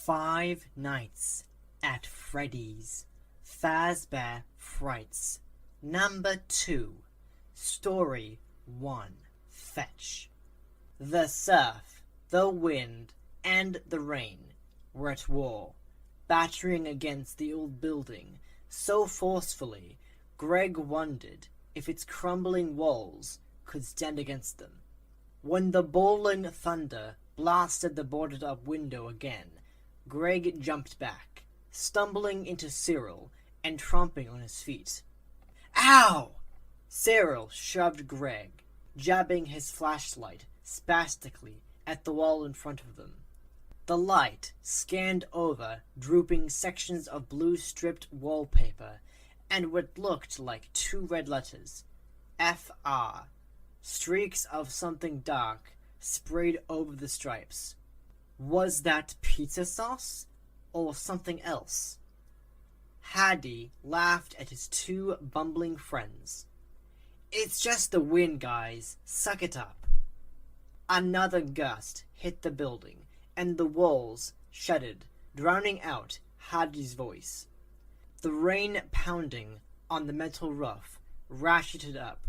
Five Nights at Freddy's Fazbear Frights Number 2 Story 1 Fetch. The surf, the wind, and the rain were at war, battering against the old building so forcefully Greg wondered if its crumbling walls could stand against them. When the bowling thunder blasted the boarded-up window again, Greg jumped back, stumbling into Cyril and tromping on his feet. Ow! Cyril shoved Greg, jabbing his flashlight spastically at the wall in front of them. The light scanned over drooping sections of blue-stripped wallpaper and what looked like two red letters, FR. Streaks of something dark sprayed over the stripes. Was that pizza sauce or something else? Haddy laughed at his two bumbling friends. It's just the wind, guys. Suck it up. Another gust hit the building, and the walls shuddered, drowning out Haddy's voice. The rain pounding on the metal roof ratcheted up,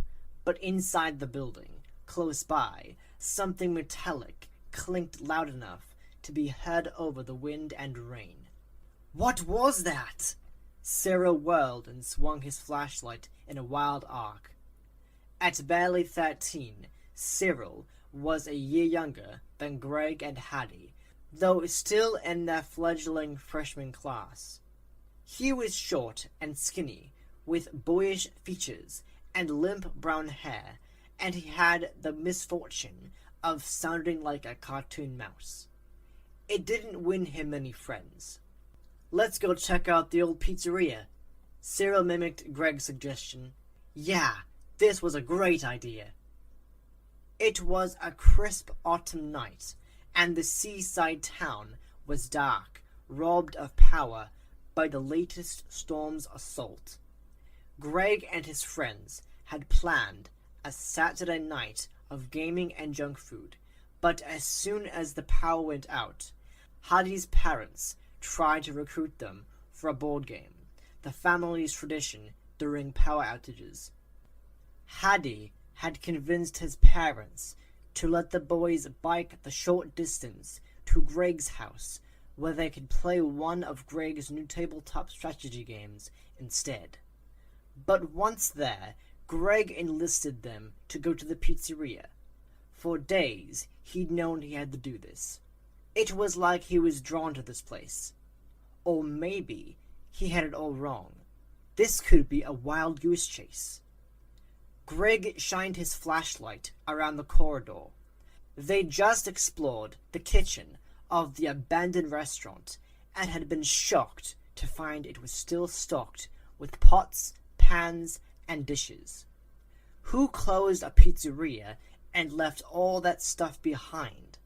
but inside the building, close by, something metallic clinked loud enough to be heard over the wind and rain. What was that? Cyril whirled and swung his flashlight in a wild arc. At barely 13, Cyril was a year younger than Greg and Haddy, though still in their fledgling freshman class. He was short and skinny, with boyish features and limp brown hair, and he had the misfortune of sounding like a cartoon mouse. It didn't win him many friends. Let's go check out the old pizzeria. Cyril mimicked Greg's suggestion. Yeah, this was a great idea. It was a crisp autumn night, and the seaside town was dark, robbed of power by the latest storm's assault. Greg and his friends had planned a Saturday night of gaming and junk food, but as soon as the power went out, Haddy's parents tried to recruit them for a board game, the family's tradition during power outages. Haddy had convinced his parents to let the boys bike the short distance to Greg's house, where they could play one of Greg's new tabletop strategy games instead. But once there, Greg enlisted them to go to the pizzeria. For days, he'd known he had to do this. It was like he was drawn to this place. Or maybe he had it all wrong. This could be a wild goose chase. Greg shined his flashlight around the corridor. They just explored the kitchen of the abandoned restaurant and had been shocked to find it was still stocked with pots, pans, and dishes. Who closed a pizzeria and left all that stuff behind?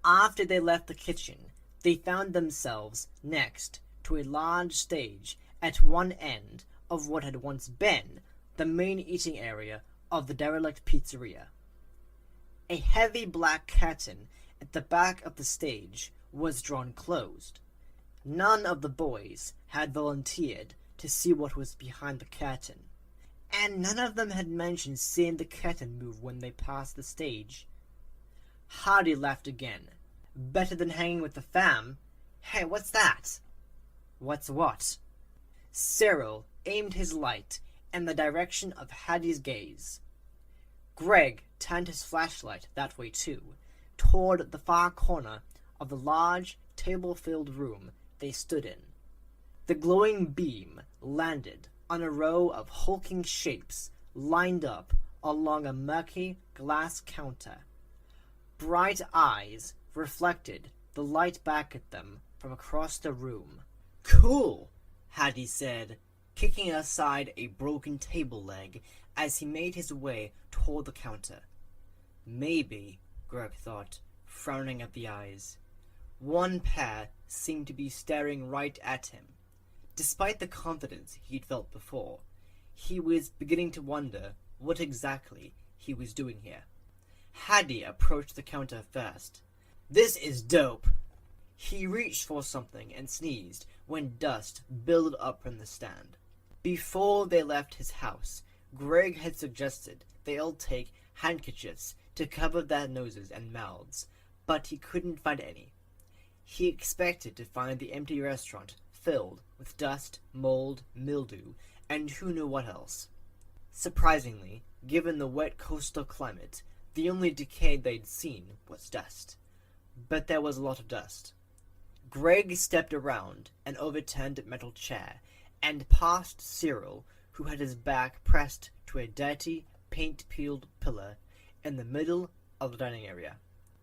After they left the kitchen, they found themselves next to a large stage at one end of what had once been the main eating area of the derelict pizzeria. A heavy black curtain at the back of the stage was drawn closed. None of the boys had volunteered to see what was behind the curtain, and none of them had mentioned seeing the curtain move when they passed the stage. Haddy laughed again. Better than hanging with the fam. Hey, what's that? What's what? Cyril aimed his light in the direction of Haddy's gaze. Greg turned his flashlight that way too, toward the far corner of the large, table-filled room they stood in. The glowing beam landed on a row of hulking shapes lined up along a murky glass counter. Bright eyes reflected the light back at them from across the room. Cool, Haddy said, kicking aside a broken table leg as he made his way toward the counter. Maybe, Greg thought, frowning at the eyes. One pair seemed to be staring right at him. Despite the confidence he'd felt before, he was beginning to wonder what exactly he was doing here. Haddy approached the counter first. This is dope. He reached for something and sneezed when dust billowed up from the stand. Before they left his house, Greg had suggested they all take handkerchiefs to cover their noses and mouths, but he couldn't find any. He expected to find the empty restaurant filled with dust, mold, mildew, and who knew what else. Surprisingly, given the wet coastal climate, the only decay they'd seen was dust. But there was a lot of dust. Greg stepped around an overturned metal chair and past Cyril, who had his back pressed to a dirty, paint-peeled pillar in the middle of the dining area.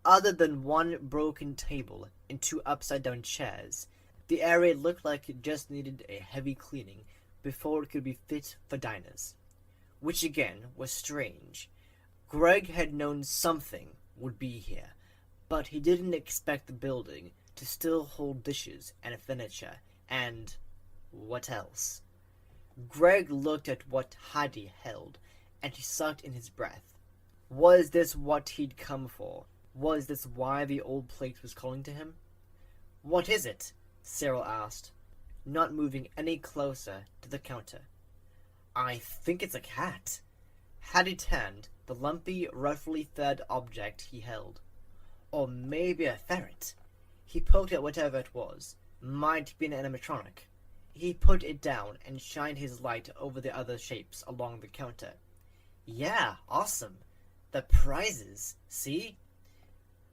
Other than one broken table and two upside-down chairs, the area looked like it just needed a heavy cleaning before it could be fit for diners. Which again was strange. Greg had known something would be here, but he didn't expect the building to still hold dishes and furniture and what else? Greg looked at what Hadi held, and he sucked in his breath. Was this what he'd come for? Was this why the old place was calling to him? "What is it?" Cyril asked, not moving any closer to the counter. "I think it's a cat." Hadi turned the lumpy, roughly furred object he held. "Or maybe a ferret." He poked at whatever it was. Might be an animatronic. He put it down and shined his light over the other shapes along the counter. "Yeah, awesome. The prizes, see?"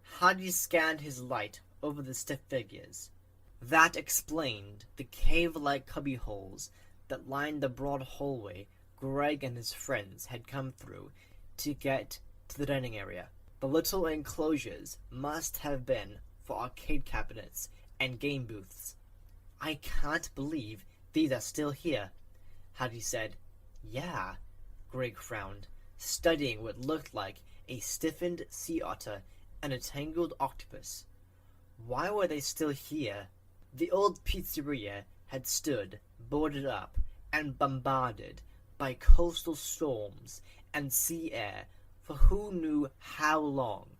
Hadi scanned his light over the stiff figures. That explained the cave-like cubbyholes that lined the broad hallway Greg and his friends had come through to get to the dining area. The little enclosures must have been for arcade cabinets and game booths. "I can't believe these are still here," Hadi said. "Yeah," Greg frowned, studying what looked like a stiffened sea otter and a tangled octopus. Why were they still here? The old pizzeria had stood, boarded up, and bombarded by coastal storms and sea air for who knew how long.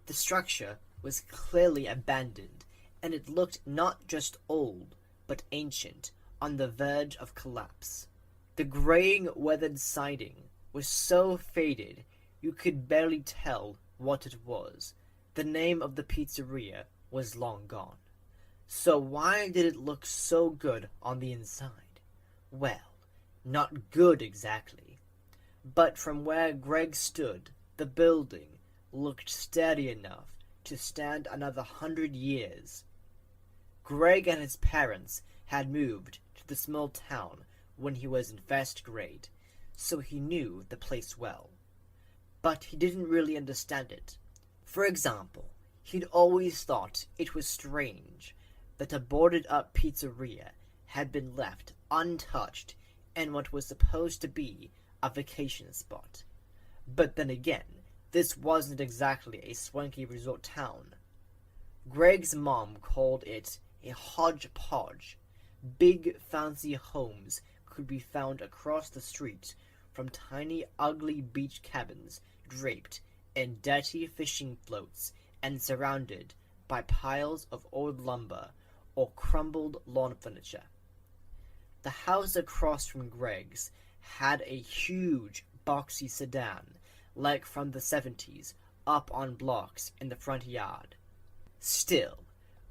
The structure was clearly abandoned, and it looked not just old, but ancient, on the verge of collapse. The graying, weathered siding was so faded you could barely tell what it was. The name of the pizzeria was long gone. So why did it look so good on the inside? Well, not good exactly. But from where Greg stood, the building looked sturdy enough to stand another 100 years. Greg and his parents had moved to the small town when he was in first grade, so he knew the place well. But he didn't really understand it. For example, he'd always thought it was strange that a boarded-up pizzeria had been left untouched in what was supposed to be a vacation spot. But then again, this wasn't exactly a swanky resort town. Greg's mom called it a hodgepodge. Big, fancy homes could be found across the street, from tiny, ugly beach cabins draped in dirty fishing floats and surrounded by piles of old lumber or crumbled lawn furniture. The house across from Greg's had a huge, boxy sedan, like from the 70s, up on blocks in the front yard. Still,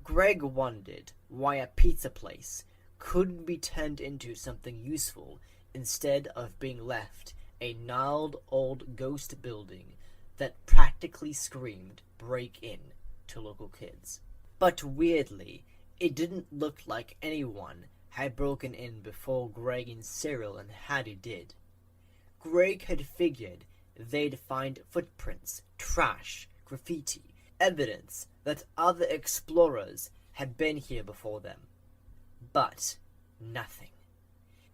Greg wondered why a pizza place couldn't be turned into something useful instead of being left a gnarled old ghost building that practically screamed break-in to local kids. But weirdly, it didn't look like anyone had broken in before Greg and Cyril and Hadi did. Greg had figured they'd find footprints, trash, graffiti, evidence that other explorers had been here before them. But nothing.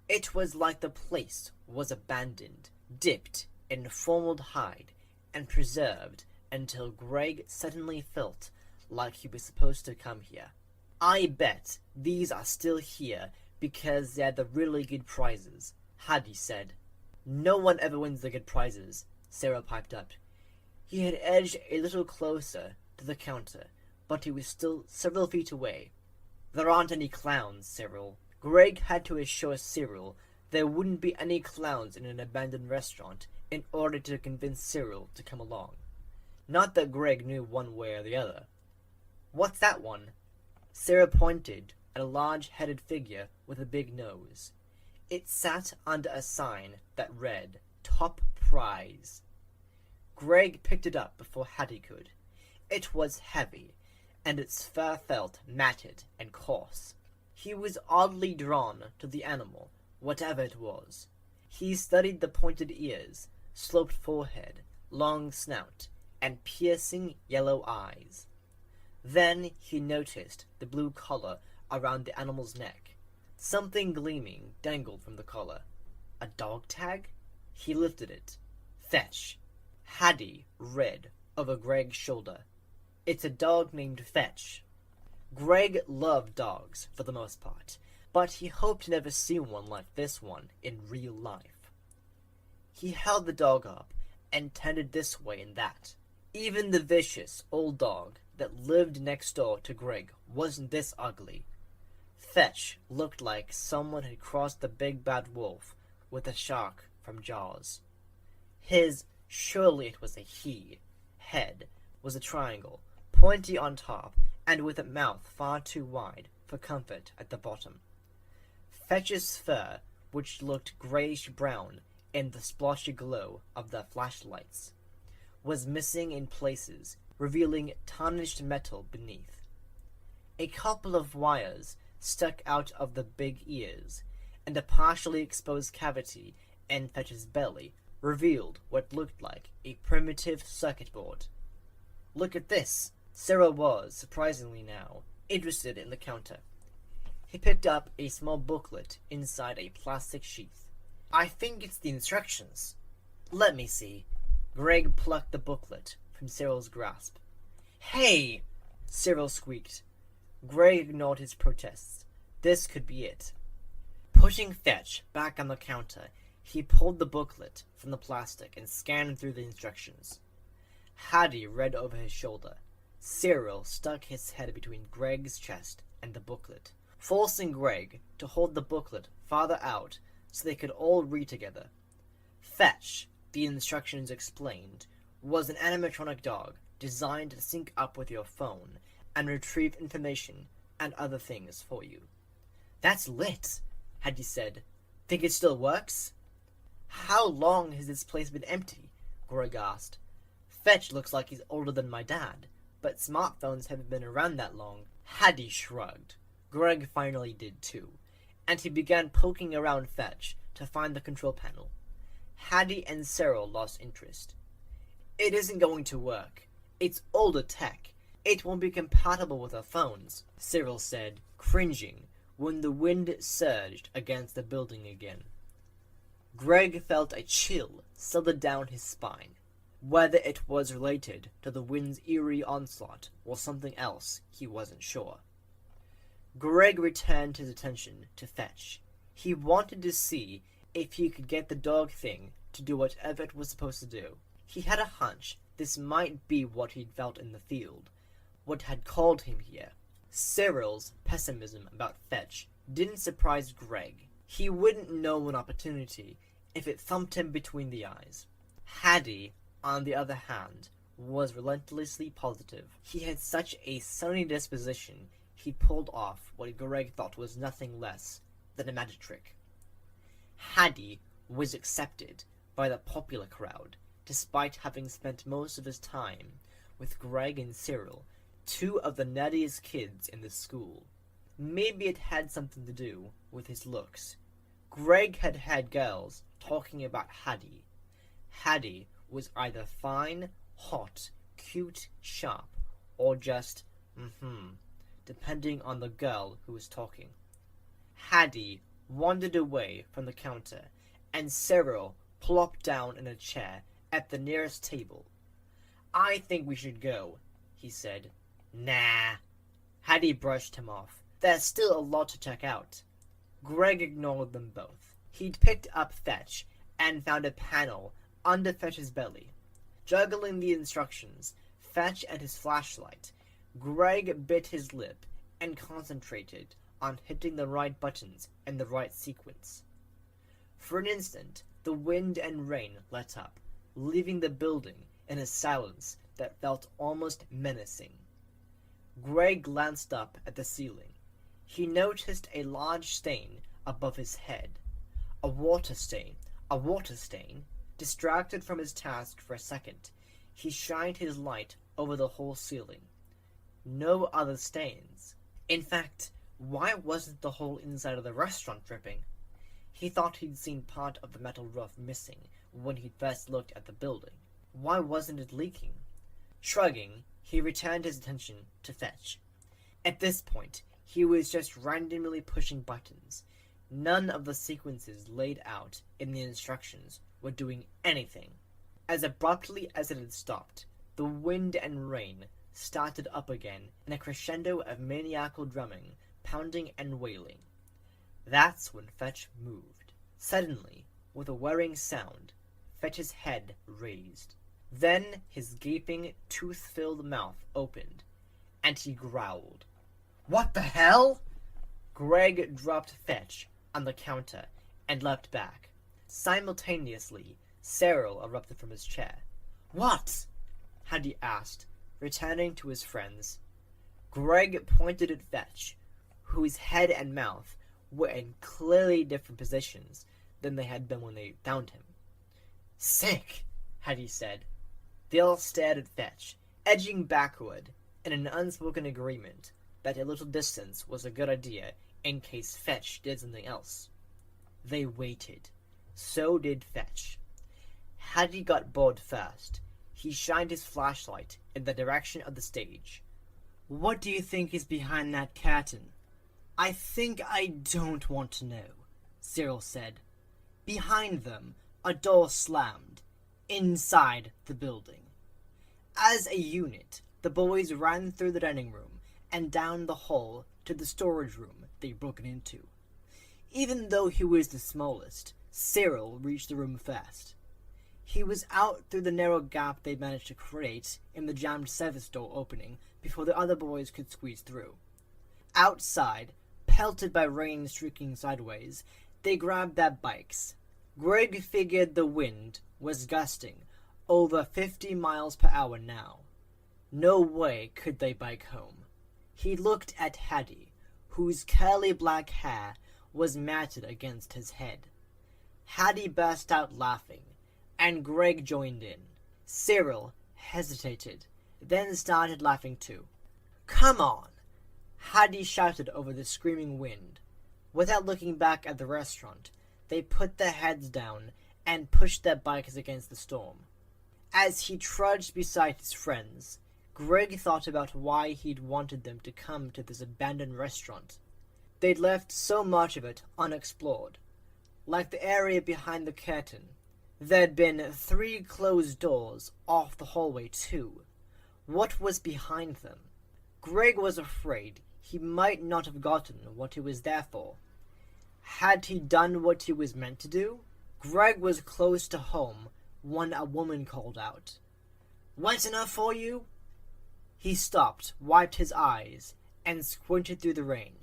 It was like the place was abandoned, dipped in formaldehyde, and preserved until Greg suddenly felt like he was supposed to come here. "I bet these are still here because they're the really good prizes," Hadi said. "No one ever wins the good prizes," Cyril piped up. He had edged a little closer to the counter, but he was still several feet away. "There aren't any clowns, Cyril." Greg had to assure Cyril there wouldn't be any clowns in an abandoned restaurant in order to convince Cyril to come along. Not that Greg knew one way or the other. "What's that one?" Sarah pointed at a large-headed figure with a big nose. It sat under a sign that read, "Top Prize." Greg picked it up before Hattie could. It was heavy, and its fur felt matted and coarse. He was oddly drawn to the animal, whatever it was. He studied the pointed ears, sloped forehead, long snout, and piercing yellow eyes. Then he noticed the blue collar around the animal's neck. Something gleaming dangled from the collar. A dog tag? He lifted it. "Fetch." Hattie read over Greg's shoulder. "It's a dog named Fetch." Greg loved dogs, for the most part, but he hoped to never see one like this one in real life. He held the dog up and tended this way and that. Even the vicious old dog that lived next door to Greg wasn't this ugly. Fetch looked like someone had crossed the big bad wolf with a shark from Jaws. His, surely it was a he, head was a triangle, pointy on top and with a mouth far too wide for comfort at the bottom. Fetch's fur, which looked grayish-brown in the splotchy glow of the flashlights, was missing in places, revealing tarnished metal beneath. A couple of wires stuck out of the big ears, and a partially exposed cavity in Fetch's belly revealed what looked like a primitive circuit board. "Look at this!" Sarah was, surprisingly now, interested in the counter. He picked up a small booklet inside a plastic sheath. "I think it's the instructions." "Let me see." Greg plucked the booklet from Cyril's grasp. "Hey!" Cyril squeaked. Greg ignored his protests. This could be it. Pushing Fetch back on the counter, he pulled the booklet from the plastic and scanned through the instructions. Hattie read over his shoulder. Cyril stuck his head between Greg's chest and the booklet, forcing Greg to hold the booklet farther out so they could all read together. Fetch, the instructions explained, was an animatronic dog designed to sync up with your phone and retrieve information and other things for you. "That's lit," Hattie said. "Think it still works?" "How long has this place been empty?" Greg asked. "Fetch looks like he's older than my dad, but smartphones haven't been around that long." Hattie shrugged. Greg finally did too, and he began poking around Fetch to find the control panel. Hattie and Cyril lost interest. "It isn't going to work. It's older tech. It won't be compatible with our phones," Cyril said, cringing, when the wind surged against the building again. Greg felt a chill settle down his spine. Whether it was related to the wind's eerie onslaught or something else, he wasn't sure. Greg returned his attention to Fetch. He wanted to see if he could get the dog thing to do whatever it was supposed to do. He had a hunch this might be what he'd felt in the field, what had called him here. Cyril's pessimism about Fetch didn't surprise Greg. He wouldn't know an opportunity if it thumped him between the eyes. Hattie, on the other hand, was relentlessly positive. He had such a sunny disposition, he pulled off what Greg thought was nothing less than a magic trick. Hattie was accepted by the popular crowd, despite having spent most of his time with Greg and Cyril, two of the nerdiest kids in the school. Maybe it had something to do with his looks. Greg had had girls talking about Hattie. Hattie was either fine, hot, cute, sharp, or just, depending on the girl who was talking. Hattie wandered away from the counter, and Cyril plopped down in a chair at the nearest table. "I think we should go," he said. "Nah." Hattie brushed him off. "There's still a lot to check out." Greg ignored them both. He'd picked up Fetch and found a panel under Fetch's belly. Juggling the instructions, Fetch and his flashlight, Greg bit his lip and concentrated on hitting the right buttons in the right sequence. For an instant, the wind and rain let up, leaving the building in a silence that felt almost menacing. Greg glanced up at the ceiling. He noticed a large stain above his head. A water stain. Distracted from his task for a second, he shined his light over the whole ceiling. No other stains. In fact, why wasn't the whole inside of the restaurant dripping? He thought he'd seen part of the metal roof missing when he'd first looked at the building. Why wasn't it leaking? Shrugging, he returned his attention to Fetch. At this point, he was just randomly pushing buttons. None of the sequences laid out in the instructions were doing anything. As abruptly as it had stopped, the wind and rain started up again in a crescendo of maniacal drumming, pounding and wailing. That's when Fetch moved. Suddenly, with a whirring sound, Fetch's head raised. Then his gaping, tooth-filled mouth opened, and he growled. "What the hell?" Greg dropped Fetch on the counter and leapt back. Simultaneously, Cyril erupted from his chair. "What?" Haddy asked, returning to his friends. Greg pointed at Fetch, whose head and mouth were in clearly different positions than they had been when they found him. "Sick," Haddy said. They all stared at Fetch, edging backward in an unspoken agreement that a little distance was a good idea in case Fetch did something else. They waited. So did Fetch. Haddy got bored first. He shined his flashlight in the direction of the stage. "What do you think is behind that curtain?" "I think I don't want to know," Cyril said. Behind them, a door slammed, inside the building. As a unit, the boys ran through the dining room and down the hall to the storage room they'd broken into. Even though he was the smallest, Cyril reached the room first. He was out through the narrow gap they'd managed to create in the jammed service door opening before the other boys could squeeze through. Outside, pelted by rain streaking sideways, they grabbed their bikes. Greg figured the wind was gusting over 50 miles per hour now. No way could they bike home. He looked at Haddy, whose curly black hair was matted against his head. Haddy burst out laughing, and Greg joined in. Cyril hesitated, then started laughing too. "Come on!" Haddy shouted over the screaming wind. Without looking back at the restaurant, they put their heads down and pushed their bikes against the storm. As he trudged beside his friends, Greg thought about why he'd wanted them to come to this abandoned restaurant. They'd left so much of it unexplored. Like the area behind the curtain, there'd been 3 closed doors off the hallway too. What was behind them? Greg was afraid he might not have gotten what he was there for. Had he done what he was meant to do? Greg was close to home when a woman called out, "Wet enough for you?" He stopped, wiped his eyes, and squinted through the rain.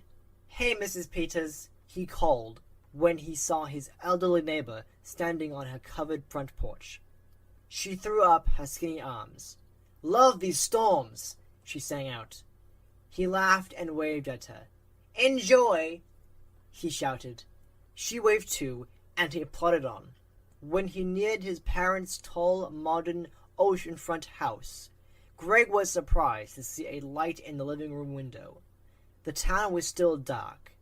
"Hey, Mrs. Peters," he called when he saw his elderly neighbor standing on her covered front porch. She threw up her skinny arms. "Love these storms," she sang out. He laughed and waved at her. "Enjoy," he shouted. She waved too, and he plodded on. When he neared his parents' tall, modern, oceanfront house, Greg was surprised to see a light in the living room window. The town was still dark.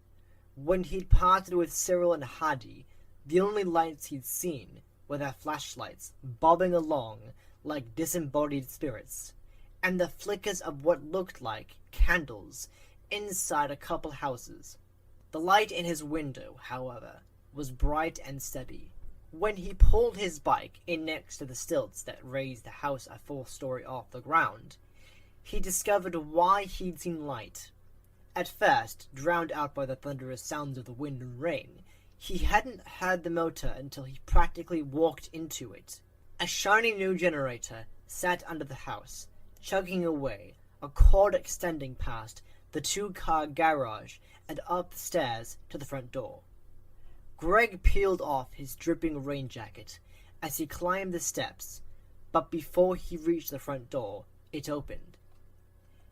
When he'd parted with Cyril and Haddy, the only lights he'd seen were their flashlights bobbing along like disembodied spirits, and the flickers of what looked like candles inside a couple houses. The light in his window, however, was bright and steady. When he pulled his bike in next to the stilts that raised the house a full story off the ground, he discovered why he'd seen light. At first, drowned out by the thunderous sounds of the wind and rain, he hadn't heard the motor until he practically walked into it. A shiny new generator sat under the house, chugging away, a cord extending past the two-car garage and up the stairs to the front door. Greg peeled off his dripping rain jacket as he climbed the steps, but before he reached the front door, it opened.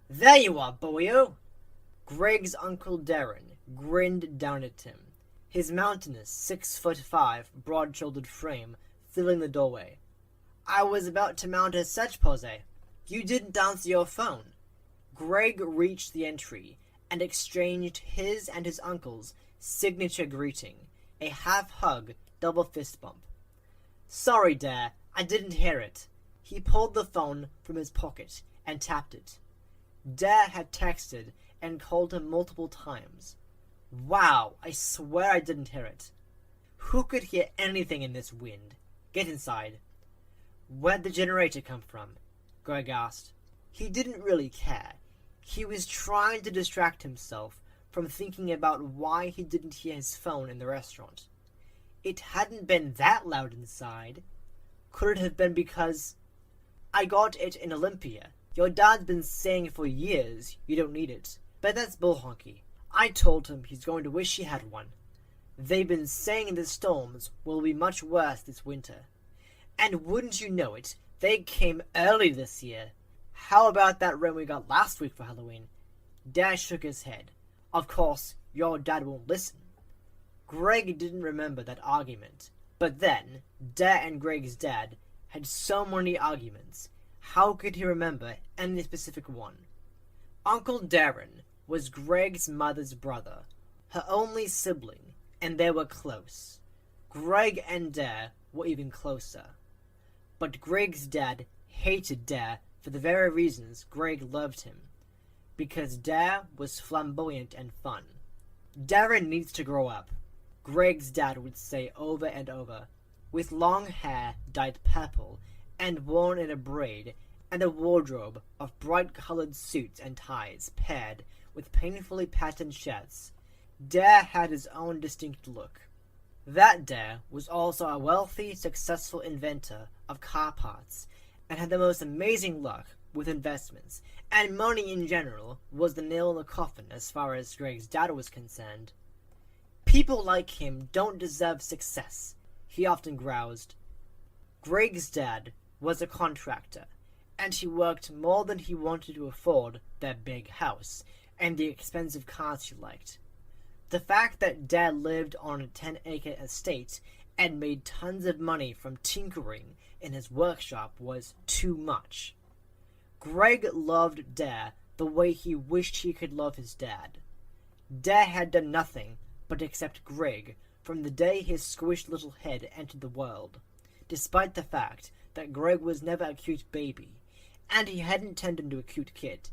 "There you are, boyo!" Greg's Uncle Darren grinned down at him, his mountainous 6'5" broad-shouldered frame filling the doorway. "I was about to mount a search pose. You didn't answer your phone." Greg reached the entry and exchanged his and his uncle's signature greeting, a half-hug, double fist bump. "Sorry, Dad, I didn't hear it." He pulled the phone from his pocket and tapped it. Dad had texted and called him multiple times. "Wow, I swear I didn't hear it." "Who could hear anything in this wind? Get inside." "Where'd the generator come from?" Greg asked. He didn't really care. He was trying to distract himself from thinking about why he didn't hear his phone in the restaurant. It hadn't been that loud inside. Could it have been because... "I got it in Olympia. Your dad's been saying for years you don't need it. But that's bullhonky. I told him he's going to wish he had one. They've been saying the storms will be much worse this winter. And wouldn't you know it, they came early this year. How about that rain we got last week for Halloween?" Dad shook his head. "Of course, your dad won't listen." Greg didn't remember that argument. But then, Dad and Greg's dad had so many arguments. How could he remember any specific one? Uncle Darren was Greg's mother's brother, her only sibling, and they were close. Greg and Dad were even closer. But Greg's dad hated Dad for the very reasons Greg loved him. Because Dad was flamboyant and fun. "Darren needs to grow up," Greg's dad would say over and over, with long hair dyed purple and worn in a braid, and a wardrobe of bright-colored suits and ties paired with painfully patterned shirts. Dad had his own distinct look. That Dad was also a wealthy, successful inventor of car parts, and had the most amazing luck with investments, and money in general was the nail in the coffin as far as Greg's dad was concerned. "People like him don't deserve success," he often groused. Greg's dad was a contractor, and he worked more than he wanted to afford their big house and the expensive cars he liked. The fact that Dad lived on a 10-acre estate and made tons of money from tinkering in his workshop was too much. Greg loved Dad the way he wished he could love his dad. Dad had done nothing but accept Greg from the day his squished little head entered the world, despite the fact that Greg was never a cute baby, and he hadn't turned into a cute kid.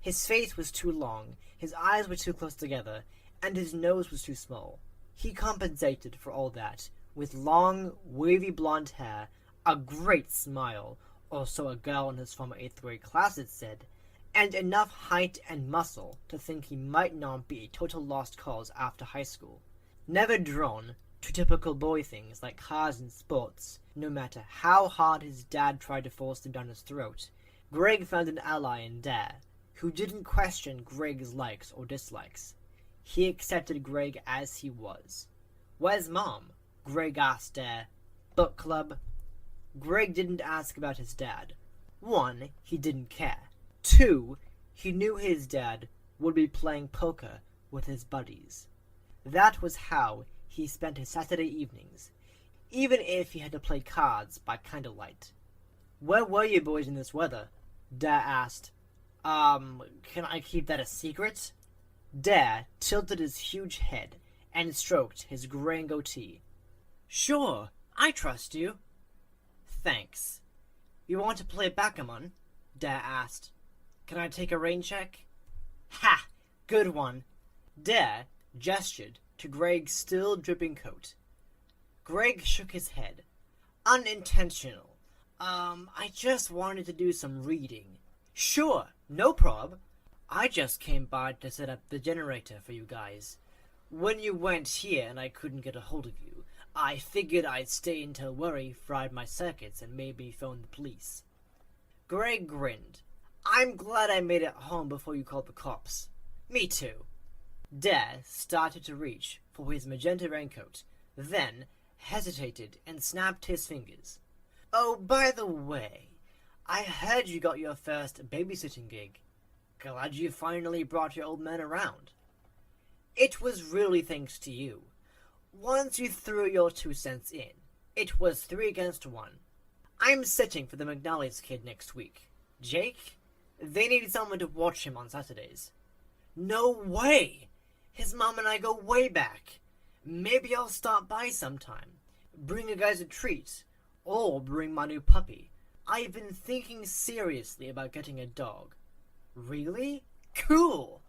His face was too long, his eyes were too close together, and his nose was too small. He compensated for all that with long, wavy blonde hair, a great smile, or so a girl in his former 8th grade class had said, and enough height and muscle to think he might not be a total lost cause after high school. Never drawn to typical boy things like cars and sports, no matter how hard his dad tried to force them down his throat, Greg found an ally in Dad, who didn't question Greg's likes or dislikes. He accepted Greg as he was. "Where's Mom?" Greg asked Dad. "Book club." Greg didn't ask about his dad. 1, he didn't care. 2, he knew his dad would be playing poker with his buddies. That was how he spent his Saturday evenings, even if he had to play cards by candlelight. "Where were you boys in this weather?" Dad asked. Can I keep that a secret?" Dad tilted his huge head and stroked his graying goatee. "Sure, I trust you." "Thanks. You want to play backgammon?" Dad asked. "Can I take a rain check?" "Ha! Good one." Dad gestured to Greg's still dripping coat. Greg shook his head. "Unintentional. I just wanted to do some reading." "Sure, no prob. I just came by to set up the generator for you guys. When you went here and I couldn't get a hold of you, I figured I'd stay until Worry fried my circuits and made me phone the police." Greg grinned. I'm glad I made it home before you called the cops. Me too. Dare started to reach for his magenta raincoat, then hesitated and snapped his fingers. Oh, by the way, I heard you got your first babysitting gig. Glad you finally brought your old man around. It was really thanks to you. Once you threw your 2 cents in, it was 3 against 1. I'm sitting for the McNally's kid next week. Jake? They need someone to watch him on Saturdays. No way! His mom and I go way back. Maybe I'll stop by sometime. Bring you guys a treat. Or bring my new puppy. I've been thinking seriously about getting a dog. Really? Cool!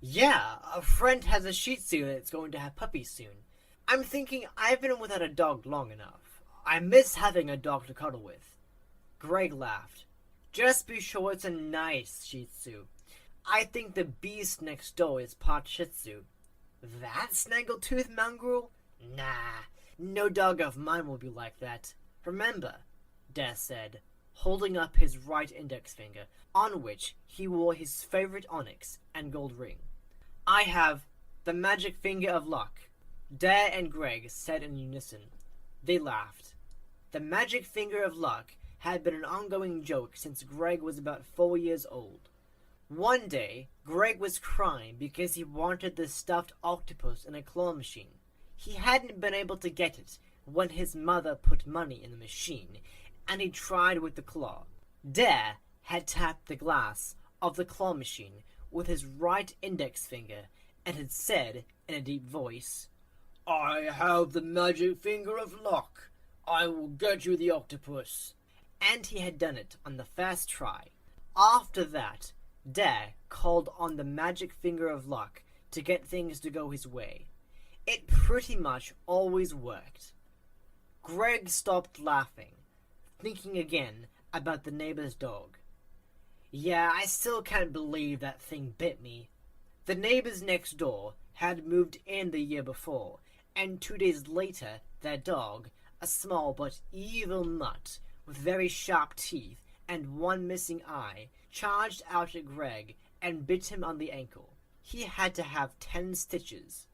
Yeah, a friend has a Shih Tzu that's going to have puppies soon. I'm thinking I've been without a dog long enough. I miss having a dog to cuddle with. Greg laughed. Just be sure it's a nice Shih Tzu. I think the beast next door is part Shih Tzu. That snaggletooth mongrel? Nah, no dog of mine will be like that. Remember, Dare said, holding up his right index finger, on which he wore his favorite onyx and gold ring. I have the magic finger of luck. Dare and Greg said in unison. They laughed. The magic finger of luck had been an ongoing joke since Greg was about 4 years old. One day, Greg was crying because he wanted the stuffed octopus in a claw machine. He hadn't been able to get it when his mother put money in the machine, and he tried with the claw. Dare had tapped the glass of the claw machine with his right index finger and had said in a deep voice, I have the magic finger of luck. I will get you the octopus. And he had done it on the first try. After that, Dare called on the magic finger of luck to get things to go his way. It pretty much always worked. Greg stopped laughing, thinking again about the neighbor's dog. Yeah, I still can't believe that thing bit me. The neighbors next door had moved in the year before, and 2 days later their dog, a small but evil mutt with very sharp teeth and one missing eye, charged out at Greg and bit him on the ankle. He had to have 10 stitches.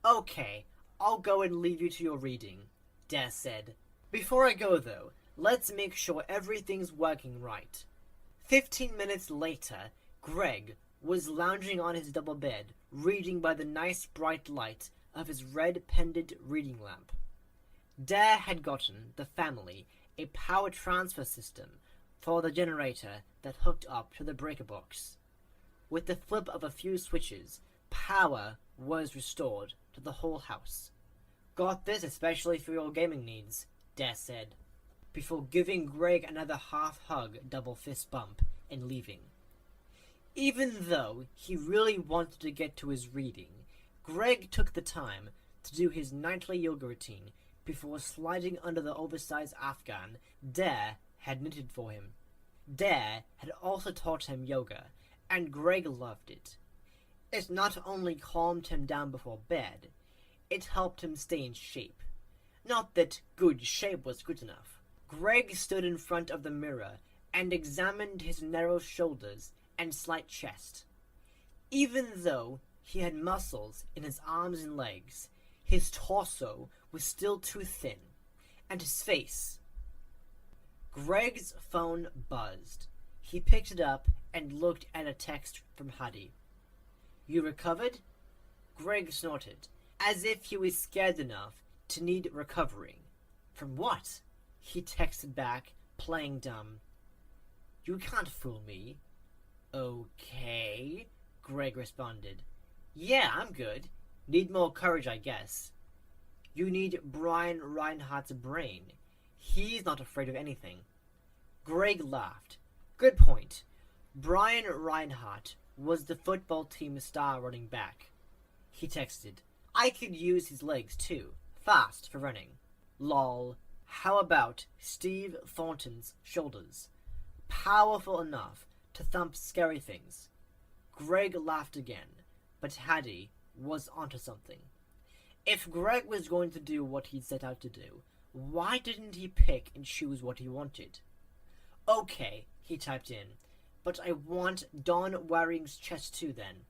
Okay, I'll go and leave you to your reading, Dare said. Before I go though, let's make sure everything's working right. 15 minutes later, Greg was lounging on his double bed, reading by the nice bright light of his red pendant reading lamp. Dare had gotten the family a power transfer system for the generator that hooked up to the breaker box. With the flip of a few switches, power was restored to the whole house. Got this especially for your gaming needs, Dare said, before giving Greg another half-hug double fist bump and leaving. Even though he really wanted to get to his reading, Greg took the time to do his nightly yoga routine before sliding under the oversized afghan Dare had knitted for him. Dare had also taught him yoga, and Greg loved it. It not only calmed him down before bed, it helped him stay in shape. Not that good shape was good enough. Greg stood in front of the mirror and examined his narrow shoulders and slight chest. Even though he had muscles in his arms and legs, his torso was still too thin, and his face. Greg's phone buzzed. He picked it up and looked at a text from Hadi. You recovered? Greg snorted, as if he was scared enough to need recovering. From what? He texted back, playing dumb. You can't fool me. Okay, Greg responded. Yeah, I'm good. Need more courage, I guess. You need Brian Reinhardt's brain. He's not afraid of anything. Greg laughed. Good point. Brian Reinhardt was the football team's star running back. He texted, I could use his legs too. Fast for running. Lol. How about Steve Thornton's shoulders? Powerful enough to thump scary things. Greg laughed again, but Hadi was onto something. If Greg was going to do what he set out to do, why didn't he pick and choose what he wanted? Okay, he typed in, But I want Don Waring's chest too then.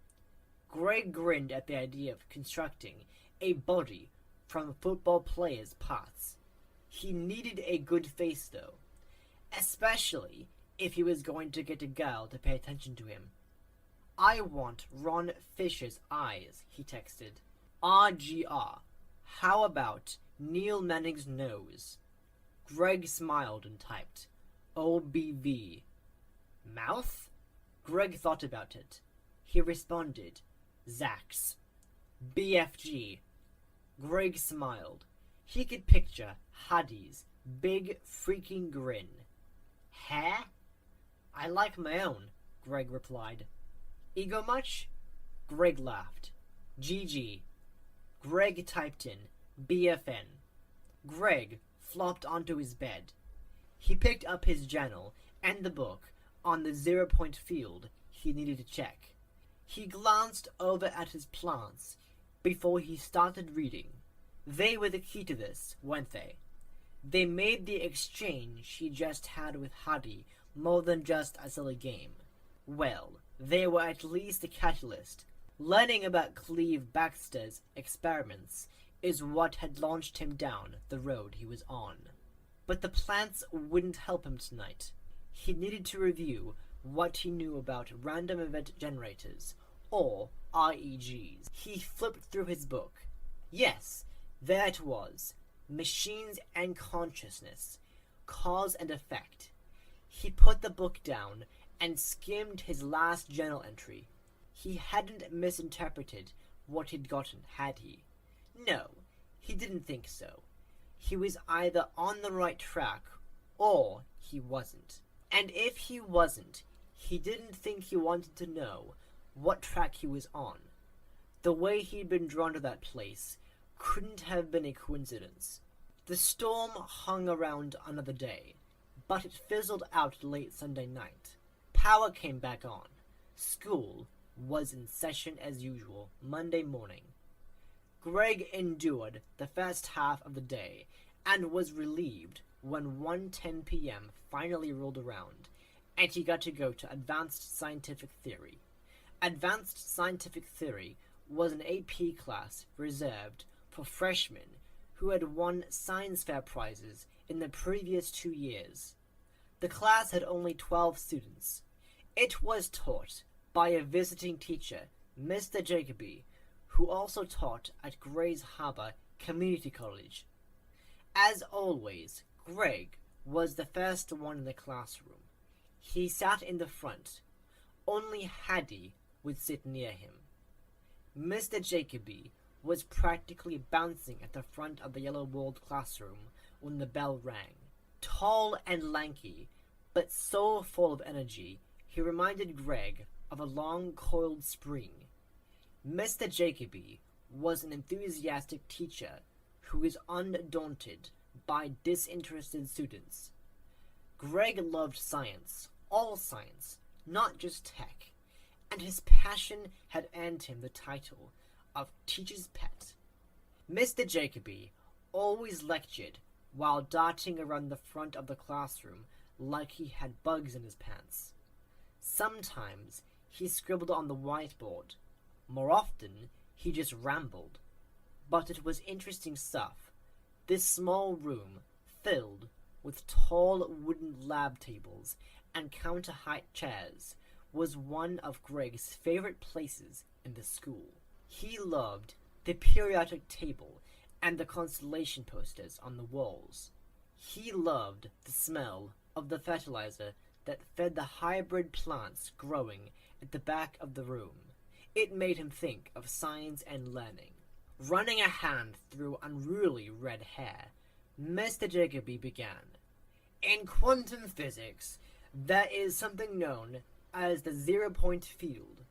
Greg grinned at the idea of constructing a body from a football player's parts. He needed a good face though, especially if he was going to get a girl to pay attention to him. I want Ron Fisher's eyes, he texted. RGR. How about Neil Manning's nose? Greg smiled and typed, OBV. Mouth? Greg thought about it. He responded, Zach's. BFG. Greg smiled. He could picture Huddy's big freaking grin. Hair? I like my own, Greg replied. Ego much? Greg laughed. GG. Greg typed in BFN. Greg flopped onto his bed. He picked up his journal and the book on the 0-point field he needed to check. He glanced over at his plants before he started reading. They were the key to this, weren't they? They made the exchange he just had with Huddy more than just a silly game. Well, they were at least a catalyst. Learning about Cleve Baxter's experiments is what had launched him down the road he was on. But the plants wouldn't help him tonight. He needed to review what he knew about random event generators, or REGs. He flipped through his book. Yes, there it was. Machines and Consciousness. Cause and Effect. He put the book down and skimmed his last journal entry. He hadn't misinterpreted what he'd gotten, had he? No, he didn't think so. He was either on the right track, or he wasn't. And if he wasn't, he didn't think he wanted to know what track he was on. The way he'd been drawn to that place couldn't have been a coincidence. The storm hung around another day, but it fizzled out late Sunday night. Power came back on. School was in session as usual Monday morning. Greg endured the first half of the day and was relieved when 1:10 p.m. finally rolled around and he got to go to Advanced Scientific Theory. Advanced Scientific Theory was an AP class reserved for freshmen who had won science fair prizes in the previous 2 years. The class had only 12 students. It was taught by a visiting teacher, Mr. Jacoby, who also taught at Grays Harbor Community College. As always, Greg was the first one in the classroom. He sat in the front. Only Hattie would sit near him. Mr. Jacoby was practically bouncing at the front of the yellow-walled classroom when the bell rang. Tall and lanky, but so full of energy, he reminded Greg of a long-coiled spring. Mr. Jacoby was an enthusiastic teacher who was undaunted by disinterested students. Greg loved science, all science, not just tech, and his passion had earned him the title of teacher's pet. Mr. Jacoby always lectured while darting around the front of the classroom like he had bugs in his pants. Sometimes he scribbled on the whiteboard. More often, he just rambled. But it was interesting stuff. This small room, filled with tall wooden lab tables and counter-height chairs, was one of Greg's favorite places in the school. He loved the periodic table and the constellation posters on the walls. He loved the smell of the fertilizer that fed the hybrid plants growing at the back of the room. It made him think of science and learning. Running a hand through unruly red hair, Mr. Jacoby began. In quantum physics, there is something known as the 0-point field.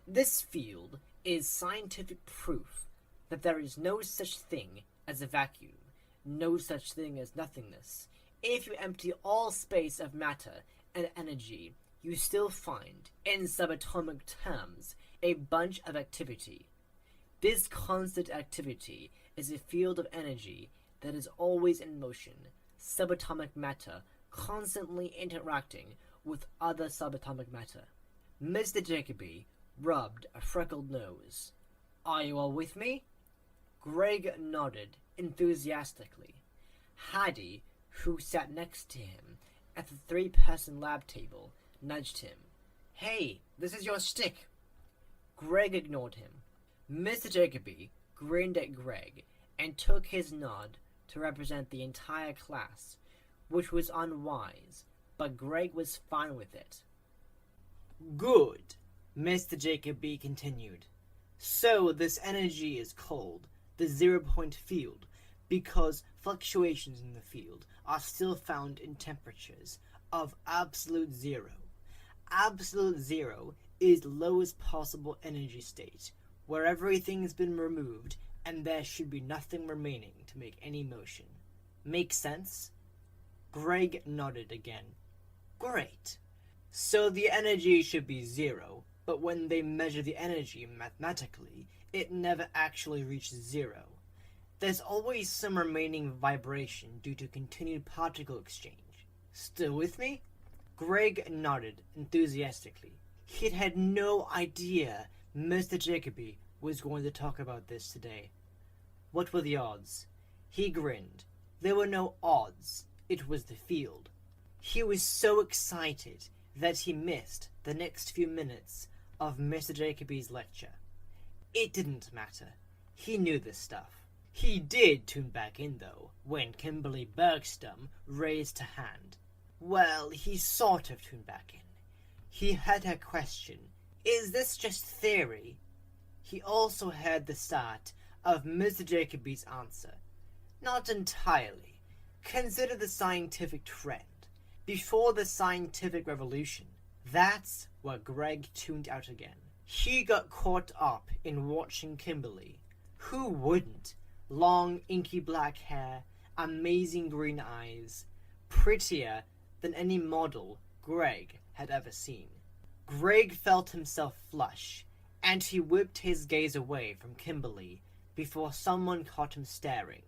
This field is scientific proof that there is no such thing as a vacuum, no such thing as nothingness. If you empty all space of matter and energy, you still find, in subatomic terms, a bunch of activity. This constant activity is a field of energy that is always in motion, subatomic matter constantly interacting with other subatomic matter. Mr. Jacoby rubbed a freckled nose. Are you all with me? Greg nodded enthusiastically. Hattie, who sat next to him at the three-person lab table, nudged him. Hey, this is your stick. Greg ignored him. Mr. Jacoby grinned at Greg and took his nod to represent the entire class, which was unwise, but Greg was fine with it. Good, Mr. Jacoby continued. So this energy is called the zero-point field because fluctuations in the field are still found in temperatures of absolute zero. Absolute zero is the lowest possible energy state, where everything has been removed and there should be nothing remaining to make any motion. Make sense? Greg nodded again. Great. So the energy should be zero, but when they measure the energy mathematically, it never actually reaches zero. There's always some remaining vibration due to continued particle exchange. Still with me? Greg nodded enthusiastically. He'd had no idea Mr. Jacoby was going to talk about this today. What were the odds? He grinned. There were no odds. It was the field. He was so excited that he missed the next few minutes of Mr. Jacoby's lecture. It didn't matter. He knew this stuff. He did tune back in, though, when Kimberly Bergstrom raised her hand. Well, he sort of tuned back in. He heard her question, "Is this just theory?" He also heard the start of Mr. Jacoby's answer. Not entirely. Consider the scientific trend. Before the scientific revolution, that's where Greg tuned out again. He got caught up in watching Kimberly. Who wouldn't? Long, inky black hair, amazing green eyes, prettier than any model Greg had ever seen. Greg felt himself flush, and he whipped his gaze away from Kimberly before someone caught him staring.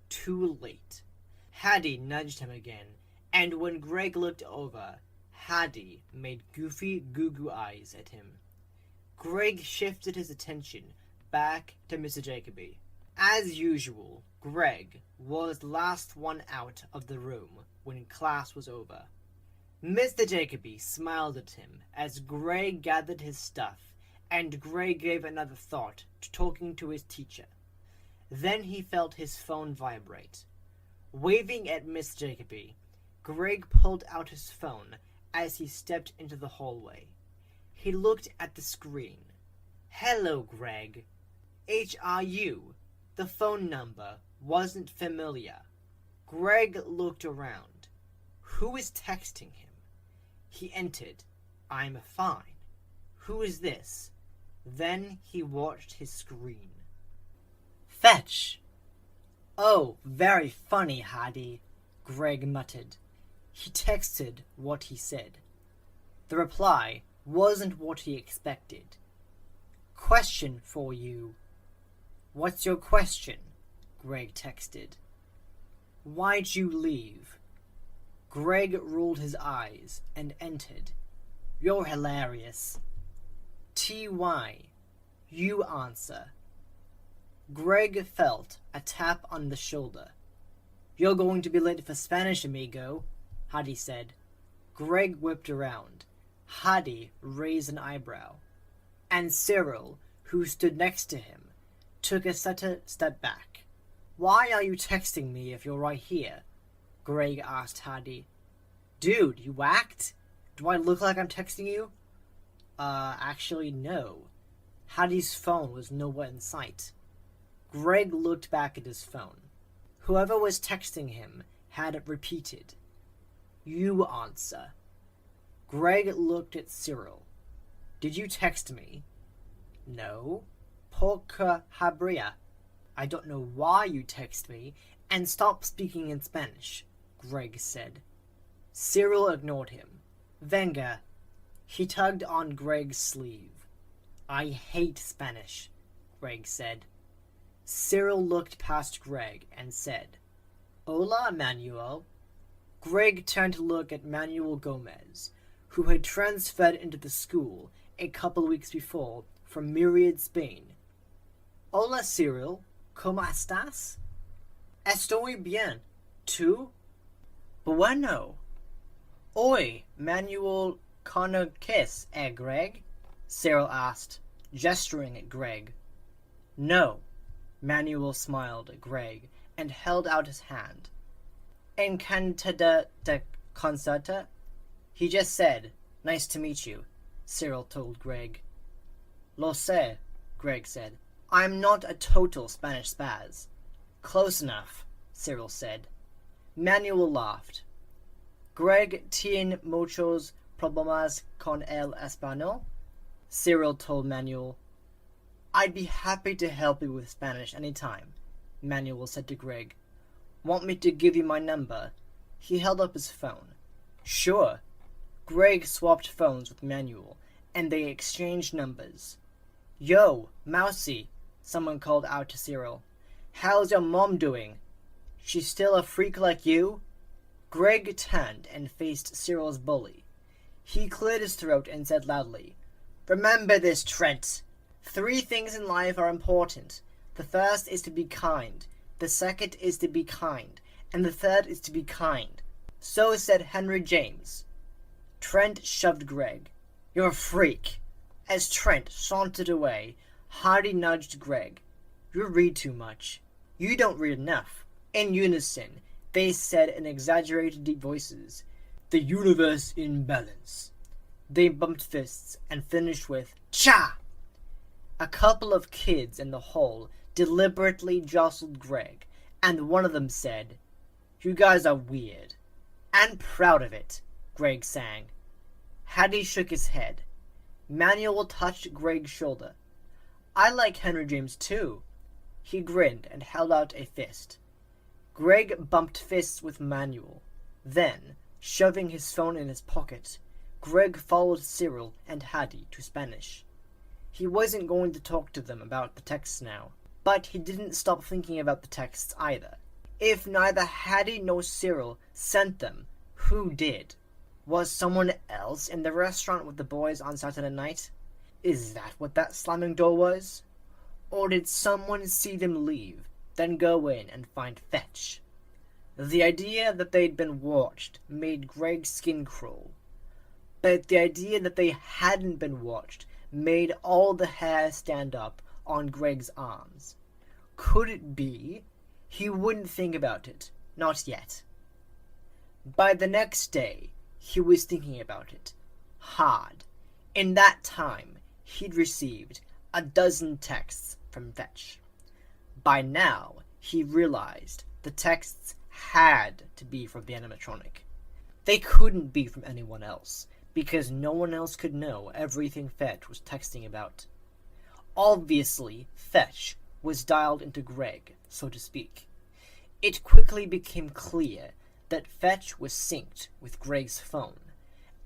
Too late. Hattie nudged him again, and when Greg looked over, Hattie made goofy goo-goo eyes at him. Greg shifted his attention back to Mr. Jacoby. As usual, Greg was the last one out of the room when class was over. Mr. Jacoby smiled at him as Greg gathered his stuff, and Greg gave another thought to talking to his teacher. Then he felt his phone vibrate. Waving at Miss Jacoby, Greg pulled out his phone as he stepped into the hallway. He looked at the screen. Hello, Greg. HRU. The phone number wasn't familiar. Greg looked around. Who is texting him? He entered. I'm fine. Who is this? Then he watched his screen. Fetch! Oh, very funny, Hattie, Greg muttered. He texted what he said. The reply wasn't what he expected. Question for you. What's your question? Greg texted. Why'd you leave? Greg rolled his eyes and entered. You're hilarious. TY. You answer. Greg felt a tap on the shoulder. You're going to be late for Spanish, amigo, Hattie said. Greg whipped around. Hattie raised an eyebrow. And Cyril, who stood next to him, took a step back. Why are you texting me if you're right here? Greg asked Hattie. Dude, you whacked? Do I look like I'm texting you? Actually, no. Hattie's phone was nowhere in sight. Greg looked back at his phone. Whoever was texting him had it repeated. You answer. Greg looked at Cyril. Did you text me? No. Porque habría. I don't know why you text me, and stop speaking in Spanish, Greg said. Cyril ignored him. Venga. He tugged on Greg's sleeve. I hate Spanish, Greg said. Cyril looked past Greg and said, Hola, Manuel. Greg turned to look at Manuel Gomez, who had transferred into the school a couple weeks before from Myriad, Spain. Hola, Cyril. ¿Cómo estás? Estoy bien. ¿Tú? Bueno. Hoy, Manuel conoces a Greg? Cyril asked, gesturing at Greg. No. Manuel smiled at Greg and held out his hand. Encantada de concerta? He just said, nice to meet you, Cyril told Greg. Lo sé, Greg said. I'm not a total Spanish spaz. Close enough, Cyril said. Manuel laughed. Greg tiene muchos problemas con el español? Cyril told Manuel. I'd be happy to help you with Spanish any time, Manuel said to Greg. Want me to give you my number? He held up his phone. Sure. Greg swapped phones with Manuel, and they exchanged numbers. Yo, Mousy, someone called out to Cyril. How's your mom doing? She still a freak like you? Greg turned and faced Cyril's bully. He cleared his throat and said loudly, Remember this, Trent. 3 things in life are important. The first is to be kind. The second is to be kind. And the third is to be kind. So said Henry James. Trent shoved Greg. You're a freak. As Trent sauntered away, Hardy nudged Greg. You read too much. You don't read enough. In unison, they said in exaggerated deep voices, The universe in balance. They bumped fists and finished with, Cha! A couple of kids in the hall deliberately jostled Greg, and one of them said, You guys are weird. And proud of it, Greg sang. Hattie shook his head. Manuel touched Greg's shoulder. I like Henry James too. He grinned and held out a fist. Greg bumped fists with Manuel. Then, shoving his phone in his pocket, Greg followed Cyril and Hattie to Spanish. He wasn't going to talk to them about the texts now, but he didn't stop thinking about the texts either. If neither Hattie nor Cyril sent them, who did? Was someone else in the restaurant with the boys on Saturday night? Is that what that slamming door was? Or did someone see them leave, then go in and find Fetch? The idea that they'd been watched made Greg's skin crawl. But the idea that they hadn't been watched made all the hair stand up on Greg's arms. Could it be? He wouldn't think about it. Not yet. By the next day, he was thinking about it. Hard. In that time, he'd received 12 texts from Fetch. By now, he realized the texts had to be from the animatronic. They couldn't be from anyone else, because no one else could know everything Fetch was texting about. Obviously, Fetch was dialed into Greg, so to speak. It quickly became clear that Fetch was synced with Greg's phone,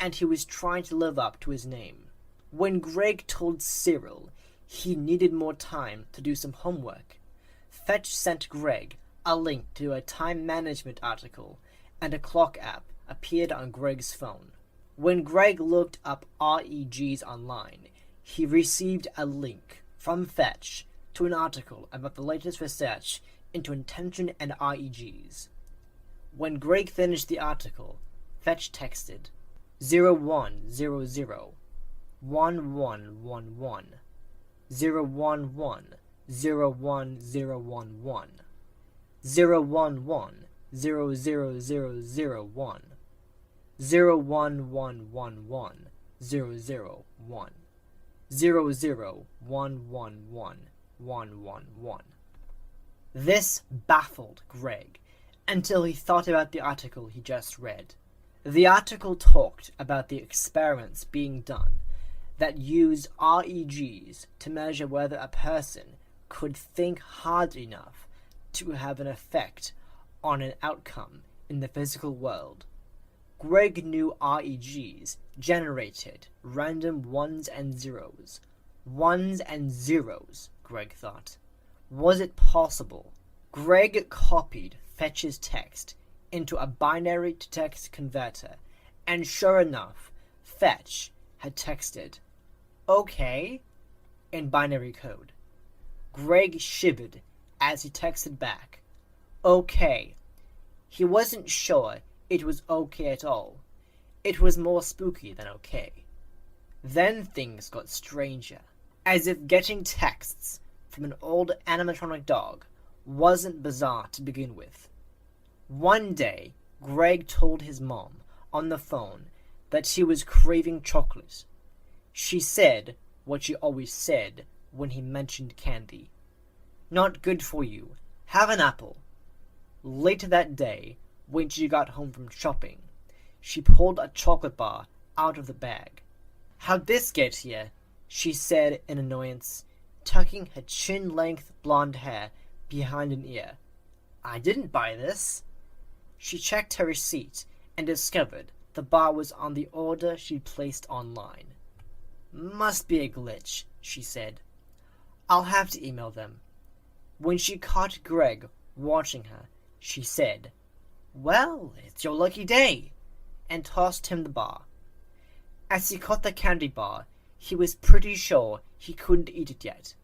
and he was trying to live up to his name. When Greg told Cyril he needed more time to do some homework, Fetch sent Greg a link to a time management article, and a clock app appeared on Greg's phone. When Greg looked up REGs online, he received a link from Fetch to an article about the latest research into intention and REGs. When Greg finished the article, Fetch texted 0100 1111 011 01011 011 00001 01111 001 00111 This baffled Greg until he thought about the article he just read. The article talked about the experiments being done that used REGs to measure whether a person could think hard enough to have an effect on an outcome in the physical world. Greg knew REGs generated random ones and zeros. Ones and zeros, Greg thought. Was it possible? Greg copied Fetch's text into a binary to text converter, and sure enough, Fetch had texted, "Okay," in binary code. Greg shivered as he texted back, "Okay." He wasn't sure it was okay at all. It was more spooky than okay. Then things got stranger, as if getting texts from an old animatronic dog wasn't bizarre to begin with. One day, Greg told his mom on the phone that he was craving chocolate. She said what she always said when he mentioned candy. "Not good for you. Have an apple." Later that day, when she got home from shopping, she pulled a chocolate bar out of the bag. "How'd this get here?" she said in annoyance, tucking her chin-length blonde hair behind an ear. "I didn't buy this." She checked her receipt and discovered the bar was on the order she'd placed online. "Must be a glitch," she said. "I'll have to email them." When she caught Greg watching her, she said, "Well, it's your lucky day," and tossed him the bar. As he caught the candy bar, he was pretty sure he couldn't eat it yet.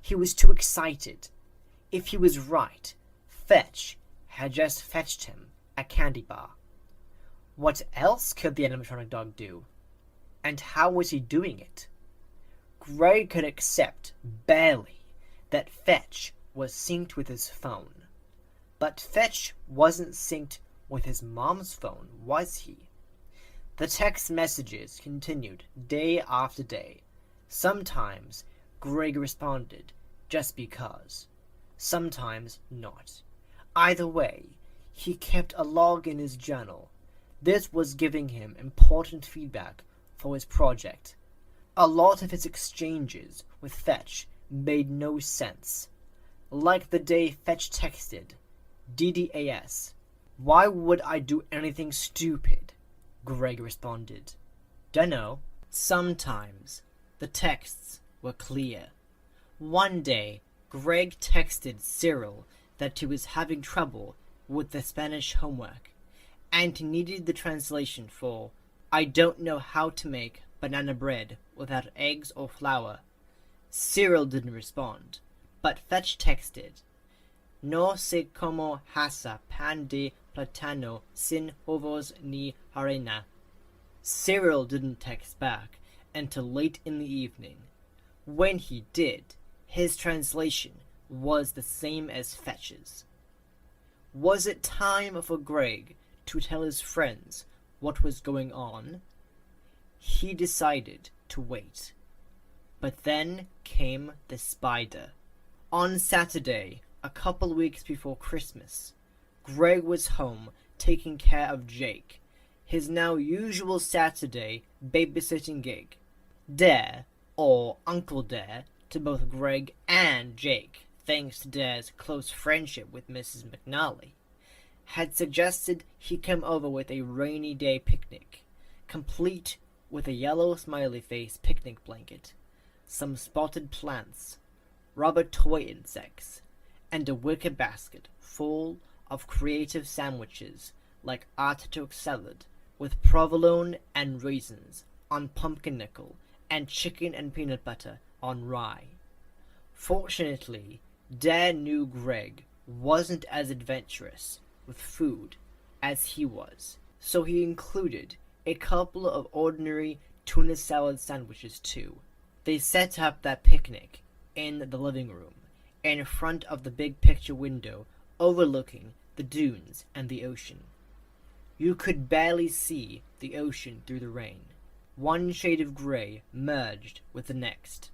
He was too excited. If he was right, Fetch had just fetched him a candy bar. What else could the animatronic dog do? And how was he doing it? Greg could accept, barely, that Fetch was synced with his phone. But Fetch wasn't synced with his mom's phone, was he? The text messages continued day after day. Sometimes Greg responded just because. Sometimes not. Either way, he kept a log in his journal. This was giving him important feedback for his project. A lot of his exchanges with Fetch made no sense. Like the day Fetch texted, "DDAS, why would I do anything stupid?" Greg responded, "Dunno." Sometimes the texts were clear. One day, Greg texted Cyril that he was having trouble with the Spanish homework, and he needed the translation for "I don't know how to make banana bread without eggs or flour." Cyril didn't respond, but Fetch texted, "No sé cómo hacer pan de plátano sin huevos ni harina." Cyril didn't text back until late in the evening. When he did, his translation was the same as Fetch's. Was it time for Greg to tell his friends what was going on? He decided to wait. But then came the spider. On Saturday, a couple weeks before Christmas, Greg was home taking care of Jake, his now usual Saturday babysitting gig. Dare, or Uncle Dare, to both Greg and Jake, thanks to Dare's close friendship with Mrs. McNally, had suggested he come over with a rainy day picnic, complete with a yellow smiley face picnic blanket, some spotted plants, rubber toy insects, and a wicker basket full of creative sandwiches like artichoke salad with provolone and raisins on pumpernickel and chicken and peanut butter on rye. Fortunately, Dare knew Greg wasn't as adventurous with food as he was, so he included a couple of ordinary tuna salad sandwiches too. They set up that picnic in the living room, in front of the big picture window overlooking the dunes and the ocean. You could barely see the ocean through the rain. One shade of gray merged with the next.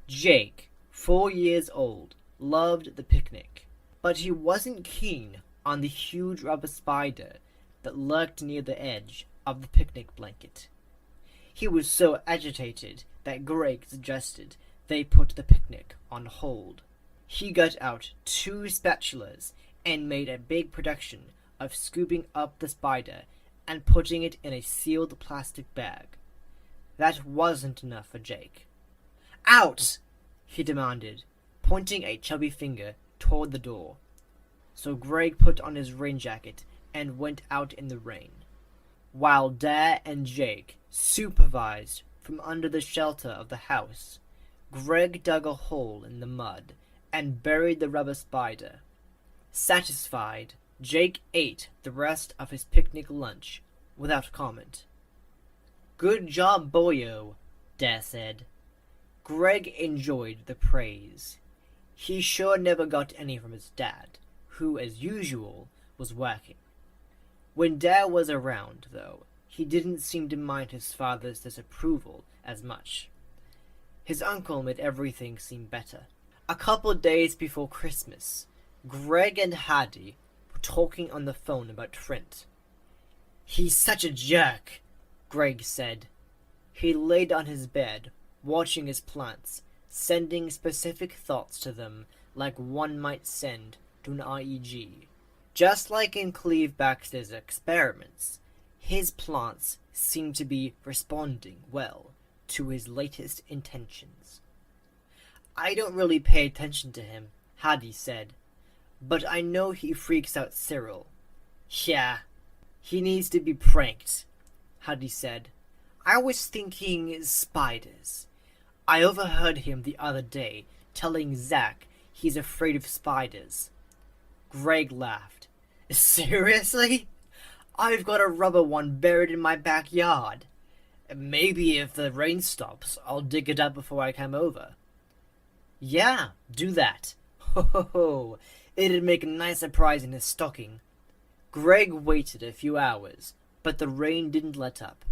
Jake, 4 years old, loved the picnic, but he wasn't keen on the huge rubber spider that lurked near the edge of the picnic blanket. He was so agitated that Greg suggested they put the picnic on hold. He got out 2 spatulas and made a big production of scooping up the spider and putting it in a sealed plastic bag. That wasn't enough for Jake. "Out!" he demanded, pointing a chubby finger toward the door. So Greg put on his rain jacket and went out in the rain, while Dare and Jake Supervised from under the shelter of the house, Greg dug a hole in the mud and buried the rubber spider. Satisfied, Jake ate the rest of his picnic lunch without comment. "Good job, boyo," Dad said. Greg enjoyed the praise. He sure never got any from his dad, who, as usual, was working. When Dad was around, though, he didn't seem to mind his father's disapproval as much. His uncle made everything seem better. A couple days before Christmas, Greg and Hattie were talking on the phone about Trent. "He's such a jerk," Greg said. He laid on his bed, watching his plants, sending specific thoughts to them like one might send to an IEG. Just like in Cleve Baxter's experiments, his plants seemed to be responding well to his latest intentions. "I don't really pay attention to him," Hattie said, "but I know he freaks out Cyril." "Yeah, he needs to be pranked," Hattie said. "I was thinking spiders. I overheard him the other day telling Zach he's afraid of spiders." Greg laughed. "Seriously? I've got a rubber one buried in my backyard. Maybe if the rain stops, I'll dig it up before I come over." "Yeah, do that. Ho ho ho, it'd make a nice surprise in his stocking." Greg waited a few hours, but the rain didn't let up.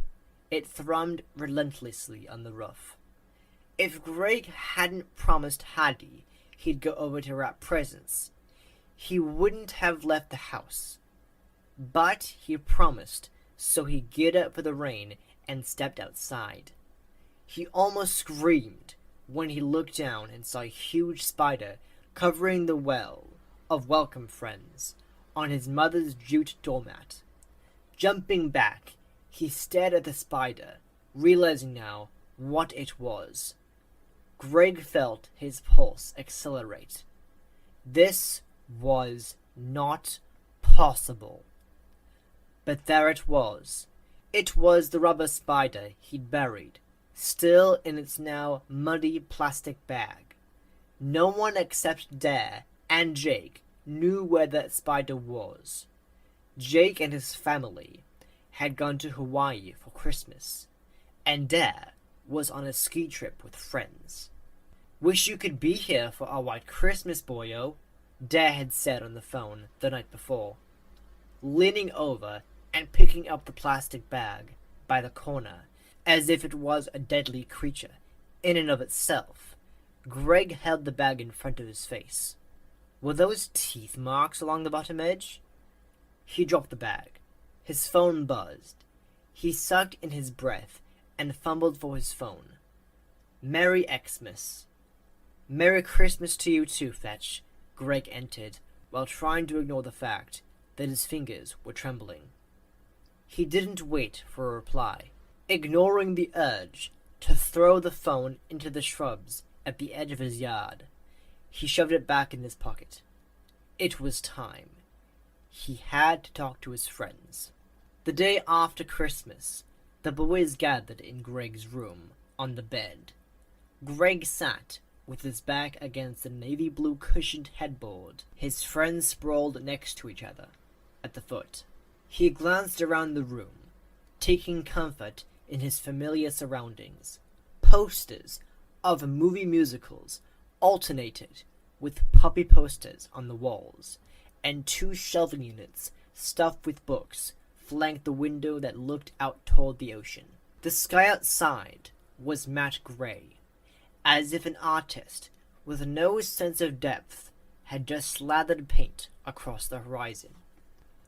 It thrummed relentlessly on the roof. If Greg hadn't promised Hattie he'd go over to wrap presents, he wouldn't have left the house. But he promised, so he geared up for the rain and stepped outside. He almost screamed when he looked down and saw a huge spider covering the well of welcome friends on his mother's jute doormat. Jumping back, he stared at the spider, realizing now what it was. Greg felt his pulse accelerate. This was not possible. But there it was. It was the rubber spider he'd buried, still in its now muddy plastic bag. No one except Dare and Jake knew where that spider was. Jake and his family had gone to Hawaii for Christmas, and Dare was on a ski trip with friends. "Wish you could be here for our white Christmas, boyo," Dare had said on the phone the night before. Leaning over and picking up the plastic bag by the corner, as if it was a deadly creature in and of itself, Greg held the bag in front of his face. Were those teeth marks along the bottom edge? He dropped the bag. His phone buzzed. He sucked in his breath and fumbled for his phone. "Merry Xmas." "Merry Christmas to you too, Fetch," Greg entered, while trying to ignore the fact that his fingers were trembling. He didn't wait for a reply. Ignoring the urge to throw the phone into the shrubs at the edge of his yard, he shoved it back in his pocket. It was time. He had to talk to his friends. The day after Christmas, the boys gathered in Greg's room, on the bed. Greg sat with his back against the navy blue cushioned headboard, his friends sprawled next to each other at the foot. He glanced around the room, taking comfort in his familiar surroundings. Posters of movie musicals alternated with puppy posters on the walls, and 2 shelving units stuffed with books flanked the window that looked out toward the ocean. The sky outside was matte gray, as if an artist with no sense of depth had just slathered paint across the horizon.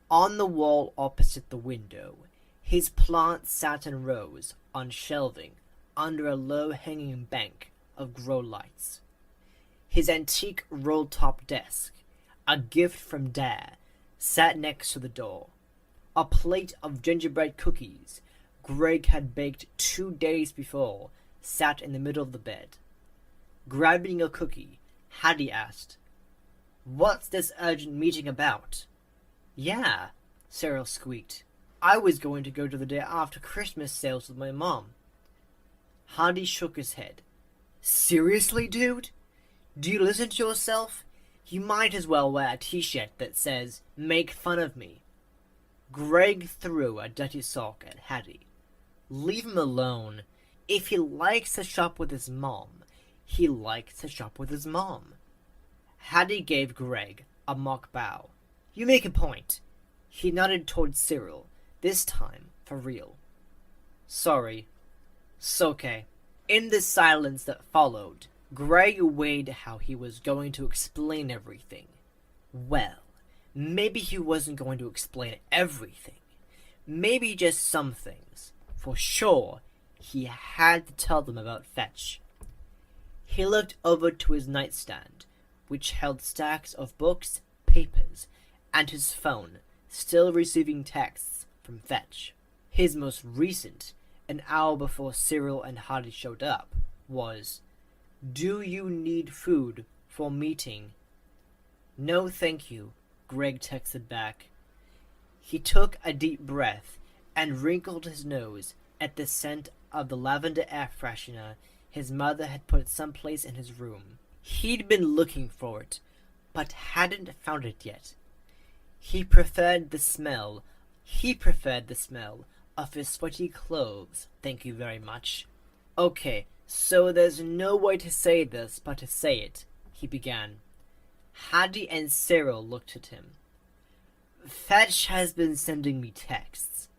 On the wall opposite the window, his plants sat in rows on shelving under a low-hanging bank of grow lights. His antique roll-top desk, a gift from Dad, sat next to the door. A plate of gingerbread cookies Greg had baked 2 days before sat in the middle of the bed. Grabbing a cookie, Hattie asked, "What's this urgent meeting about?" "Yeah," Cyril squeaked. I was going to go to the day after Christmas sales with my mom. Hardy shook his head. Seriously, dude? Do you listen to yourself? You might as well wear a t-shirt that says, "Make fun of me." Greg threw a dirty sock at Hattie. Leave him alone. If he likes to shop with his mom, he likes to shop with his mom. Hattie gave Greg a mock bow. You make a point. He nodded towards Cyril, this time for real. Sorry. It's okay. In the silence that followed, Greg weighed how he was going to explain everything. Well, maybe he wasn't going to explain everything. Maybe just some things. For sure, he had to tell them about Fetch. He looked over to his nightstand, which held stacks of books, papers, and his phone, still receiving texts from Fetch. His most recent, an hour before Cyril and Hardy showed up, was, "Do you need food for meeting?" "No, thank you," Greg texted back. He took a deep breath and wrinkled his nose at the scent of the lavender air freshener his mother had put someplace in his room. He'd been looking for it, but hadn't found it yet. He preferred the smell of his sweaty clothes, thank you very much. Okay, so there's no way to say this but to say it, he began. Hattie and Cyril looked at him. Fetch has been sending me texts.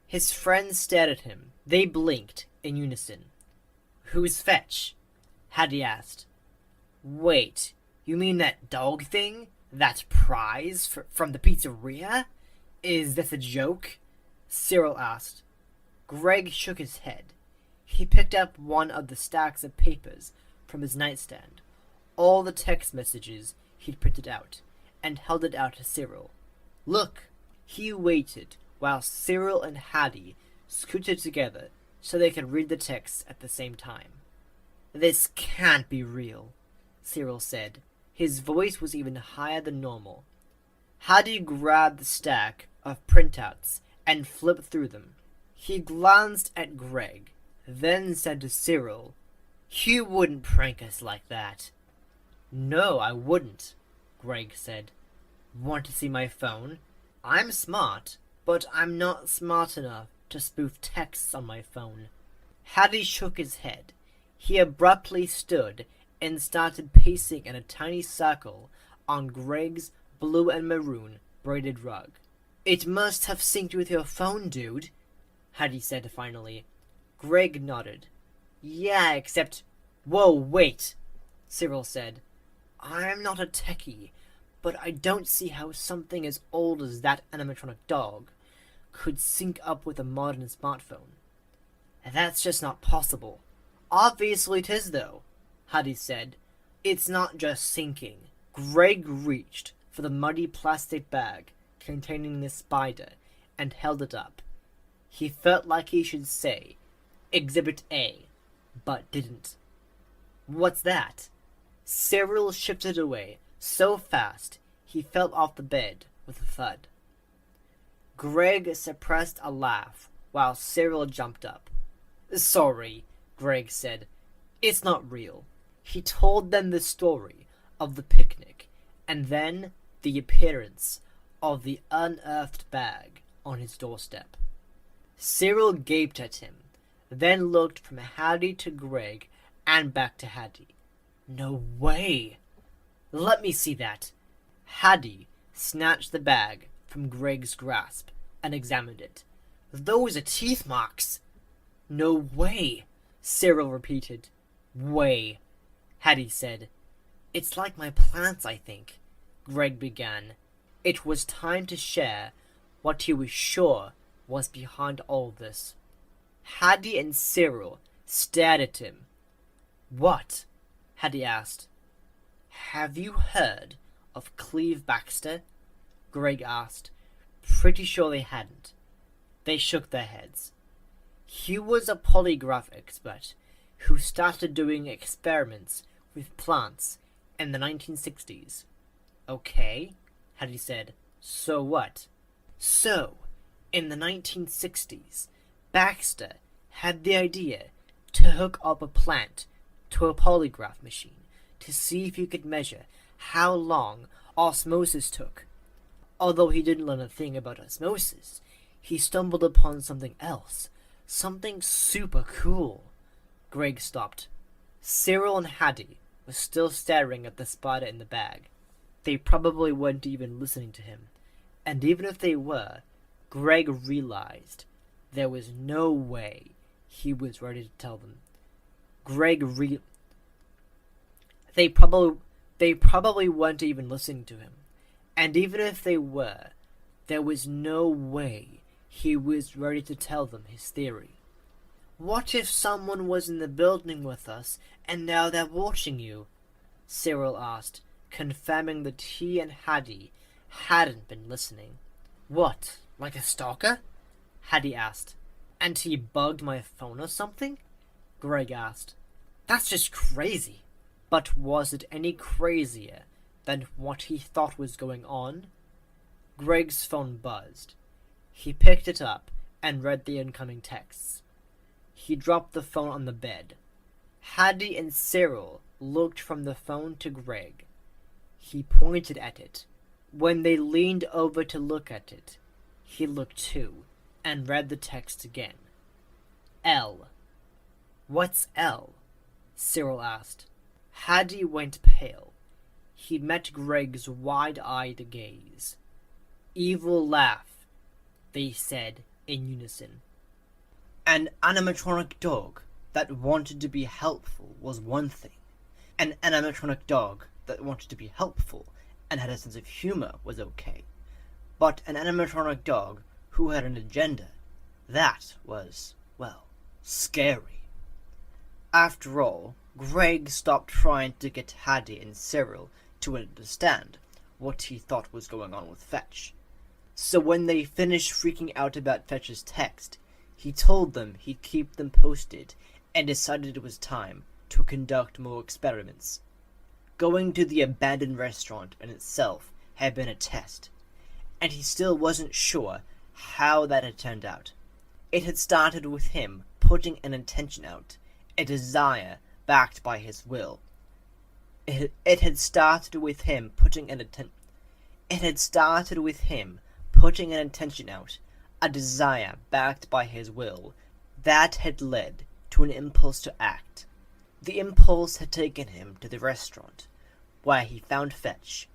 His friends stared at him. They blinked in unison. Who's Fetch? Hattie asked. Wait, you mean that dog thing? That prize from the pizzeria? Is this a joke? Cyril asked. Greg shook his head. He picked up one of the stacks of papers from his nightstand, all the text messages he'd printed out, and held it out to Cyril. Look! He waited while Cyril and Hattie scooted together so they could read the text at the same time. This can't be real, Cyril said. His voice was even higher than normal. Hattie grabbed the stack of printouts and flipped through them. He glanced at Greg, then said to Cyril, You wouldn't prank us like that. No, I wouldn't, Greg said. Want to see my phone? I'm smart, but I'm not smart enough to spoof texts on my phone. Hattie shook his head. He abruptly stood and started pacing in a tiny circle on Greg's blue and maroon braided rug. It must have synced with your phone, dude, Hattie said finally. Greg nodded. Yeah, except... Whoa, wait, Cyril said. I'm not a techie, but I don't see how something as old as that animatronic dog could sync up with a modern smartphone. That's just not possible. Obviously it is, though, Hattie said. It's not just syncing. Greg reached for the muddy plastic bag containing the spider and held it up. He felt like he should say, Exhibit A, but didn't. What's that? Cyril shifted away so fast he fell off the bed with a thud. Greg suppressed a laugh while Cyril jumped up. Sorry, Greg said. It's not real. He told them the story of the picnic and then the appearance of the unearthed bag on his doorstep. Cyril gaped at him, then looked from Hattie to Greg and back to Hattie. No way! Let me see that. Hattie snatched the bag from Greg's grasp and examined it. Those are teeth marks. No way, Cyril repeated. Way, Hattie said. It's like my plants, I think, Greg began. It was time to share what he was sure was behind all this. Hattie and Cyril stared at him. What? Hattie asked. Have you heard of Cleve Baxter? Greg asked. Pretty sure they hadn't. They shook their heads. He was a polygraph expert who started doing experiments with plants in the 1960s. Okay, Hattie said. So what? So, In the 1960s, Baxter had the idea to hook up a plant to a polygraph machine to see if he could measure how long osmosis took. Although he didn't learn a thing about osmosis, he stumbled upon something else, something super cool. Greg stopped. Cyril and Hattie were still staring at the spider in the bag. They probably weren't even listening to him, and even if they were, Greg realized there was no way he was ready to tell them. They probably weren't even listening to him, and even if they were, there was no way he was ready to tell them his theory. "What if someone was in the building with us, and now they're watching you?" Cyril asked, confirming that he and Hattie hadn't been listening. "What, like a stalker?" Hattie asked. "And he bugged my phone or something?" Greg asked. "That's just crazy." But was it any crazier than what he thought was going on? Greg's phone buzzed. He picked it up and read the incoming texts. He dropped the phone on the bed. Hattie and Cyril looked from the phone to Greg. He pointed at it. When they leaned over to look at it, he looked too, and read the text again. "L." "What's L?" Cyril asked. Hattie went pale. He met Greg's wide-eyed gaze. "Evil laugh," they said in unison. An animatronic dog that wanted to be helpful was one thing. An animatronic dog that wanted to be helpful and had a sense of humor was okay. But an animatronic dog who had an agenda, that was, well, scary. After all, Greg stopped trying to get Hattie and Cyril to understand what he thought was going on with Fetch. So when they finished freaking out about Fetch's text, he told them he'd keep them posted and decided it was time to conduct more experiments. Going to the abandoned restaurant in itself had been a test, and he still wasn't sure how that had turned out. It had started with him putting an intention out, a desire backed by his will. It had started with him putting an intention out, a desire backed by his will, that had led to an impulse to act. The impulse had taken him to the restaurant, where he found Fetch.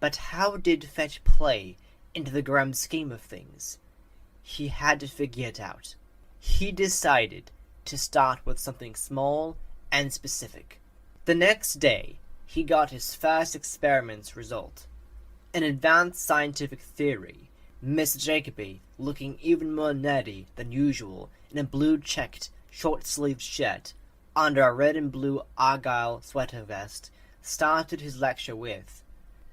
But how did Fetch play into the grand scheme of things? He had to figure it out. He decided to start with something small and specific. The next day, he got his first experiment's result. An advanced scientific theory, Miss Jacoby, looking even more nerdy than usual in a blue-checked, short-sleeved shirt under a red and blue argyle sweater vest, started his lecture with,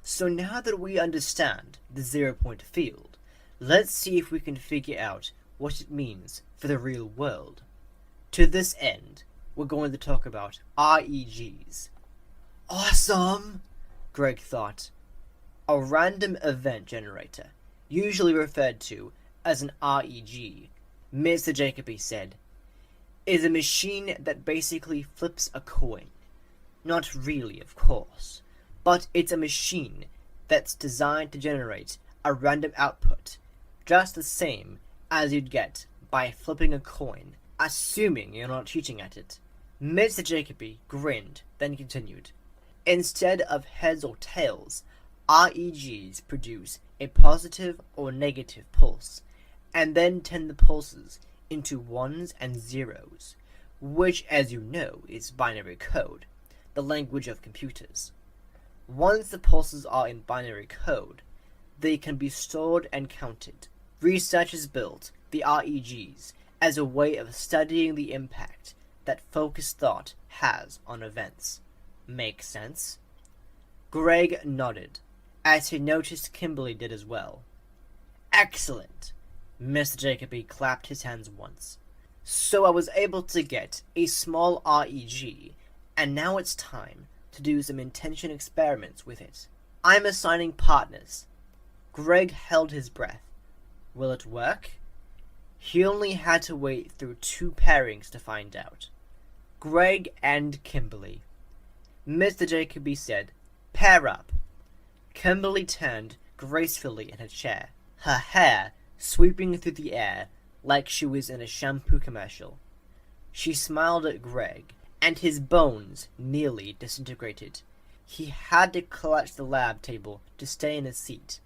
"So now that we understand the zero-point field, let's see if we can figure out what it means for the real world. To this end, we're going to talk about REGs." "Awesome!" Greg thought. A random event generator, usually referred to as an REG, Mr. Jacoby said, is a machine that basically flips a coin. Not really, of course, but it's a machine that's designed to generate a random output, just the same as you'd get by flipping a coin, assuming you're not cheating at it. Mr. Jacoby grinned, then continued. Instead of heads or tails, REGs produce a positive or negative pulse, and then turn the pulses into ones and zeros, which, as you know, is binary code, the language of computers. Once the pulses are in binary code, they can be stored and counted. Researchers built the REGs as a way of studying the impact that focused thought has on events. Make sense? Greg nodded, as he noticed Kimberly did as well. Excellent! Mr. Jacoby clapped his hands once. So I was able to get a small REG, and now it's time to do some intention experiments with it. I'm assigning partners. Greg held his breath. Will it work? He only had to wait through 2 pairings to find out. Greg and Kimberly. Mr. Jacoby said, "Pair up." Kimberly turned gracefully in her chair, her hair sweeping through the air like she was in a shampoo commercial. She smiled at Greg, and his bones nearly disintegrated. He had to clutch the lab table to stay in his seat.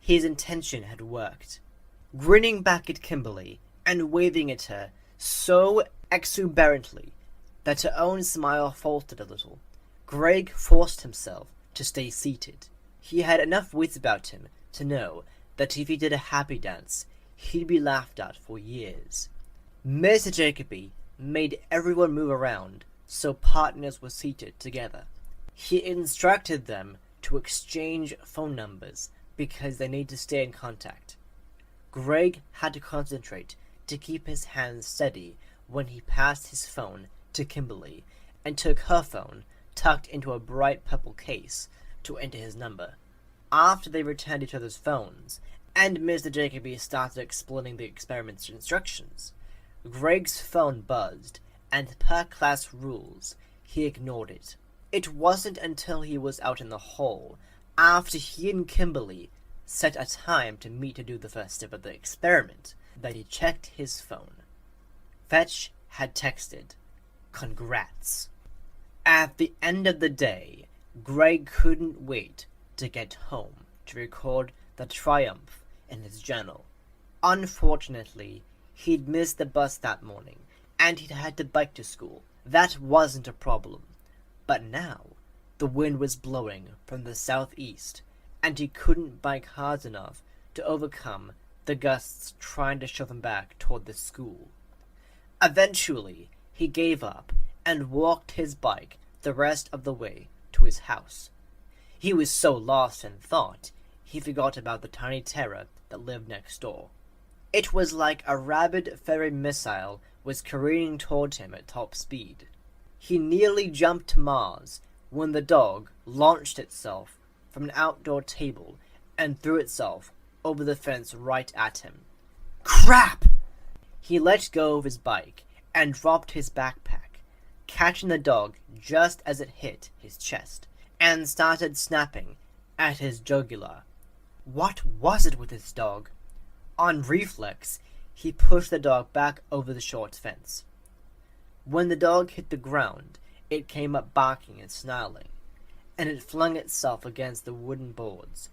His intention had worked. Grinning back at Kimberly and waving at her so exuberantly that her own smile faltered a little, Greg forced himself to stay seated. He had enough wits about him to know that if he did a happy dance, he'd be laughed at for years. Mr. Jacoby made everyone move around so partners were seated together. He instructed them to exchange phone numbers because they need to stay in contact. Greg had to concentrate to keep his hands steady when he passed his phone to Kimberly and took her phone, tucked into a bright purple case, to enter his number. After they returned each other's phones, and Mr. Jacoby started explaining the experiment's instructions, Greg's phone buzzed, and per class rules, he ignored it. It wasn't until he was out in the hall, after he and Kimberly set a time to meet to do the first step of the experiment, that he checked his phone. Fetch had texted, "Congrats." At the end of the day, Greg couldn't wait to get home to record the triumph in his journal. Unfortunately, he'd missed the bus that morning, and he'd had to bike to school. That wasn't a problem. But now, the wind was blowing from the southeast, and he couldn't bike hard enough to overcome the gusts trying to shove him back toward the school. Eventually, he gave up and walked his bike the rest of the way to his house. He was so lost in thought, he forgot about the tiny terror that lived next door. It was like a rabid fairy missile was careening toward him at top speed. He nearly jumped to Mars when the dog launched itself from an outdoor table and threw itself over the fence right at him. Crap! He let go of his bike and dropped his backpack, catching the dog just as it hit his chest, and started snapping at his jugular. What was it with this dog? On reflex, he pushed the dog back over the short fence. When the dog hit the ground, it came up barking and snarling, and it flung itself against the wooden boards.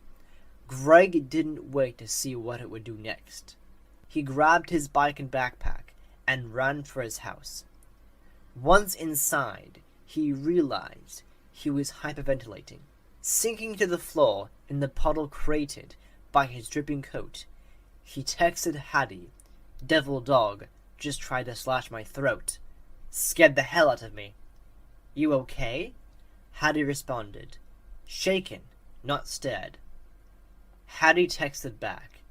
Greg didn't wait to see what it would do next. He grabbed his bike and backpack and ran for his house. Once inside, he realized he was hyperventilating, sinking to the floor in the puddle created by his dripping coat. He texted Hattie, "Devil dog just tried to slash my throat. Scared the hell out of me." "You okay?" Hattie responded, shaken, not scared. Hattie texted back,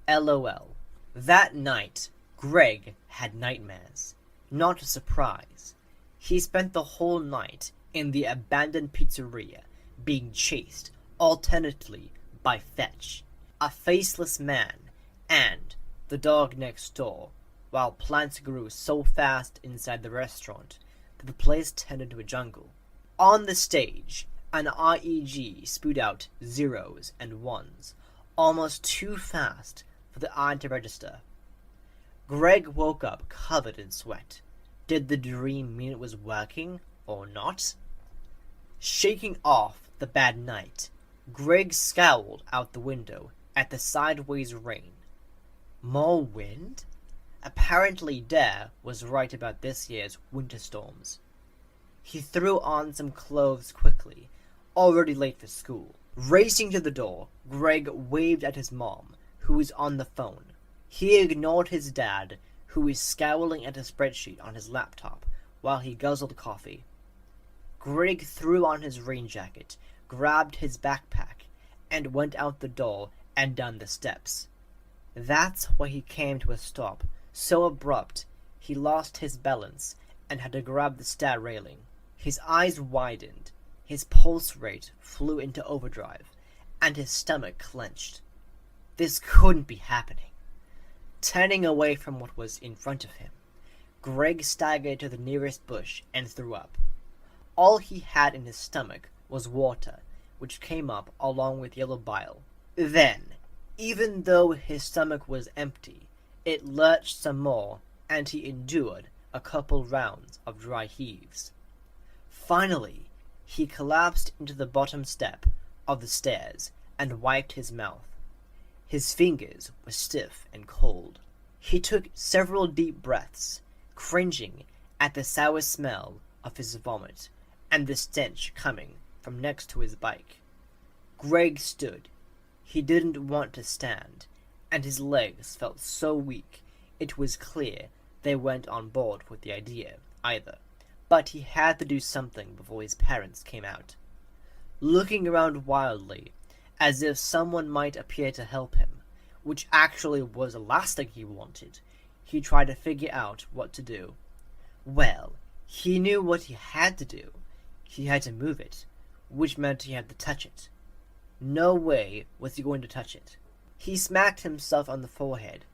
"LOL." That night, Greg had nightmares. Not a surprise. He spent the whole night in the abandoned pizzeria, being chased alternately by Fetch, a faceless man, and the dog next door, while plants grew so fast inside the restaurant that the place turned into a jungle. On the stage, an IEG spewed out zeros and ones, almost too fast for the eye to register. Greg woke up covered in sweat. Did the dream mean it was working, or not? Shaking off the bad night, Greg scowled out the window at the sideways rain. More wind? Apparently Dare was right about this year's winter storms. He threw on some clothes quickly, already late for school. Racing to the door, Greg waved at his mom, who was on the phone. He ignored his dad, who was scowling at a spreadsheet on his laptop while he guzzled coffee. Greg threw on his rain jacket, grabbed his backpack, and went out the door and down the steps. That's why he came to a stop, so abrupt he lost his balance and had to grab the stair railing. His eyes widened, his pulse rate flew into overdrive, and his stomach clenched. This couldn't be happening. Turning away from what was in front of him, Greg staggered to the nearest bush and threw up. All he had in his stomach was water, which came up along with yellow bile. Then, even though his stomach was empty, it lurched some more, and he endured a couple rounds of dry heaves. Finally, he collapsed into the bottom step of the stairs and wiped his mouth. His fingers were stiff and cold. He took several deep breaths, cringing at the sour smell of his vomit and the stench coming from next to his bike. Greg stood. He didn't want to stand, and his legs felt so weak it was clear they weren't on board with the idea either. But he had to do something before his parents came out. Looking around wildly, as if someone might appear to help him, which actually was the last thing he wanted, he tried to figure out what to do. Well, he knew what he had to do. He had to move it, which meant he had to touch it. No way was he going to touch it. He smacked himself on the forehead.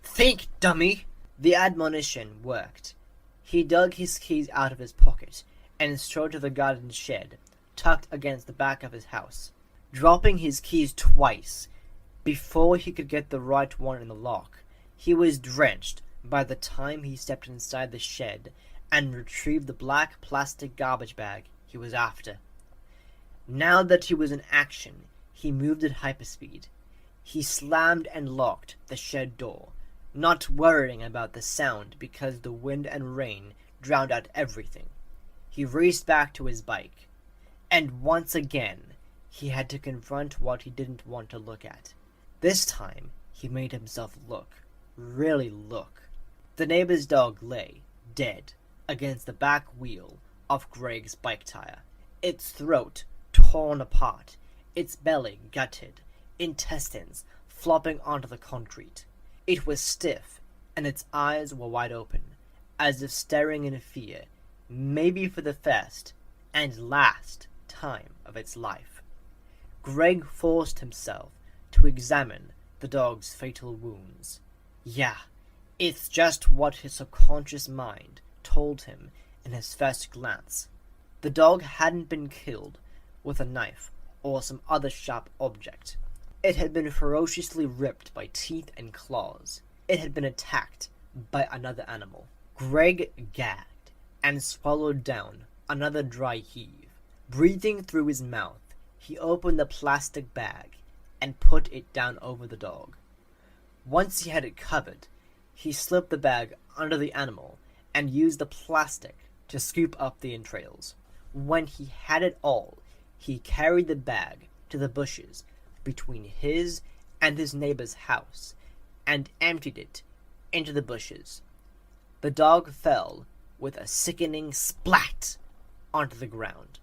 "Think, dummy!" The admonition worked. He dug his keys out of his pocket and strode to the garden shed, tucked against the back of his house, dropping his keys twice before he could get the right one in the lock. He was drenched by the time he stepped inside the shed and retrieved the black plastic garbage bag he was after. Now that he was in action, he moved at hyperspeed. He slammed and locked the shed door, not worrying about the sound because the wind and rain drowned out everything. He raced back to his bike, and once again he had to confront what he didn't want to look at. This time he made himself look, really look. The neighbor's dog lay, dead, against the back wheel of Greg's bike tire, its throat torn apart, its belly gutted, intestines flopping onto the concrete. It was stiff, and its eyes were wide open, as if staring in fear, maybe for the first and last time of its life. Greg forced himself to examine the dog's fatal wounds. Yeah, it's just what his subconscious mind told him in his first glance. The dog hadn't been killed with a knife or some other sharp object. It had been ferociously ripped by teeth and claws. It had been attacked by another animal. Greg gagged and swallowed down another dry heave. Breathing through his mouth, he opened the plastic bag and put it down over the dog. Once he had it covered, he slipped the bag under the animal and used the plastic to scoop up the entrails. When he had it all, he carried the bag to the bushes between his and his neighbor's house and emptied it into the bushes. The dog fell with a sickening splat onto the ground.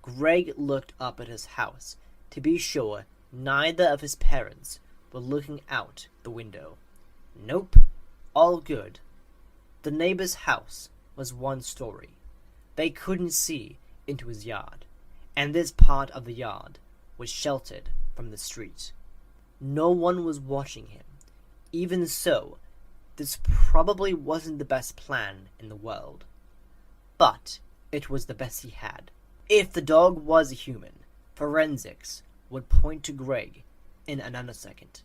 Greg looked up at his house to be sure neither of his parents were looking out the window. Nope, all good. The neighbor's house was one story. They couldn't see into his yard, and this part of the yard was sheltered from the street. No one was watching him. Even so, this probably wasn't the best plan in the world. But it was the best he had. If the dog was a human, forensics would point to Greg in a nanosecond.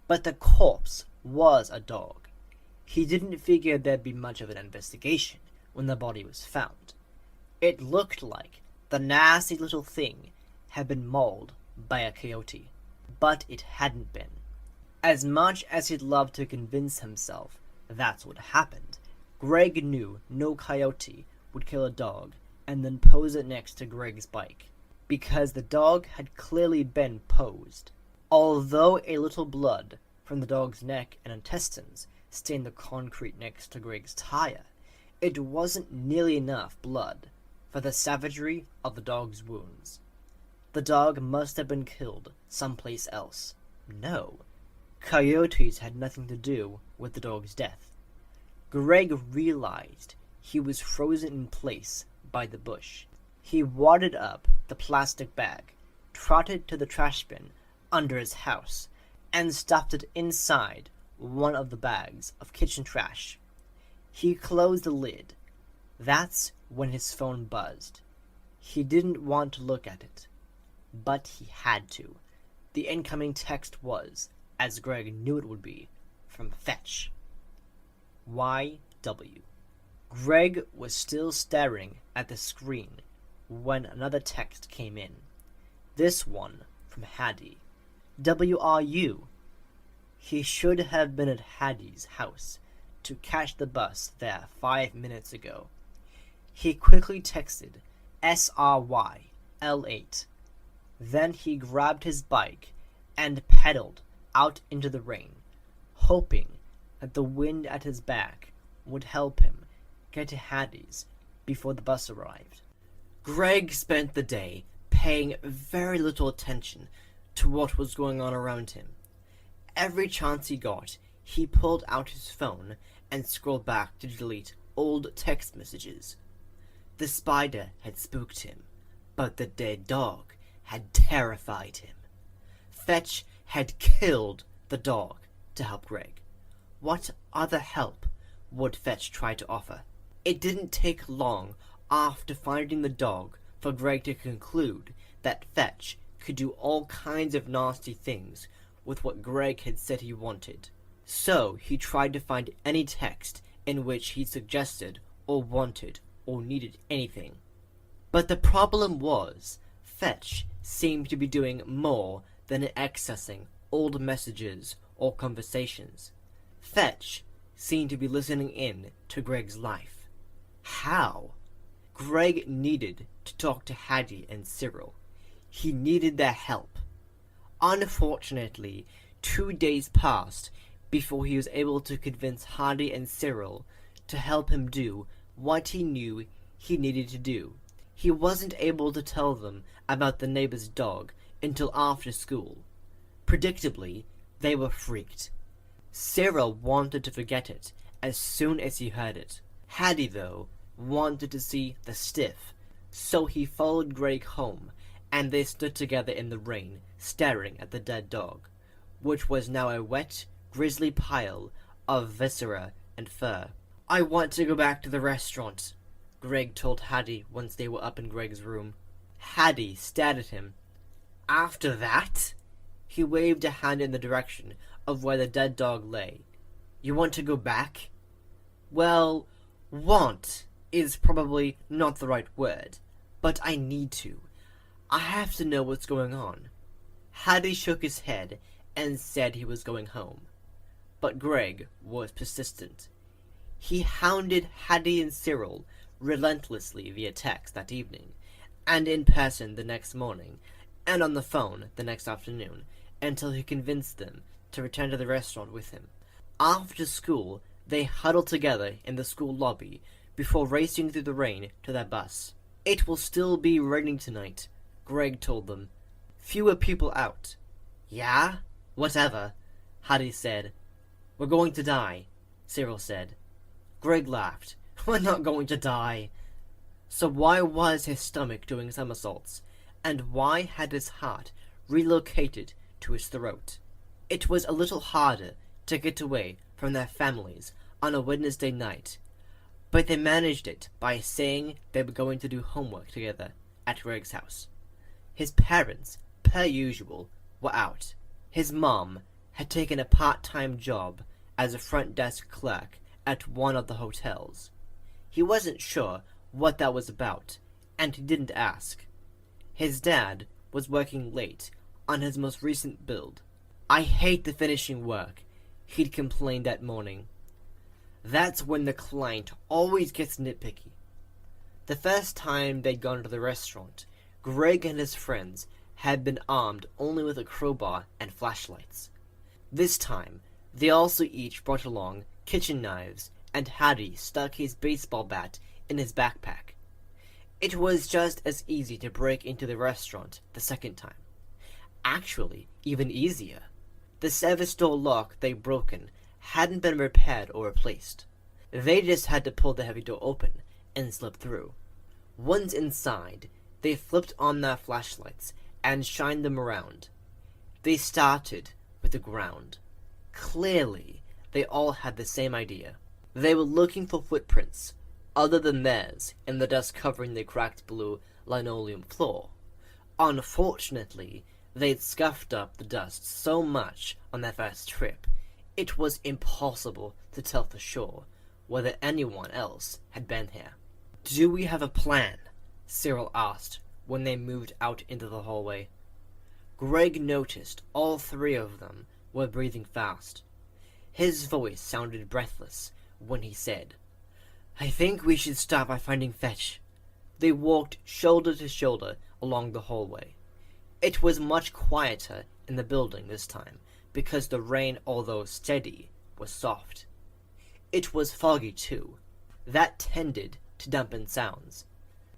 But the corpse was a dog. He didn't figure there'd be much of an investigation when the body was found. It looked like the nasty little thing had been mauled by a coyote, but it hadn't been. As much as he'd love to convince himself that's what happened, Greg knew no coyote would kill a dog and then pose it next to Greg's bike, because the dog had clearly been posed. Although a little blood from the dog's neck and intestines stained the concrete next to Greg's tire, it wasn't nearly enough blood for the savagery of the dog's wounds. The dog must have been killed someplace else. No, coyotes had nothing to do with the dog's death. Greg realized he was frozen in place by the bush. He wadded up the plastic bag, trotted to the trash bin under his house, and stuffed it inside one of the bags of kitchen trash. He closed the lid. That's when his phone buzzed. He didn't want to look at it, but he had to. The incoming text was, as Greg knew it would be, from Fetch. YW. Greg was still staring at the screen when another text came in. This one from Hattie. WRU. He should have been at Hattie's house to catch the bus there 5 minutes ago. He quickly texted SRY L8. Then he grabbed his bike and pedaled out into the rain, hoping that the wind at his back would help him get to Hattie's before the bus arrived. Greg spent the day paying very little attention to what was going on around him. Every chance he got, he pulled out his phone and scrolled back to delete old text messages. The spider had spooked him, but the dead dog had terrified him. Fetch had killed the dog to help Greg. What other help would Fetch try to offer? It didn't take long after finding the dog for Greg to conclude that Fetch could do all kinds of nasty things with what Greg had said he wanted. So he tried to find any text in which he suggested or wanted or needed anything. But the problem was, Fetch seemed to be doing more than accessing old messages or conversations. Fetch seemed to be listening in to Greg's life. How? Greg needed to talk to Hattie and Cyril. He needed their help. Unfortunately, 2 days passed before he was able to convince Hattie and Cyril to help him do what he knew he needed to do. He wasn't able to tell them about the neighbor's dog until after school. Predictably, they were freaked. Cyril wanted to forget it as soon as he heard it. Hattie, though, wanted to see the stiff, so he followed Greg home, and they stood together in the rain, staring at the dead dog, which was now a wet, grisly pile of viscera and fur. "I want to go back to the restaurant," Greg told Hattie once they were up in Greg's room. Hattie stared at him. "After that?" He waved a hand in the direction of where the dead dog lay. "You want to go back?" "Well, want is probably not the right word, but I need to. I have to know what's going on." Hattie shook his head and said he was going home. But Greg was persistent. He hounded Hattie and Cyril relentlessly via text that evening, and in person the next morning, and on the phone the next afternoon, until he convinced them to return to the restaurant with him. After school, they huddled together in the school lobby before racing through the rain to their bus. "It will still be raining tonight," Greg told them. "Fewer people out." "Yeah? Whatever," Hattie said. "We're going to die," Cyril said. Greg laughed. "We're not going to die." So why was his stomach doing somersaults? And why had his heart relocated to his throat? It was a little harder to get away from their families on a Wednesday night, but they managed it by saying they were going to do homework together at Greg's house. His parents, per usual, were out. His mom had taken a part-time job as a front desk clerk at one of the hotels. He wasn't sure what that was about, and he didn't ask. His dad was working late on his most recent build. "I hate the finishing work," he'd complained that morning. That's when the client always gets nitpicky. The first time they'd gone to the restaurant, Greg and his friends had been armed only with a crowbar and flashlights. This time, they also each brought along kitchen knives, and Hattie stuck his baseball bat in his backpack. It was just as easy to break into the restaurant the second time. Actually, even easier. The service door lock they'd broken hadn't been repaired or replaced. They just had to pull the heavy door open and slip through. Once inside, they flipped on their flashlights and shined them around. They started with the ground. Clearly, they all had the same idea. They were looking for footprints, other than theirs, in the dust covering the cracked blue linoleum floor. Unfortunately, they'd scuffed up the dust so much on their first trip, it was impossible to tell for sure whether anyone else had been here. "Do we have a plan?" Cyril asked when they moved out into the hallway. Greg noticed all three of them were breathing fast. His voice sounded breathless when he said, "I think we should start by finding Fetch." They walked shoulder to shoulder along the hallway. It was much quieter in the building this time, because the rain, although steady, was soft. It was foggy, too. That tended to dampen sounds.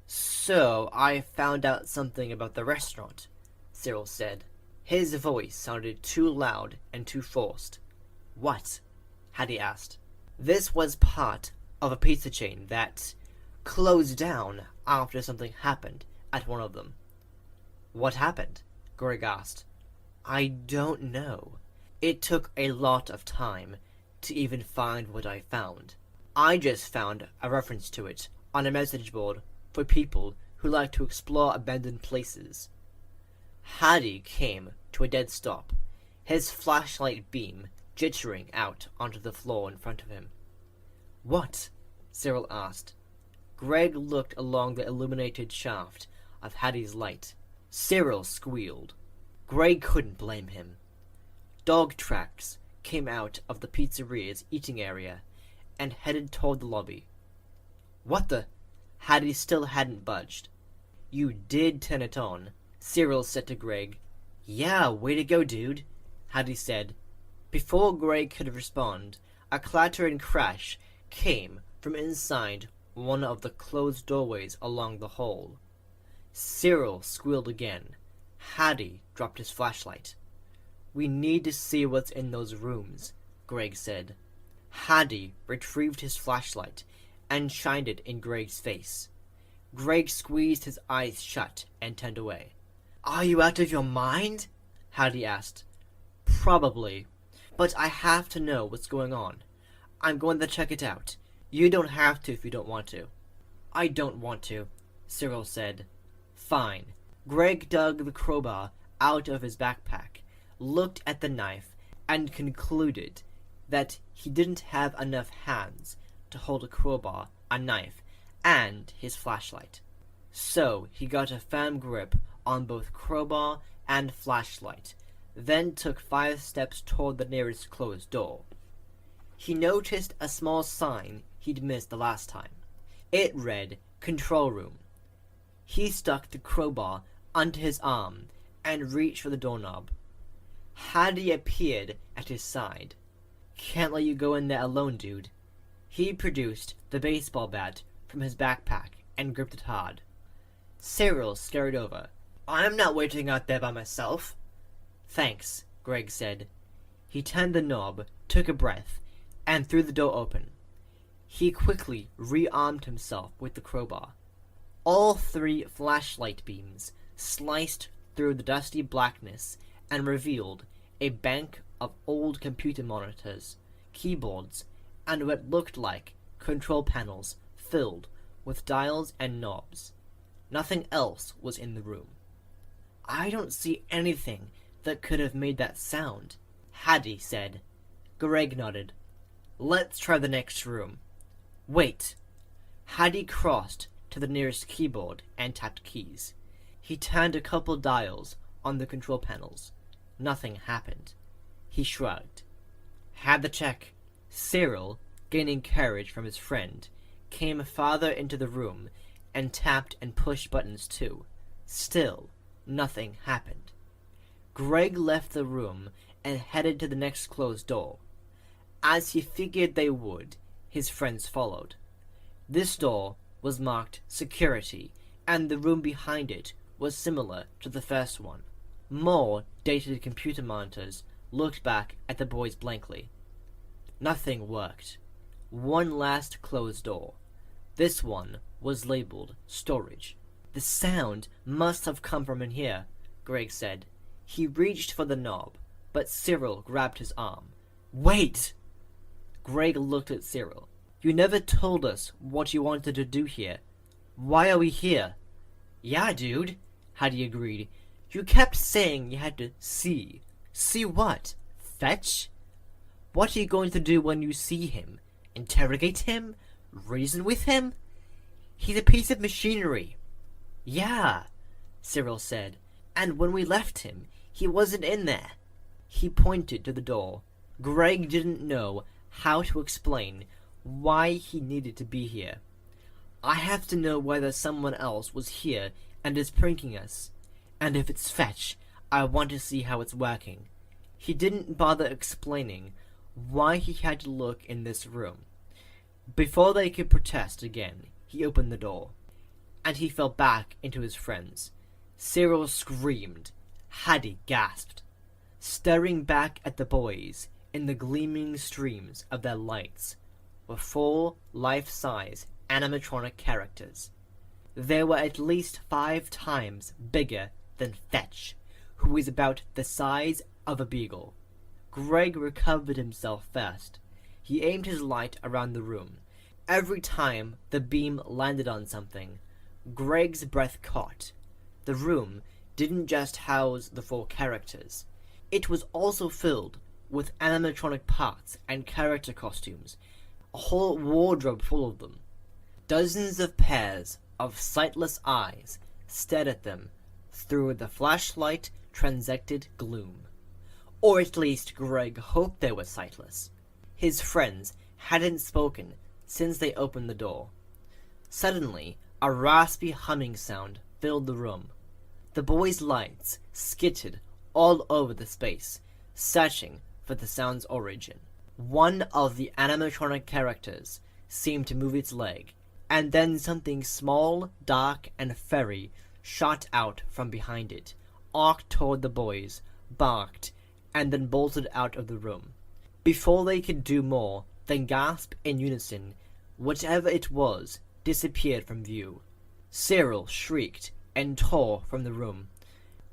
"So, I found out something about the restaurant," Cyril said. His voice sounded too loud and too forced. "What?" Hattie asked. This was part of a pizza chain that closed down after something happened at one of them. "What happened?" Greg asked. "I don't know. It took a lot of time to even find what I found. I just found a reference to it on a message board for people who like to explore abandoned places." Hattie came to a dead stop, his flashlight beam jittering out onto the floor in front of him. "What?" Cyril asked. Greg looked along the illuminated shaft of Hattie's light. Cyril squealed. Greg couldn't blame him. Dog tracks came out of the pizzeria's eating area and headed toward the lobby. "What the?" Hattie still hadn't budged. "You did turn it on," Cyril said to Greg. "Yeah, way to go, dude," Hattie said. Before Greg could respond, a clatter and crash came from inside one of the closed doorways along the hall. Cyril squealed again. Hattie dropped his flashlight. "We need to see what's in those rooms," Greg said. Hattie retrieved his flashlight and shined it in Greg's face. Greg squeezed his eyes shut and turned away. "Are you out of your mind?" Hattie asked. "Probably. But I have to know what's going on. I'm going to check it out. You don't have to if you don't want to." "I don't want to," Cyril said. "Fine." Greg dug the crowbar out of his backpack, looked at the knife, and concluded that he didn't have enough hands to hold a crowbar, a knife, and his flashlight. So he got a firm grip on both crowbar and flashlight, then took 5 steps toward the nearest closed door. He noticed a small sign he'd missed the last time. It read, "Control Room." He stuck the crowbar under his arm and reached for the doorknob. Hattie appeared at his side. "Can't let you go in there alone, dude." He produced the baseball bat from his backpack and gripped it hard. Cyril scurried over. "I'm not waiting out there by myself." "Thanks," Greg said. He turned the knob, took a breath, and threw the door open. He quickly rearmed himself with the crowbar. All 3 flashlight beams sliced through the dusty blackness and revealed a bank of old computer monitors, keyboards, and what looked like control panels filled with dials and knobs. Nothing else was in the room. "I don't see anything that could have made that sound," Hattie said. Greg nodded. "Let's try the next room." "Wait." Hattie crossed to the nearest keyboard and tapped keys. He turned a couple dials on the control panels. Nothing happened. He shrugged. "Had the check." Cyril, gaining courage from his friend, came farther into the room and tapped and pushed buttons too. Still, nothing happened. Greg left the room and headed to the next closed door. As he figured they would, his friends followed. This door was marked Security, and the room behind it was similar to the first one. More dated computer monitors looked back at the boys blankly. Nothing worked. One last closed door. This one was labeled Storage. "The sound must have come from in here," Greg said. He reached for the knob, but Cyril grabbed his arm. "Wait!" Greg looked at Cyril. "You never told us what you wanted to do here. Why are we here?" "Yeah, dude," Hattie agreed. "You kept saying you had to see. See what? Fetch? What are you going to do when you see him? Interrogate him? Reason with him? He's a piece of machinery." "Yeah," Cyril said. "And when we left him, he wasn't in there." He pointed to the door. Greg didn't know how to explain why he needed to be here. "I have to know whether someone else was here and is pranking us. And if it's Fetch, I want to see how it's working." He didn't bother explaining why he had to look in this room. Before they could protest again, he opened the door, and he fell back into his friends. Cyril screamed. Hattie gasped. Staring back at the boys in the gleaming streams of their lights were 4 life-size animatronic characters. They were at least 5 times bigger than Fetch, who was about the size of a beagle. Greg recovered himself first. He aimed his light around the room. Every time the beam landed on something, Greg's breath caught. The room didn't just house the 4 characters. It was also filled with animatronic parts and character costumes, a whole wardrobe full of them. Dozens of pairs of sightless eyes stared at them through the flashlight transected gloom. Or at least Greg hoped they were sightless. His friends hadn't spoken since they opened the door. Suddenly, a raspy humming sound filled the room. The boys' lights skittered all over the space, searching for the sound's origin. One of the animatronic characters seemed to move its leg, and then something small, dark, and furry shot out from behind it, arced toward the boys, barked, and then bolted out of the room. Before they could do more than gasp in unison, whatever it was disappeared from view. Cyril shrieked and tore from the room.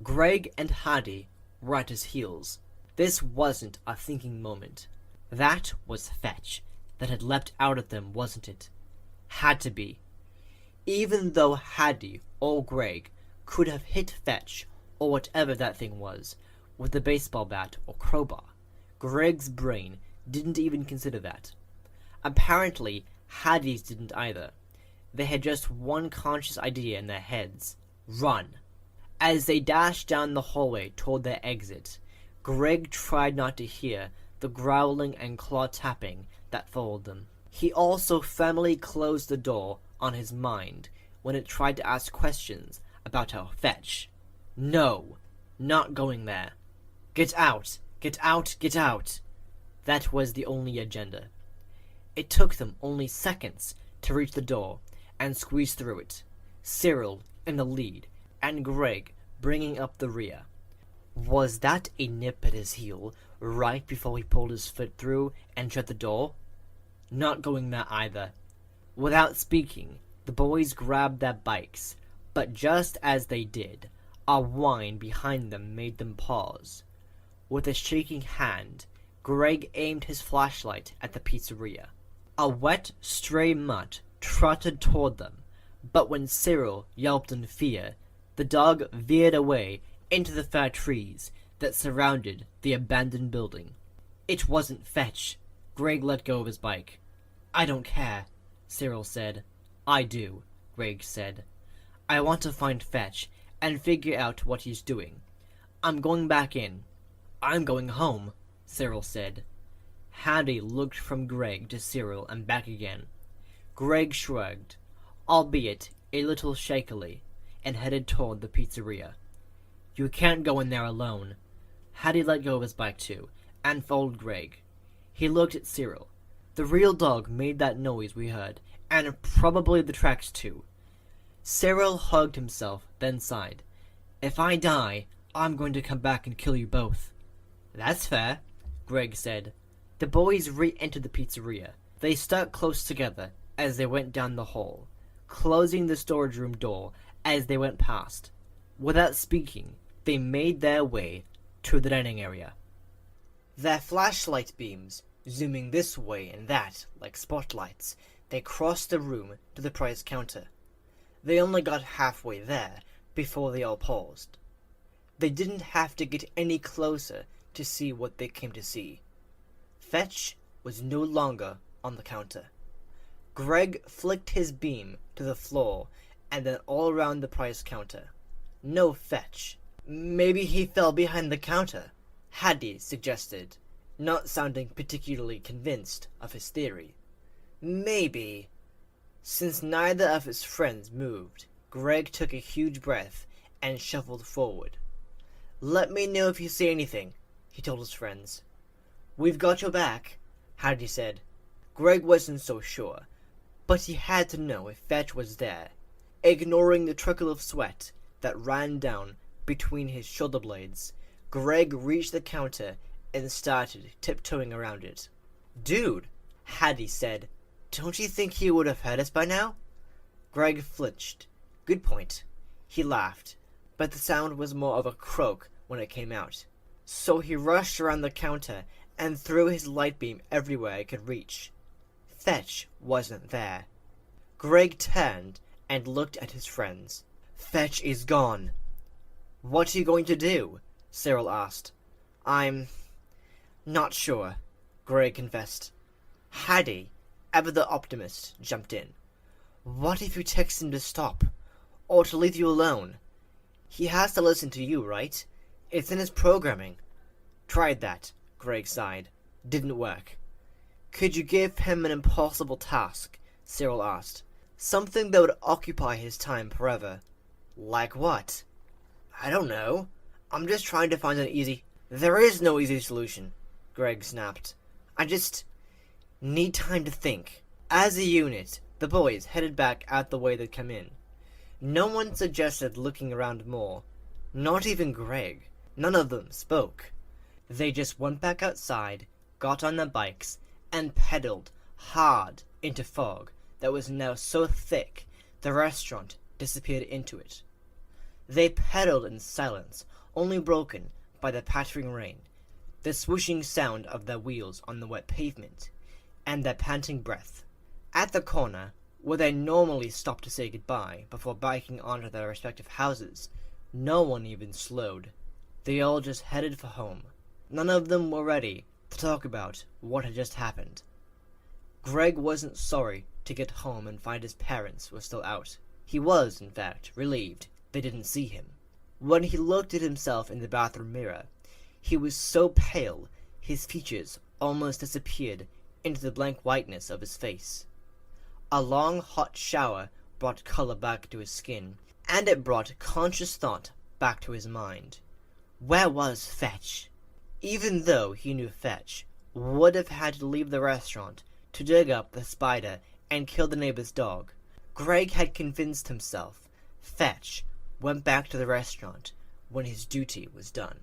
Greg and Hattie were at his heels. This wasn't a thinking moment. That was Fetch that had leapt out at them, wasn't it? Had to be. Even though Hattie or Greg could have hit Fetch, or whatever that thing was, with a baseball bat or crowbar, Greg's brain didn't even consider that. Apparently, Hattie's didn't either. They had just one conscious idea in their heads: run. As they dashed down the hallway toward their exit, Greg tried not to hear the growling and claw tapping that followed them. He also firmly closed the door on his mind when it tried to ask questions about our Fetch. No, not going there. Get out, get out, get out. That was the only agenda. It took them only seconds to reach the door and squeeze through it, Cyril in the lead and Greg bringing up the rear. Was that a nip at his heel right before he pulled his foot through and shut the door? Not going there either. Without speaking, the boys grabbed their bikes, but just as they did, a whine behind them made them pause. With a shaking hand, Greg aimed his flashlight at the pizzeria. A wet, stray mutt trotted toward them, but when Cyril yelped in fear, the dog veered away into the fir trees that surrounded the abandoned building. It wasn't Fetch. Greg let go of his bike. "I don't care," Cyril said. "I do," Greg said. "I want to find Fetch and figure out what he's doing. I'm going back in." "I'm going home," Cyril said. Hattie looked from Greg to Cyril and back again. Greg shrugged, albeit a little shakily, and headed toward the pizzeria. "You can't go in there alone." Hattie let go of his bike too, and followed Greg. He looked at Cyril. "The real dog made that noise we heard, and probably the tracks too." Cyril hugged himself, then sighed. "If I die, I'm going to come back and kill you both." "That's fair," Greg said. The boys re-entered the pizzeria. They stuck close together as they went down the hall, closing the storage room door as they went past. Without speaking, they made their way to the dining area. Their flashlight beams, zooming this way and that like spotlights, they crossed the room to the prize counter. They only got halfway there before they all paused. They didn't have to get any closer to see what they came to see. Fetch was no longer on the counter. Greg flicked his beam to the floor and then all around the prize counter. No Fetch. Maybe he fell behind the counter, Hattie suggested, not sounding particularly convinced of his theory. Maybe. Since neither of his friends moved, Greg took a huge breath and shuffled forward. "Let me know if you see anything," he told his friends. "We've got your back," Hattie said. Greg wasn't so sure, but he had to know if Fetch was there. Ignoring the trickle of sweat that ran down between his shoulder blades, Greg reached the counter and started tiptoeing around it. "Dude," Hattie said, "don't you think he would have heard us by now?" Greg flinched. "Good point." He laughed, but the sound was more of a croak when it came out. So he rushed around the counter and threw his light beam everywhere it could reach. Fetch wasn't there. Greg turned and looked at his friends. "Fetch is gone." "What are you going to do?" Cyril asked. "I'm not sure," Greg confessed. Hattie, ever the optimist, jumped in. "What if you text him to stop? Or to leave you alone? He has to listen to you, right? It's in his programming." "Tried that," Greg sighed. "Didn't work." "Could you give him an impossible task?" Cyril asked. "Something that would occupy his time forever." "Like what?" "I don't know. I'm just trying to find an easy—" "There is no easy solution," Greg snapped. "I just need time to think." As a unit, the boys headed back out the way they'd come in. No one suggested looking around more. Not even Greg. None of them spoke. They just went back outside, got on their bikes, and pedaled hard into fog that was now so thick the restaurant disappeared into it. They pedaled in silence, only broken by the pattering rain, the swooshing sound of their wheels on the wet pavement, and their panting breath. At the corner, where they normally stop to say goodbye before biking onto their respective houses, no one even slowed. They all just headed for home. None of them were ready to talk about what had just happened. Greg wasn't sorry to get home and find his parents were still out. He was, in fact, relieved they didn't see him. When he looked at himself in the bathroom mirror, he was so pale his features almost disappeared into the blank whiteness of his face. A long hot shower brought color back to his skin, and it brought conscious thought back to his mind. Where was Fetch? Even though he knew Fetch would have had to leave the restaurant to dig up the spider and kill the neighbor's dog, Greg had convinced himself Fetch went back to the restaurant when his duty was done.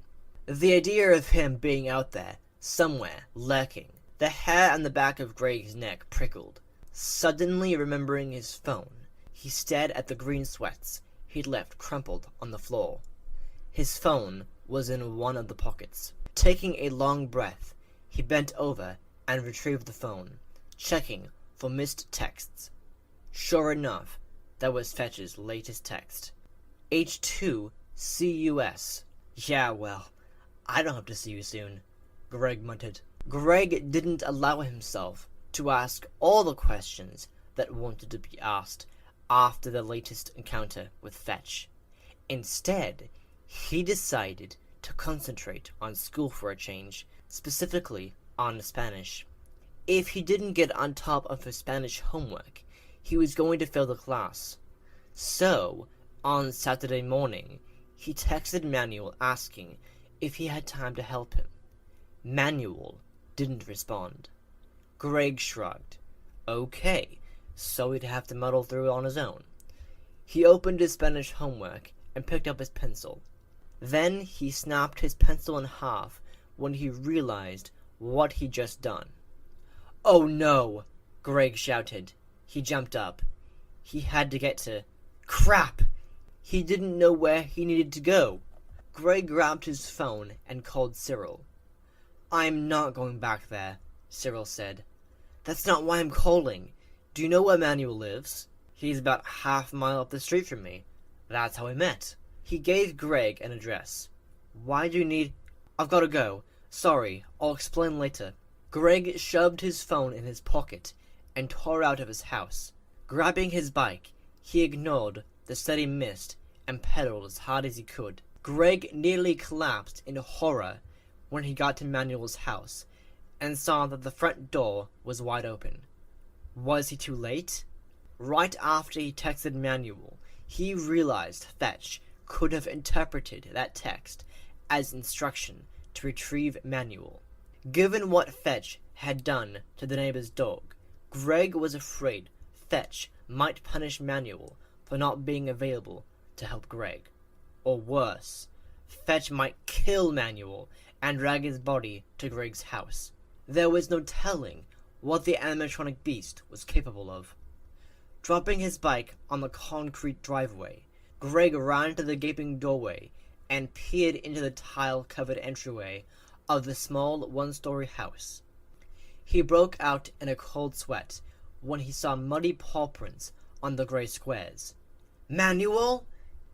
The idea of him being out there, somewhere, lurking, the hair on the back of Greg's neck prickled. Suddenly remembering his phone, he stared at the green sweats he'd left crumpled on the floor. His phone was in one of the pockets. Taking a long breath, he bent over and retrieved the phone, checking for missed texts. Sure enough, that was Fetch's latest text. H2CUS. Yeah, well, I don't have to see you soon, Greg muttered. Greg didn't allow himself to ask all the questions that wanted to be asked after the latest encounter with Fetch. Instead, he decided to concentrate on school for a change, specifically on Spanish. If he didn't get on top of his Spanish homework, he was going to fail the class. So, on Saturday morning, he texted Manuel asking if he had time to help him. Manuel didn't respond. Greg shrugged. Okay, so he'd have to muddle through on his own. He opened his Spanish homework and picked up his pencil. Then he snapped his pencil in half when he realized what he'd just done. "Oh no!" Greg shouted. He jumped up. He had to get to... Crap! He didn't know where he needed to go. Greg grabbed his phone and called Cyril. I'm not going back there, Cyril said. That's not why I'm calling. Do you know where Manuel lives? He's about half a mile up the street from me. That's how we met. He gave Greg an address. Why do you need... I've got to go. Sorry, I'll explain later. Greg shoved his phone in his pocket and tore out of his house. Grabbing his bike, he ignored the steady mist and pedaled as hard as he could. Greg nearly collapsed in horror when he got to Manuel's house and saw that the front door was wide open. Was he too late? Right after he texted Manuel, he realized Fetch could have interpreted that text as instruction to retrieve Manuel. Given what Fetch had done to the neighbor's dog, Greg was afraid Fetch might punish Manuel for not being available to help Greg. Or worse, Fetch might kill Manuel and drag his body to Greg's house. There was no telling what the animatronic beast was capable of. Dropping his bike on the concrete driveway, Greg ran to the gaping doorway and peered into the tile-covered entryway of the small one-story house. He broke out in a cold sweat when he saw muddy paw prints on the gray squares. "Manuel?"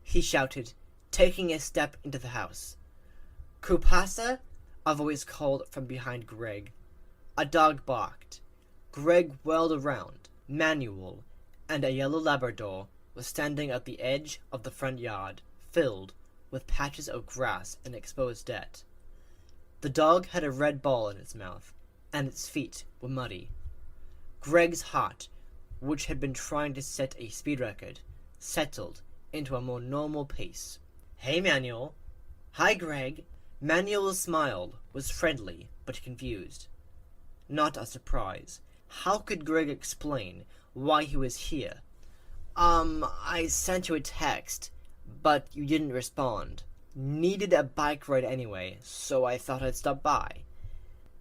he shouted, taking a step into the house. "Kupasa?" a voice called from behind Greg. A dog barked. Greg whirled around. Manuel and a yellow Labrador was standing at the edge of the front yard, filled with patches of grass and exposed dirt. The dog had a red ball in its mouth, and its feet were muddy. Greg's heart, which had been trying to set a speed record, settled into a more normal pace. "Hey, Manuel." "Hi, Greg." Manuel's smile was friendly but confused. Not a surprise. How could Greg explain why he was here? I sent you a text, but you didn't respond. Needed a bike ride anyway, so I thought I'd stop by.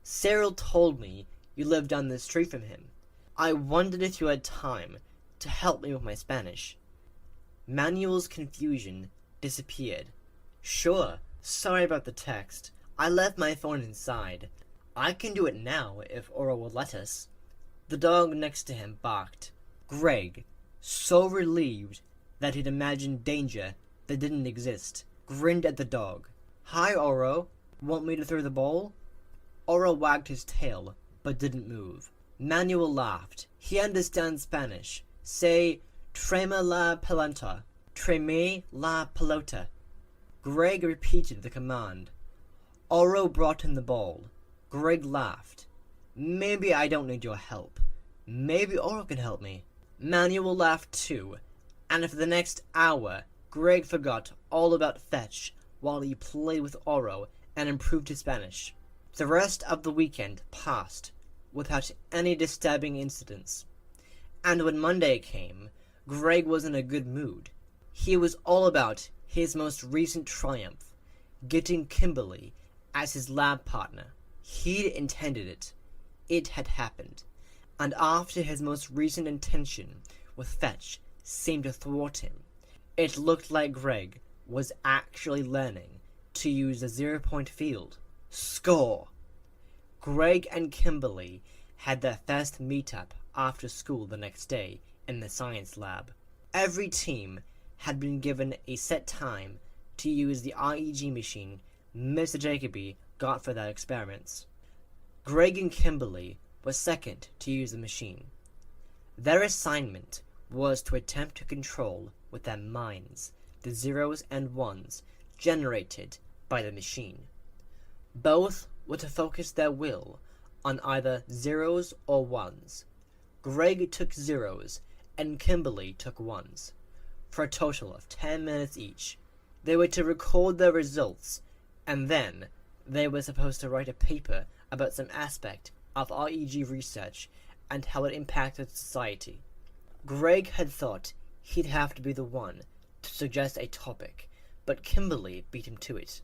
Cyril told me you lived down the street from him. I wondered if you had time to help me with my Spanish. Manuel's confusion disappeared. "Sure, sorry about the text. I left my phone inside. I can do it now if Oro will let us." The dog next to him barked. Greg, so relieved that he'd imagined danger that didn't exist, grinned at the dog. "Hi, Oro. Want me to throw the ball?" Oro wagged his tail, but didn't move. Manuel laughed. He understands Spanish. Say, "Trema la pelota." "Treme la pelota." Greg repeated the command. Oro brought him the ball. Greg laughed. "Maybe I don't need your help. Maybe Oro can help me." Manuel laughed too, and for the next hour, Greg forgot all about Fetch while he played with Oro and improved his Spanish. The rest of the weekend passed without any disturbing incidents, and when Monday came, Greg was in a good mood. He was all about his most recent triumph, getting Kimberly as his lab partner. He'd intended it. It had happened. And after his most recent intention with Fetch seemed to thwart him, it looked like Greg was actually learning to use the 0-point field. Score! Greg and Kimberly had their first meetup after school the next day in the science lab. Every team had been given a set time to use the REG machine Mr. Jacoby got for their experiments. Greg and Kimberly were second to use the machine. Their assignment was to attempt to control with their minds the zeros and ones generated by the machine. Both were to focus their will on either zeros or ones. Greg took zeros and Kimberly took ones, for a total of 10 minutes each. They were to record their results, and then they were supposed to write a paper about some aspect of REG research and how it impacted society. Greg had thought he'd have to be the one to suggest a topic, but Kimberly beat him to it.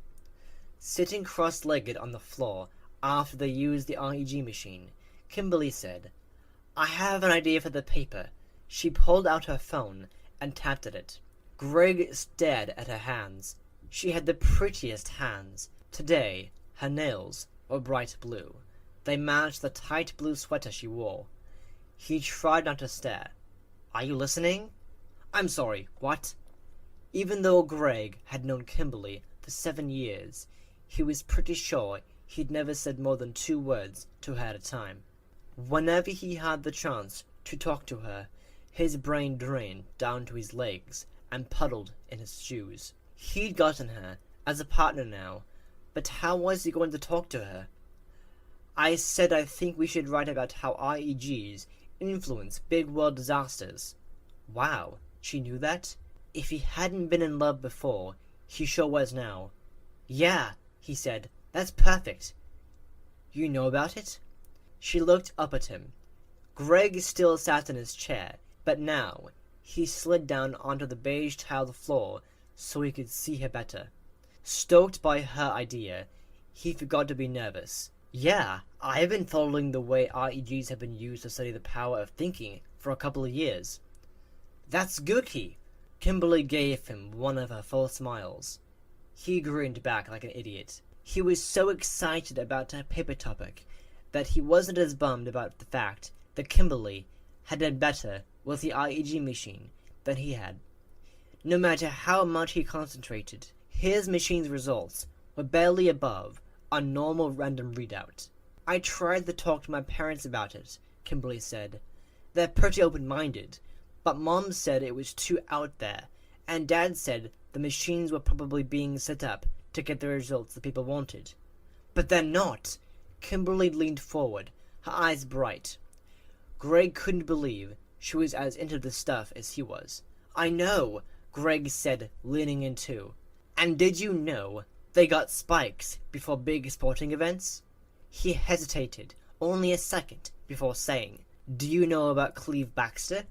Sitting cross-legged on the floor after they used the REG machine, Kimberly said, "I have an idea for the paper." She pulled out her phone and tapped at it. Greg stared at her hands. She had the prettiest hands. Today, her nails or bright blue. They matched the tight blue sweater she wore. He tried not to stare. "Are you listening?" "I'm sorry, what?" Even though Greg had known Kimberly for 7 years, he was pretty sure he'd never said more than 2 words to her at a time. Whenever he had the chance to talk to her, his brain drained down to his legs and puddled in his shoes. He'd gotten her as a partner now, but how was he going to talk to her? "I said I think we should write about how REGs influence big world disasters." Wow, she knew that? If he hadn't been in love before, he sure was now. "Yeah," he said, "that's perfect." "You know about it?" She looked up at him. Greg still sat in his chair, but now he slid down onto the beige tiled floor so he could see her better. Stoked by her idea, he forgot to be nervous. "Yeah, I've been following the way REGs have been used to study the power of thinking for a couple of years." "That's gooky." Kimberly gave him one of her full smiles. He grinned back like an idiot. He was so excited about her paper topic that he wasn't as bummed about the fact that Kimberly had done better with the REG machine than he had. No matter how much he concentrated, his machine's results were barely above a normal random readout. "I tried to talk to my parents about it," Kimberly said. "They're pretty open-minded, but Mom said it was too out there, and Dad said the machines were probably being set up to get the results the people wanted." "But they're not!" Kimberly leaned forward, her eyes bright. Greg couldn't believe she was as into the stuff as he was. "I know," Greg said, leaning in too. "And did you know they got spikes before big sporting events?" He hesitated only a second before saying, "Do you know about Cleve Baxter?"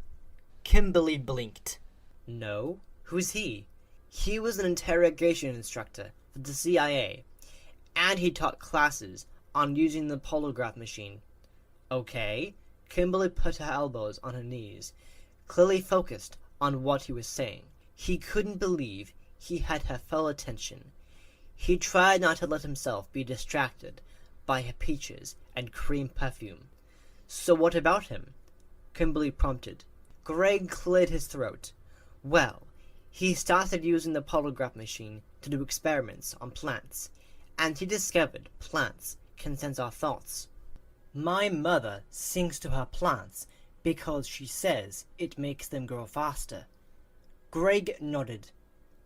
Kimberly blinked. "No? Who's he?" "He was an interrogation instructor for the CIA, and he taught classes on using the polygraph machine." "Okay." Kimberly put her elbows on her knees, clearly focused on what he was saying. He couldn't believe he had her full attention. He tried not to let himself be distracted by her peaches and cream perfume. "So what about him?" Kimberly prompted. Greg cleared his throat. "Well, he started using the polygraph machine to do experiments on plants, and he discovered plants can sense our thoughts. My mother sings to her plants because she says it makes them grow faster." Greg nodded.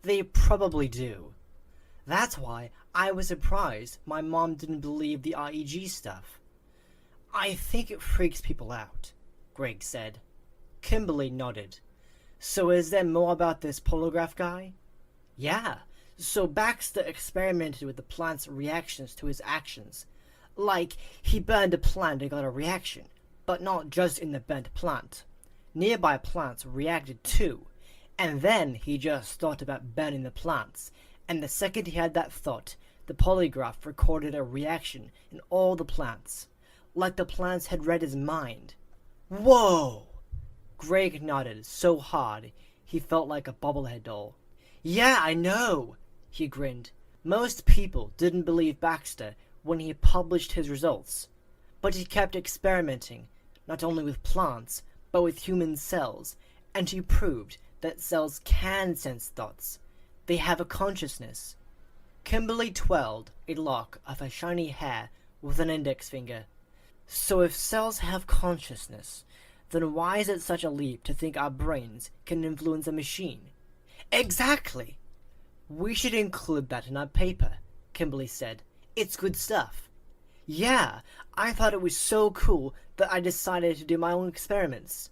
"They probably do. That's why I was surprised my mom didn't believe the REG stuff." "I think it freaks people out," Greg said. Kimberly nodded. "So is there more about this polygraph guy?" "Yeah, so Baxter experimented with the plant's reactions to his actions. Like, he burned a plant and got a reaction, but not just in the burnt plant. Nearby plants reacted too, and then he just thought about burning the plants, and the second he had that thought, the polygraph recorded a reaction in all the plants, like the plants had read his mind." "Whoa!" Greg nodded so hard he felt like a bobblehead doll. "Yeah, I know," he grinned. "Most people didn't believe Baxter when he published his results, but he kept experimenting, not only with plants, but with human cells, and he proved that cells can sense thoughts. They have a consciousness." Kimberly twirled a lock of her shiny hair with an index finger. "So if cells have consciousness, then why is it such a leap to think our brains can influence a machine?" "Exactly!" "We should include that in our paper," Kimberly said. "It's good stuff." "Yeah, I thought it was so cool that I decided to do my own experiments.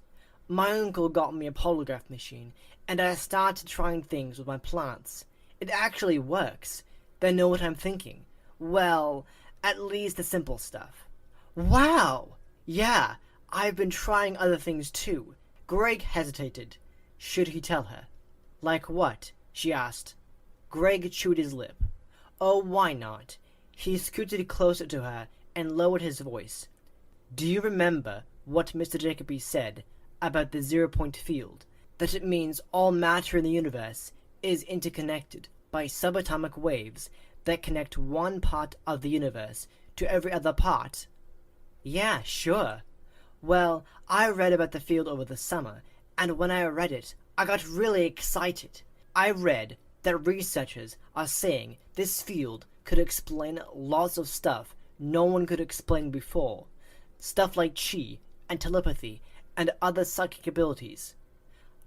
My uncle got me a polygraph machine, and I started trying things with my plants. It actually works. They know what I'm thinking. Well, at least the simple stuff." "Wow!" "Yeah, I've been trying other things too." Greg hesitated. Should he tell her? "Like what?" she asked. Greg chewed his lip. Oh, why not? He scooted closer to her and lowered his voice. "Do you remember what Mr. Jacoby said about the zero-point field? That it means all matter in the universe is interconnected by subatomic waves that connect one part of the universe to every other part? Yeah, sure. Well, I read about the field over the summer, and when I read it, I got really excited. I read that researchers are saying this field could explain lots of stuff no one could explain before. Stuff like chi and telepathy and other psychic abilities.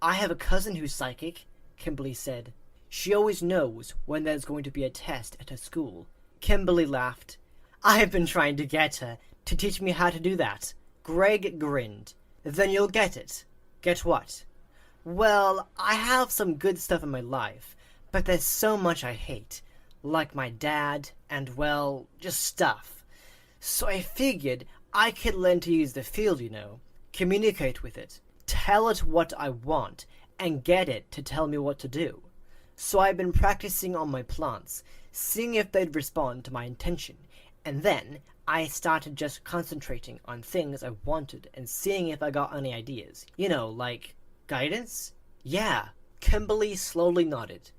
I have a cousin who's psychic, Kimberly said. She always knows when there's going to be a test at her school. Kimberly laughed. I have been trying to get her to teach me how to do that. Greg grinned. Then you'll get it. Get what? Well, I have some good stuff in my life, but there's so much I hate. Like my dad, and well, just stuff. So I figured I could learn to use the field, communicate with it, tell it what I want, and get it to tell me what to do. So I've been practicing on my plants, seeing if they'd respond to my intention, and then I started just concentrating on things I wanted and seeing if I got any ideas. Like guidance? Yeah, Kimberly slowly nodded.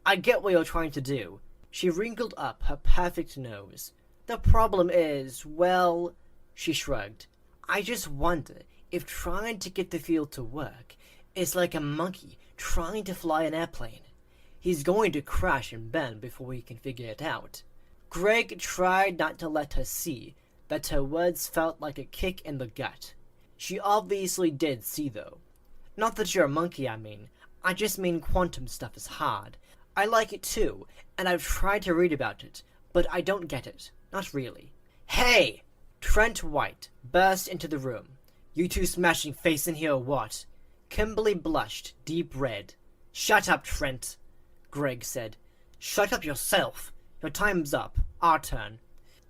I get what you're trying to do. She wrinkled up her perfect nose. The problem is, well, she shrugged. I just wonder if trying to get the field to work is like a monkey trying to fly an airplane. He's going to crash and bend before he can figure it out. Greg tried not to let her see that her words felt like a kick in the gut. She obviously did see, though. Not that you're a monkey, I mean. I just mean quantum stuff is hard. I like it too, and I've tried to read about it, but I don't get it. Not really. Hey! Trent White burst into the room. You two smashing face in here or what? Kimberly blushed, deep red. Shut up, Trent, Greg said. Shut up yourself. Your time's up. Our turn.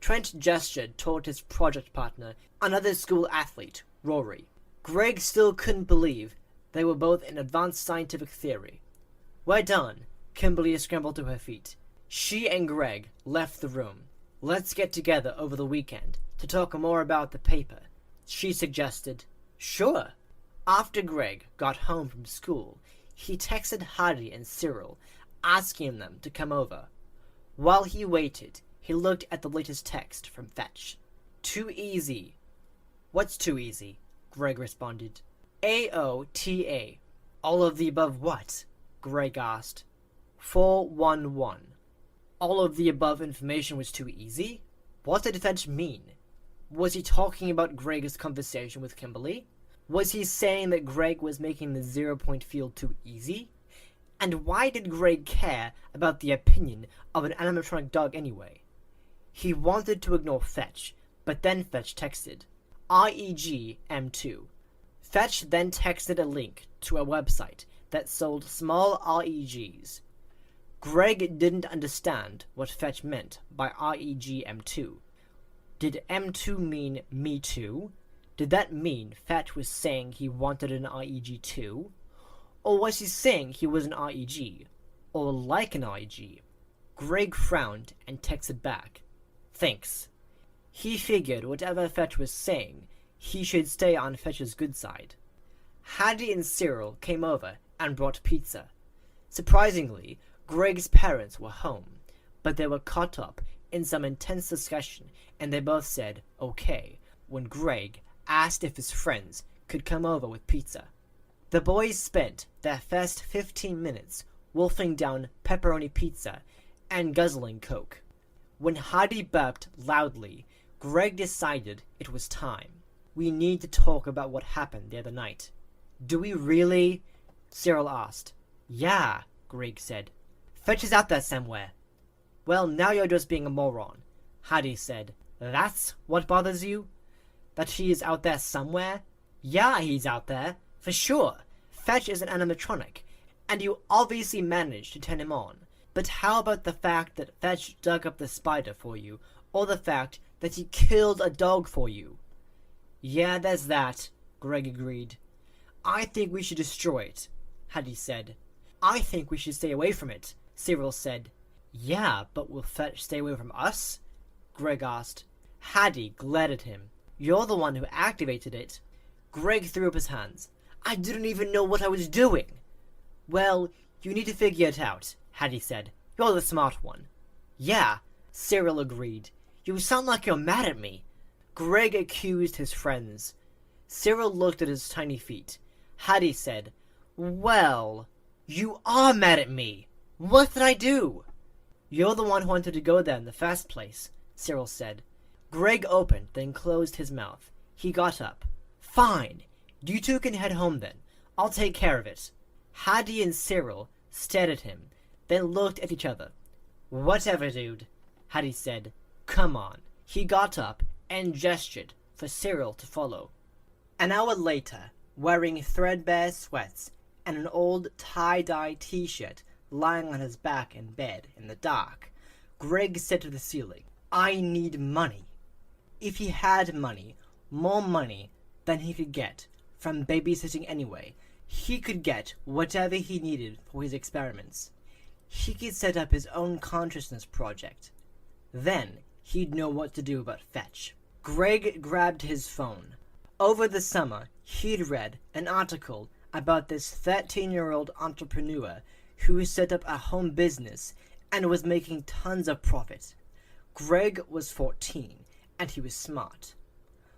Trent gestured toward his project partner, another school athlete, Rory. Greg still couldn't believe they were both in advanced scientific theory. We're done. Kimberly scrambled to her feet. She and Greg left the room. Let's get together over the weekend to talk more about the paper, she suggested. Sure. After Greg got home from school, he texted Hardy and Cyril, asking them to come over. While he waited, he looked at the latest text from Fetch. Too easy. What's too easy? Greg responded. AOTA. All of the above what? Greg asked. 411. All of the above information was too easy? What did Fetch mean? Was he talking about Greg's conversation with Kimberly? Was he saying that Greg was making the 0-point field too easy? And why did Greg care about the opinion of an animatronic dog anyway? He wanted to ignore Fetch, but then Fetch texted, REG M2. Fetch then texted a link to a website that sold small REGs. Greg didn't understand what Fetch meant by REG M2. Did M2 mean me too? Did that mean Fetch was saying he wanted an REG too? Or was he saying he was an REG? Or like an REG? Greg frowned and texted back. Thanks. He figured whatever Fetch was saying, he should stay on Fetch's good side. Hattie and Cyril came over and brought pizza. Surprisingly, Greg's parents were home, but they were caught up in some intense discussion and they both said okay when Greg asked if his friends could come over with pizza. The boys spent their first 15 minutes wolfing down pepperoni pizza and guzzling Coke. When Hardy burped loudly, Greg decided it was time. We need to talk about what happened the other night. Do we really? Cyril asked. Yeah, Greg said. Fetch is out there somewhere. Well, now you're just being a moron, Hardy said. That's what bothers you? That he is out there somewhere? Yeah, he's out there, for sure. Fetch is an animatronic, and you obviously managed to turn him on. But how about the fact that Fetch dug up the spider for you, or the fact that he killed a dog for you? Yeah, there's that, Greg agreed. I think we should destroy it, Hattie said. I think we should stay away from it, Cyril said. Yeah, but will Fetch stay away from us? Greg asked. Hattie glared at him. You're the one who activated it. Greg threw up his hands. I didn't even know what I was doing. Well, you need to figure it out, Hattie said. You're the smart one. Yeah, Cyril agreed. You sound like you're mad at me. Greg accused his friends. Cyril looked at his tiny feet. Hattie said, Well, you are mad at me. What did I do? You're the one who wanted to go there in the first place, Cyril said. Greg opened, then closed his mouth. He got up. Fine. You two can head home then. I'll take care of it. Hattie and Cyril stared at him, then looked at each other. Whatever, dude, Hattie said. Come on. He got up and gestured for Cyril to follow. An hour later, wearing threadbare sweats and an old tie-dye t-shirt lying on his back in bed in the dark, Greg said to the ceiling, I need money. If he had money, more money than he could get from babysitting anyway, he could get whatever he needed for his experiments. He could set up his own consciousness project. Then he'd know what to do about Fetch. Greg grabbed his phone. Over the summer, he'd read an article about this 13-year-old entrepreneur who set up a home business and was making tons of profit. Greg was 14, and he was smart.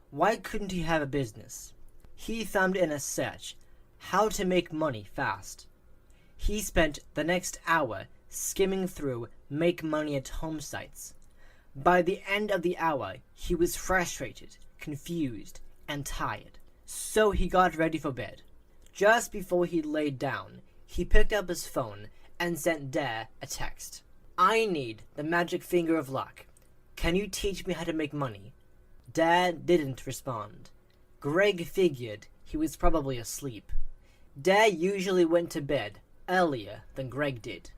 Why couldn't he have a business? He thumbed in a search, how to make money fast. He spent the next hour skimming through make money at home sites. By the end of the hour, he was frustrated, confused, and tired. So he got ready for bed. Just before he laid down, he picked up his phone and sent Dare a text. I need the magic finger of luck. Can you teach me how to make money? Dare didn't respond. Greg figured he was probably asleep. Dare usually went to bed earlier than Greg did.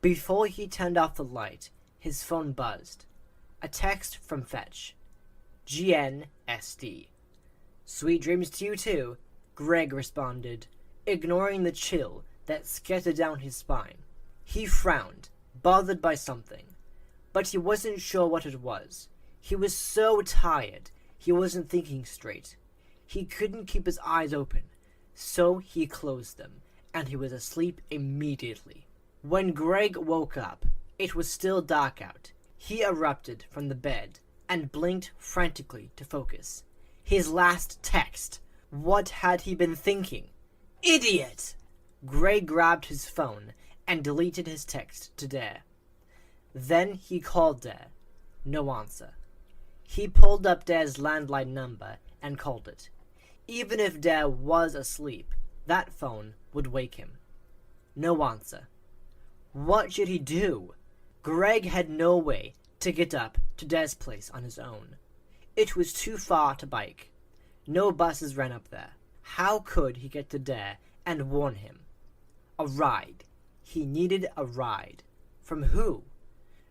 Before he turned off the light, his phone buzzed. A text from Fetch. GNSD. Sweet dreams to you too, Greg responded, ignoring the chill that scattered down his spine. He frowned, bothered by something, but he wasn't sure what it was. He was so tired, he wasn't thinking straight. He couldn't keep his eyes open, so he closed them, and he was asleep immediately. When Greg woke up, it was still dark out. He erupted from the bed and blinked frantically to focus. His last text. What had he been thinking? Idiot! Greg grabbed his phone and deleted his text to Dare. Then he called Dare. No answer. He pulled up Dare's landline number and called it. Even if Dare was asleep, that phone would wake him. No answer. What should he do? Greg had no way to get up to Dare's place on his own. It was too far to bike. No buses ran up there. How could he get to Dare and warn him? A ride. He needed a ride. From who?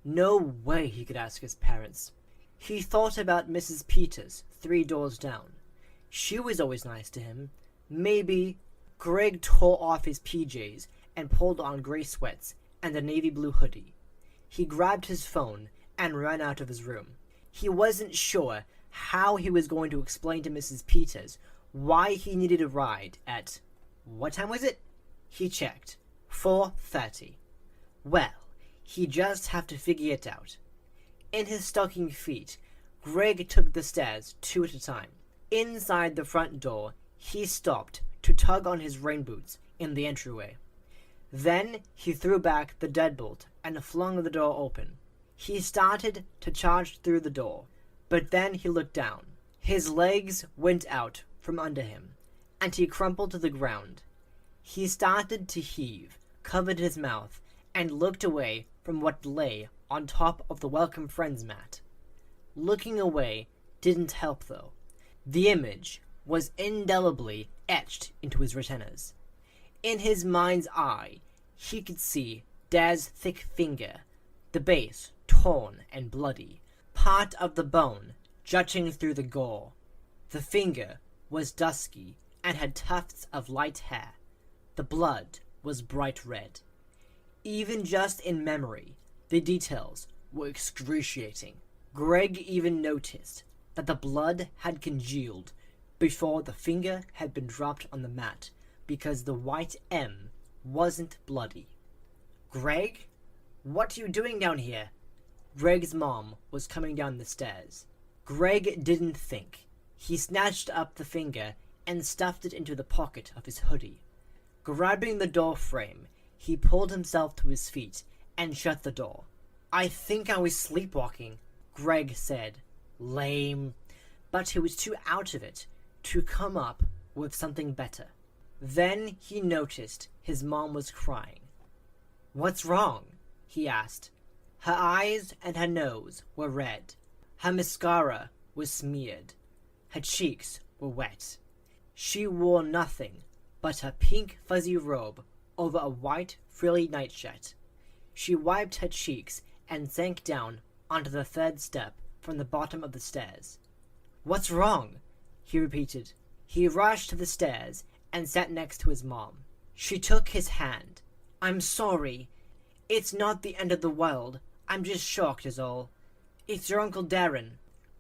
No way he could ask his parents. He thought about Mrs. Peters, 3 doors down. She was always nice to him. Maybe. Greg tore off his PJs and pulled on gray sweats and a navy blue hoodie. He grabbed his phone and ran out of his room. He wasn't sure how he was going to explain to Mrs. Peters why he needed a ride at... What time was it? He checked. 4:30. Well, he just have to figure it out. In his stocking feet, Greg took the stairs 2 at a time. Inside the front door, he stopped to tug on his rain boots in the entryway. Then he threw back the deadbolt and flung the door open. He started to charge through the door, but then he looked down. His legs went out from under him, and he crumpled to the ground. He started to heave, covered his mouth, and looked away from what lay on top of the Welcome Friends mat. Looking away didn't help, though. The image was indelibly etched into his retinas. In his mind's eye, he could see Dare's thick finger, the base torn and bloody, part of the bone jutting through the gore. The finger was dusky and had tufts of light hair. The blood was bright red. Even just in memory, the details were excruciating. Greg even noticed that the blood had congealed before the finger had been dropped on the mat because the white M wasn't bloody. Greg? What are you doing down here? Greg's mom was coming down the stairs. Greg didn't think. He snatched up the finger and stuffed it into the pocket of his hoodie. Grabbing the door frame, he pulled himself to his feet and shut the door. I think I was sleepwalking, Greg said. Lame. But he was too out of it to come up with something better. Then he noticed his mom was crying. What's wrong? He asked. Her eyes and her nose were red. Her mascara was smeared. Her cheeks were wet. She wore nothing but her pink fuzzy robe over a white frilly nightshirt. She wiped her cheeks and sank down onto the third step from the bottom of the stairs. What's wrong? He repeated. He rushed to the stairs and sat next to his mom. She took his hand. I'm sorry. It's not the end of the world. I'm just shocked is all. It's your Uncle Darren.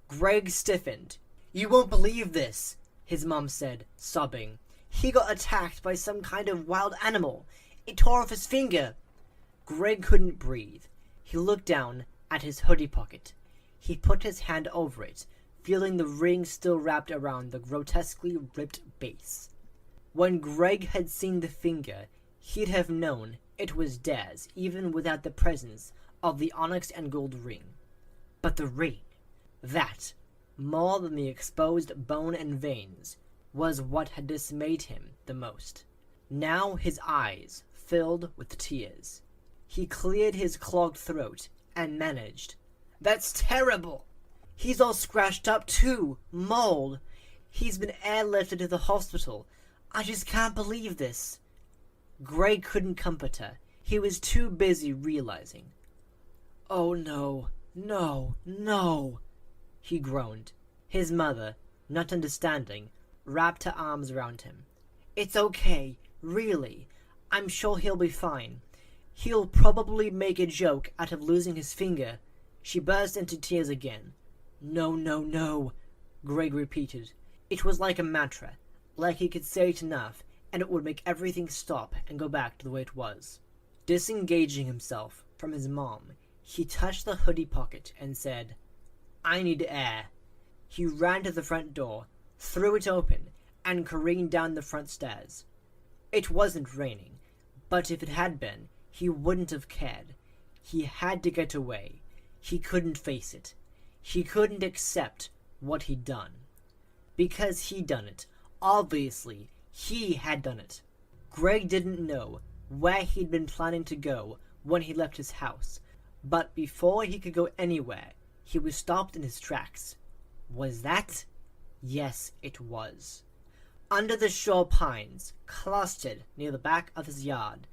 Greg stiffened. You won't believe this, his mom said, sobbing. He got attacked by some kind of wild animal. It tore off his finger. Greg couldn't breathe. He looked down at his hoodie pocket. He put his hand over it, feeling the ring still wrapped around the grotesquely ripped base. When Greg had seen the finger, he'd have known it was Dad's even without the presence of the onyx and gold ring. But the ring, that, more than the exposed bone and veins, was what had dismayed him the most. Now his eyes filled with tears. He cleared his clogged throat and managed. That's terrible! He's all scratched up too. Mold. He's been airlifted to the hospital. I just can't believe this. Greg couldn't comfort her. He was too busy realizing. Oh no, no, no, he groaned. His mother, not understanding, wrapped her arms around him. It's okay, really. I'm sure he'll be fine. He'll probably make a joke out of losing his finger. She burst into tears again. No, no, no, Greg repeated. It was like a mantra, like he could say it enough and it would make everything stop and go back to the way it was. Disengaging himself from his mom, he touched the hoodie pocket and said, I need air. He ran to the front door, threw it open, and careened down the front stairs. It wasn't raining, but if it had been, he wouldn't have cared. He had to get away. He couldn't face it. He couldn't accept what he'd done. Because he'd done it. Obviously, he had done it. Greg didn't know where he'd been planning to go when he left his house, but before he could go anywhere, he was stopped in his tracks. Was that? Yes, it was. Under the shore pines, clustered near the back of his yard,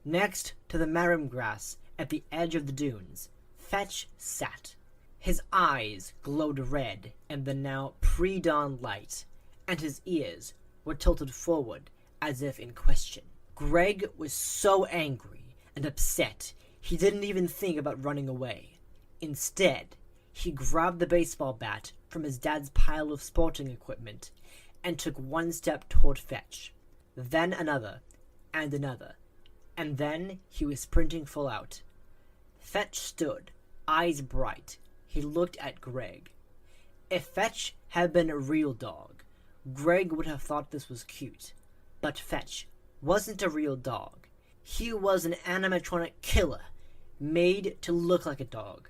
next to the marram grass at the edge of the dunes, Fetch sat. His eyes glowed red in the now pre-dawn light, and his ears were tilted forward as if in question. Greg was so angry and upset he didn't even think about running away. Instead, he grabbed the baseball bat from his dad's pile of sporting equipment and took one step toward Fetch, then another, and another, and then he was sprinting full out. Fetch stood, eyes bright. He looked at Greg. If Fetch had been a real dog, Greg would have thought this was cute. But Fetch wasn't a real dog. He was an animatronic killer, made to look like a dog.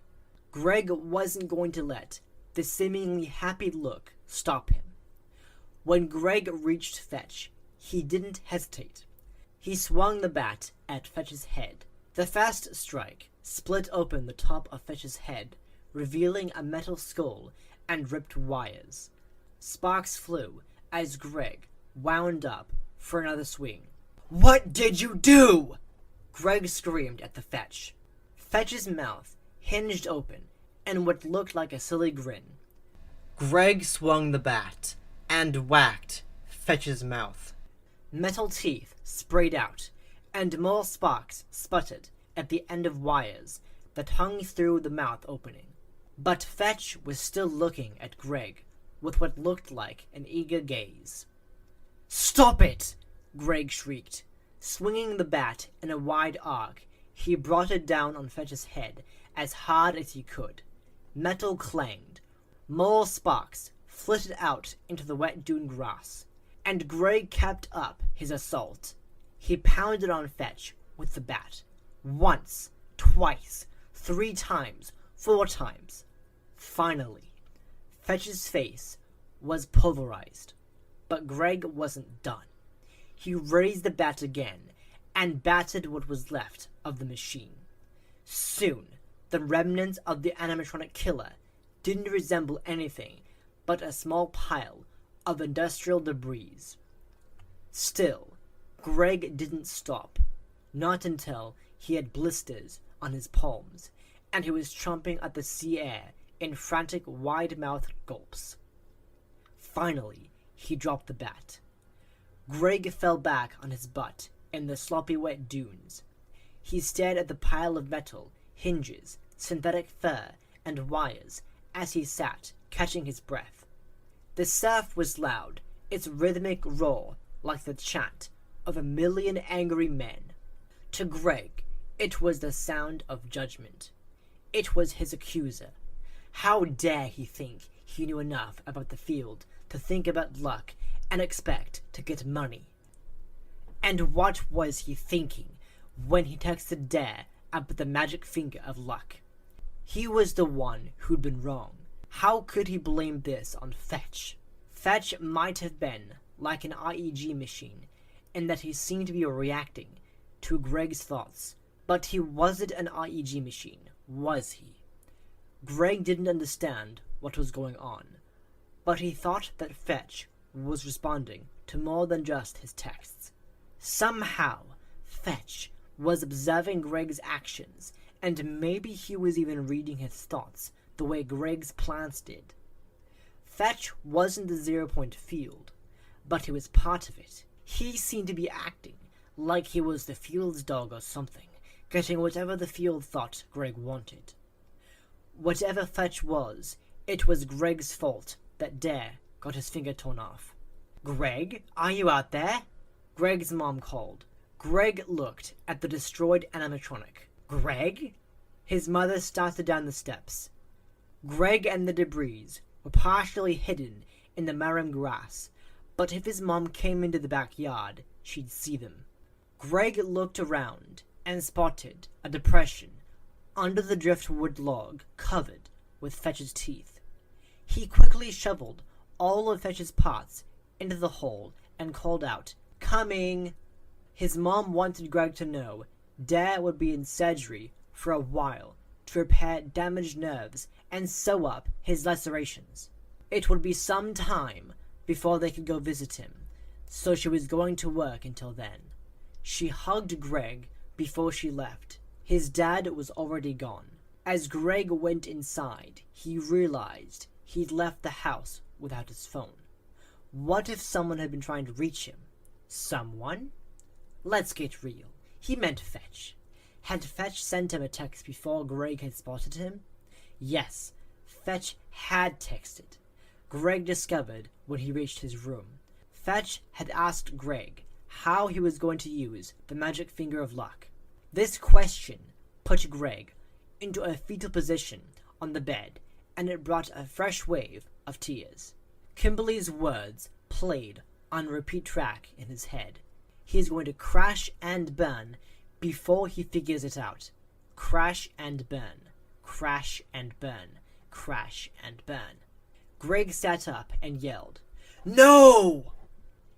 Greg wasn't going to let the seemingly happy look stop him. When Greg reached Fetch, he didn't hesitate. He swung the bat at Fetch's head. The fast strike split open the top of Fetch's head, revealing a metal skull and ripped wires. Sparks flew as Greg wound up for another swing. What did you do? Greg screamed at the Fetch. Fetch's mouth hinged open in what looked like a silly grin. Greg swung the bat and whacked Fetch's mouth. Metal teeth sprayed out, and more sparks sputtered at the end of wires that hung through the mouth opening. But Fetch was still looking at Greg with what looked like an eager gaze. Stop it! Greg shrieked. Swinging the bat in a wide arc, He brought it down on Fetch's head as hard as he could. Metal clanged. More sparks flitted out into the wet dune grass, and Greg kept up his assault. He pounded on Fetch with the bat. Once, twice, 3 times, 4 times. Finally, Fetch's face was pulverized, but Greg wasn't done. He raised the bat again and battered what was left of the machine. Soon, the remnants of the animatronic killer didn't resemble anything but a small pile of industrial debris. Still, Greg didn't stop, not until he had blisters on his palms, and he was chomping at the sea air in frantic, wide-mouthed gulps. Finally, he dropped the bat. Greg fell back on his butt in the sloppy wet dunes. He stared at the pile of metal, hinges, synthetic fur, and wires as he sat, catching his breath. The surf was loud, its rhythmic roar like the chant of 1,000,000 angry men. To Greg, it was the sound of judgment. It was his accuser. How dare he think he knew enough about the field to think about luck and expect to get money? And what was he thinking when he texted Dare about the magic finger of luck? He was the one who'd been wrong. How could he blame this on Fetch? Fetch might have been like an IEG machine in that he seemed to be reacting to Greg's thoughts, but he wasn't an IEG machine, was he? Greg didn't understand what was going on, but he thought that Fetch was responding to more than just his texts. Somehow, Fetch was observing Greg's actions, and maybe he was even reading his thoughts the way Greg's plants did. Fetch wasn't the 0-point field, but he was part of it. He seemed to be acting like he was the field's dog or something, getting whatever the field thought Greg wanted. Whatever Fetch was, it was Greg's fault that Dare got his finger torn off. "Greg, are you out there?" Greg's mom called. Greg looked at the destroyed animatronic. "Greg?" His mother started down the steps. Greg and the debris were partially hidden in the marram grass, but if his mom came into the backyard, she'd see them. Greg looked around and spotted a depression under the driftwood log covered with Fetch's teeth. He quickly shoveled all of Fetch's parts into the hole and called out, "Coming!" His mom wanted Greg to know Dare would be in surgery for a while to repair damaged nerves and sew up his lacerations. It would be some time before they could go visit him, so she was going to work until then. She hugged Greg before she left. His dad was already gone. As Greg went inside, he realized he'd left the house without his phone. What if someone had been trying to reach him? Someone? Let's get real. He meant Fetch. Had Fetch sent him a text before Greg had spotted him? Yes, Fetch had texted. Greg discovered when he reached his room. Fetch had asked Greg how he was going to use the magic finger of luck. This question put Greg into a fetal position on the bed, and it brought a fresh wave of tears. Kimberly's words played on a repeat track in his head. He is going to crash and burn before he figures it out. Crash and burn. Crash and burn. Crash and burn. Greg sat up and yelled, "No!"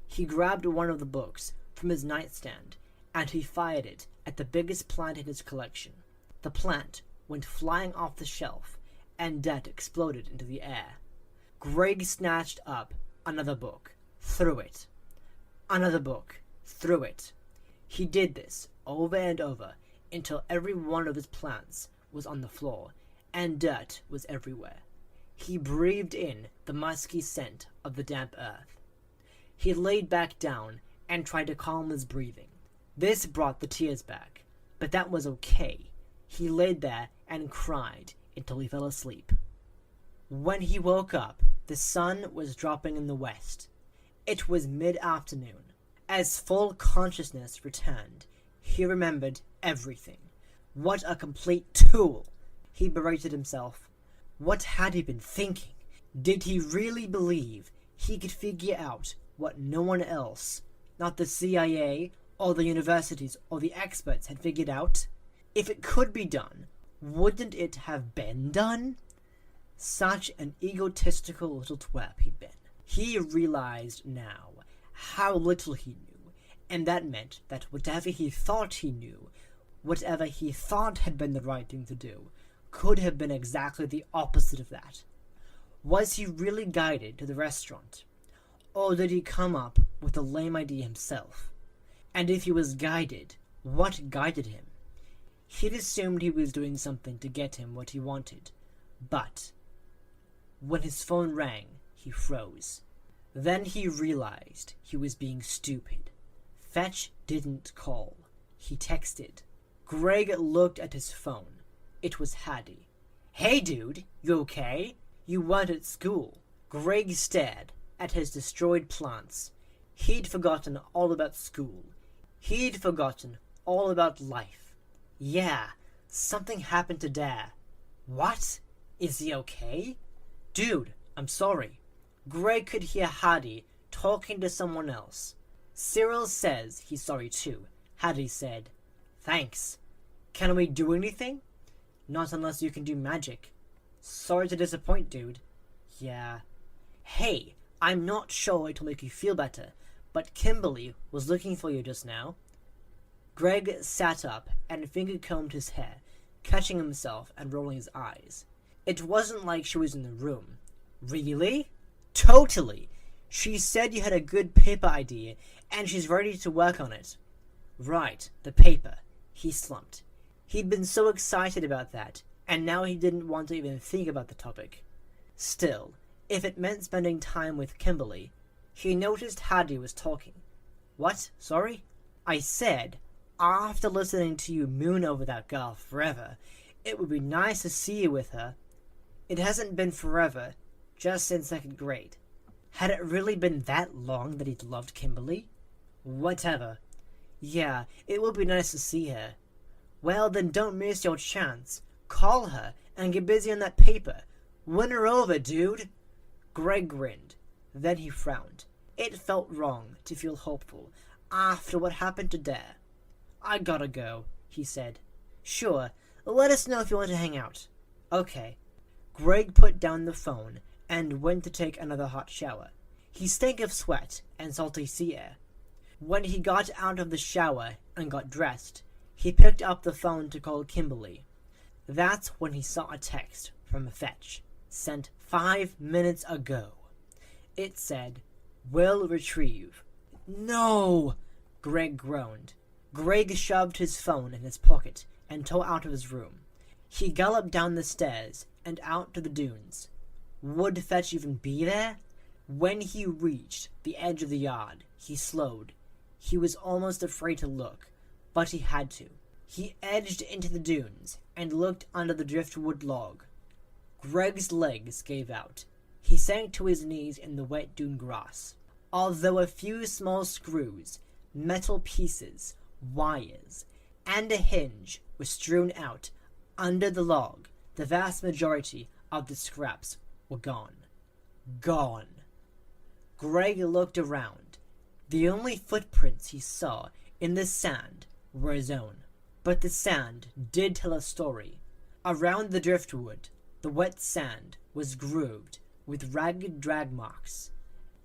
He grabbed one of the books from his nightstand, and he fired it at the biggest plant in his collection. The plant went flying off the shelf, and dirt exploded into the air. Greg snatched up another book, threw it. Another book, threw it. He did this over and over until every one of his plants was on the floor, and dirt was everywhere. He breathed in the musky scent of the damp earth. He laid back down and tried to calm his breathing. This brought the tears back, but that was okay. He laid there and cried until he fell asleep. When he woke up, the sun was dropping in the west. It was mid-afternoon. As full consciousness returned, he remembered everything. What a complete tool! He berated himself. What had he been thinking? Did he really believe he could figure out what no one else, not the CIA or the universities or the experts, had figured out? If it could be done, wouldn't it have been done? Such an egotistical little twerp he'd been. He realized now how little he knew, and that meant that whatever he thought he knew, whatever he thought had been the right thing to do, could have been exactly the opposite of that. Was he really guided to the restaurant? Or did he come up with a lame idea himself? And if he was guided, what guided him? He'd assumed he was doing something to get him what he wanted, but when his phone rang, he froze. Then he realized he was being stupid. Fetch didn't call. He texted. Greg looked at his phone. It was Hattie. "Hey dude, you okay? You weren't at school." Greg stared at his destroyed plants. He'd forgotten all about school. He'd forgotten all about life. Yeah, something happened to Dad. What? Is he okay? Dude, I'm sorry. Greg could hear Hattie talking to someone else. Cyril says he's sorry too. Hattie said, "Thanks. Can we do anything?" "Not unless you can do magic." "Sorry to disappoint, dude." "Yeah." "Hey, I'm not sure it'll make you feel better, but Kimberly was looking for you just now." Greg sat up and finger-combed his hair, catching himself and rolling his eyes. It wasn't like she was in the room. "Really?" "Totally. She said you had a good paper idea, and she's ready to work on it." "Right, the paper." He slumped. He'd been so excited about that, and now he didn't want to even think about the topic. Still, if it meant spending time with Kimberly, he noticed Hattie was talking. "What? Sorry?" "I said, after listening to you moon over that girl forever, it would be nice to see you with her." "It hasn't been forever, just since second grade." Had it really been that long that he'd loved Kimberly? Whatever. "Yeah, it would be nice to see her." "Well, then don't miss your chance. Call her and get busy on that paper. Win her over, dude." Greg grinned. Then he frowned. It felt wrong to feel hopeful after what happened to Dare. "I gotta go," he said. "Sure, let us know if you want to hang out." "Okay." Greg put down the phone and went to take another hot shower. He stank of sweat and salty sea air. When he got out of the shower and got dressed, he picked up the phone to call Kimberly. That's when he saw a text from Fetch, sent 5 minutes ago. It said, "Will retrieve." "No!" Greg groaned. Greg shoved his phone in his pocket and tore out of his room. He galloped down the stairs and out to the dunes. Would Fetch even be there? When he reached the edge of the yard, he slowed. He was almost afraid to look, but he had to. He edged into the dunes and looked under the driftwood log. Greg's legs gave out. He sank to his knees in the wet dune grass. Although a few small screws, metal pieces, wires, and a hinge were strewn out under the log, the vast majority of the scraps were gone. Gone. Greg looked around. The only footprints he saw in the sand were his own. But the sand did tell a story. Around the driftwood, the wet sand was grooved with ragged drag marks.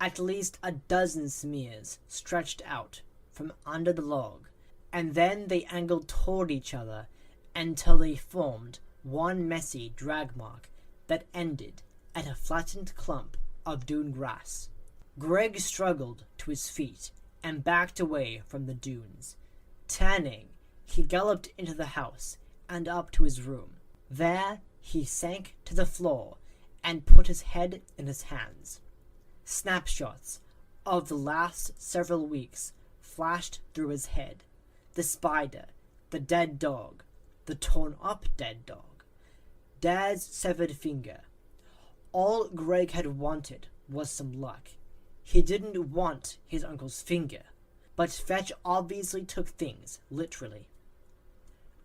At least a dozen smears stretched out from under the log, and then they angled toward each other until they formed one messy drag mark that ended at a flattened clump of dune grass. Greg struggled to his feet and backed away from the dunes. Turning, he galloped into the house and up to his room. There he sank to the floor and put his head in his hands. Snapshots of the last several weeks flashed through his head. The spider, the dead dog, the torn-up dead dog, Dad's severed finger. All Greg had wanted was some luck. He didn't want his uncle's finger, but Fetch obviously took things literally.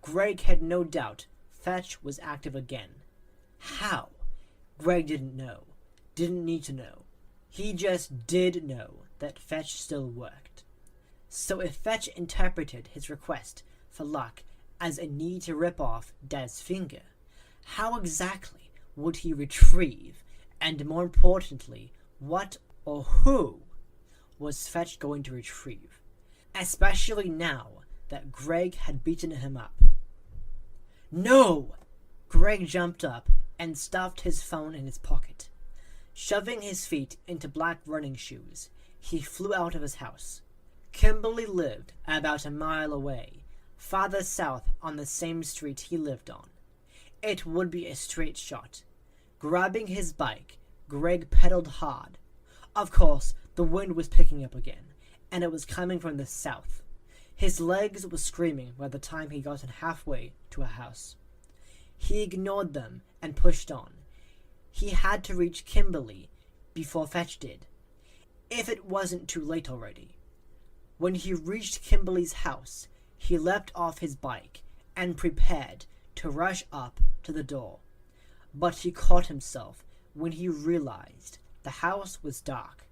Greg had no doubt Fetch was active again. How? Greg didn't know. Didn't need to know. He just did know that Fetch still worked. So if Fetch interpreted his request for luck as a need to rip off Dad's finger, how exactly would he retrieve, and more importantly, what or who was Fetch going to retrieve? Especially now that Greg had beaten him up. No! Greg jumped up and stuffed his phone in his pocket. Shoving his feet into black running shoes, he flew out of his house. Kimberly lived about a mile away, farther south on the same street he lived on. It would be a straight shot. Grabbing his bike, Greg pedaled hard. Of course, the wind was picking up again, and it was coming from the south. His legs were screaming by the time he got halfway to a house. He ignored them and pushed on. He had to reach Kimberly before Fetch did, if it wasn't too late already. When he reached Kimberly's house, he leapt off his bike and prepared to rush up to the door. But he caught himself when he realized the house was dark.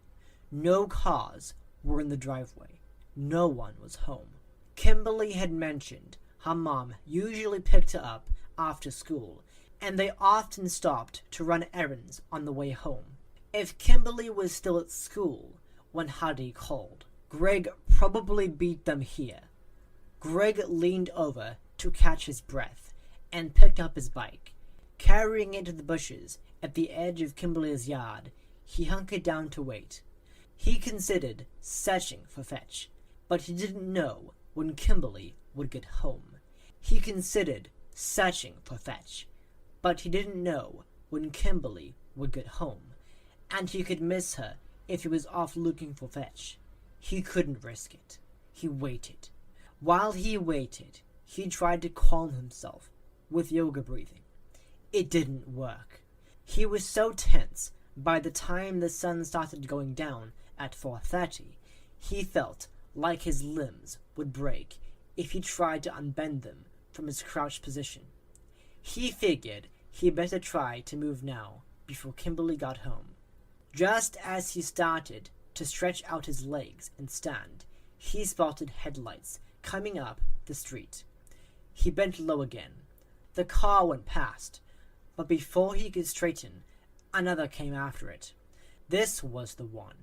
No cars were in the driveway. No one was home. Kimberly had mentioned her mom usually picked her up after school, and they often stopped to run errands on the way home. If Kimberly was still at school when Huddy called, Greg probably beat them here. Greg leaned over to catch his breath and picked up his bike. Carrying it to the bushes at the edge of Kimberly's yard, he hunkered down to wait. He considered searching for Fetch, but he didn't know when Kimberly would get home. He considered searching for Fetch, but he didn't know when Kimberly would get home, and he could miss her if he was off looking for Fetch. He couldn't risk it. He waited. While he waited, he tried to calm himself with yoga breathing. It didn't work. He was so tense by the time the sun started going down at 4:30, he felt like his limbs would break if he tried to unbend them from his crouched position. He figured he'd better try to move now before Kimberly got home. Just as he started to stretch out his legs and stand, he spotted headlights coming up the street. He bent low again. The car went past, but before he could straighten, another came after it. This was the one.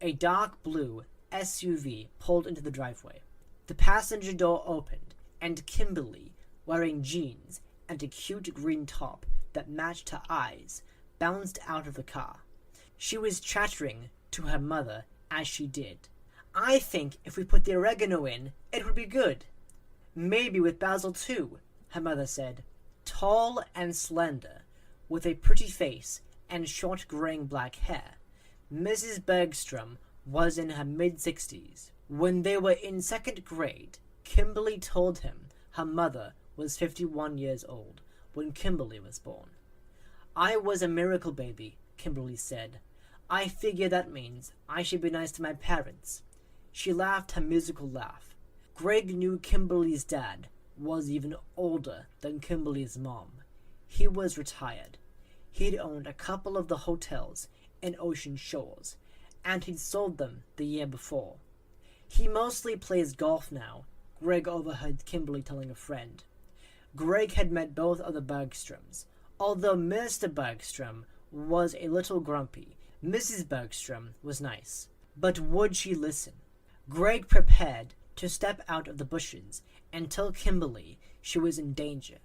A dark blue SUV pulled into the driveway. The passenger door opened, and Kimberly, wearing jeans and a cute green top that matched her eyes, bounced out of the car. She was chattering to her mother as she did. "I think if we put the oregano in, it would be good. Maybe with basil too," her mother said. Tall and slender, with a pretty face and short graying black hair, Mrs. Bergstrom was in her mid-60s. When they were in second grade, Kimberly told him her mother was 51 years old when Kimberly was born. "I was a miracle baby," Kimberly said. "I figure that means I should be nice to my parents." She laughed her musical laugh. Greg knew Kimberly's dad was even older than Kimberly's mom. He was retired. He'd owned a couple of the hotels in Ocean Shores, and he'd sold them the year before. "He mostly plays golf now," Greg overheard Kimberly telling a friend. Greg had met both of the Bergstroms. Although Mr. Bergstrom was a little grumpy, Mrs. Bergstrom was nice. But would she listen? Greg prepared to step out of the bushes and tell Kimberly she was in danger,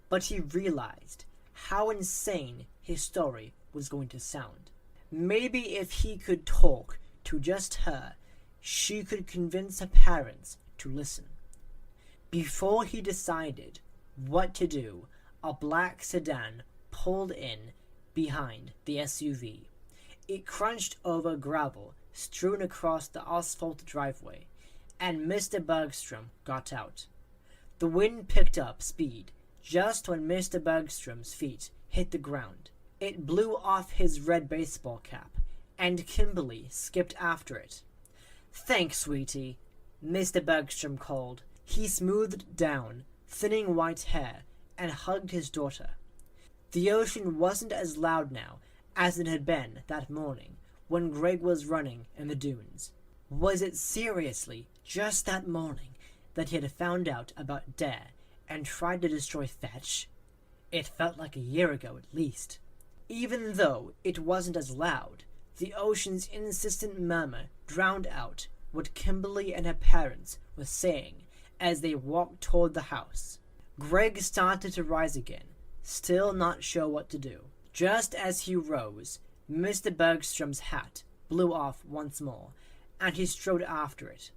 but he realized how insane his story was going to sound. Maybe if he could talk to just her, she could convince her parents to listen. Before he decided what to do, a black sedan pulled in behind the SUV. It crunched over gravel strewn across the asphalt driveway, and Mr. Bergstrom got out. The wind picked up speed just when Mr. Bergstrom's feet hit the ground. It blew off his red baseball cap, and Kimberly skipped after it. "Thanks, sweetie," Mr. Bergstrom called. He smoothed down thinning white hair, and hugged his daughter. The ocean wasn't as loud now as it had been that morning when Greg was running in the dunes. Was it seriously just that morning that he had found out about Dare and tried to destroy Fetch? It felt like a year ago at least. Even though it wasn't as loud, the ocean's insistent murmur drowned out what Kimberly and her parents were saying as they walked toward the house. Greg started to rise again, still not sure what to do. Just as he rose, Mr. Bergstrom's hat blew off once more, and he strode after it.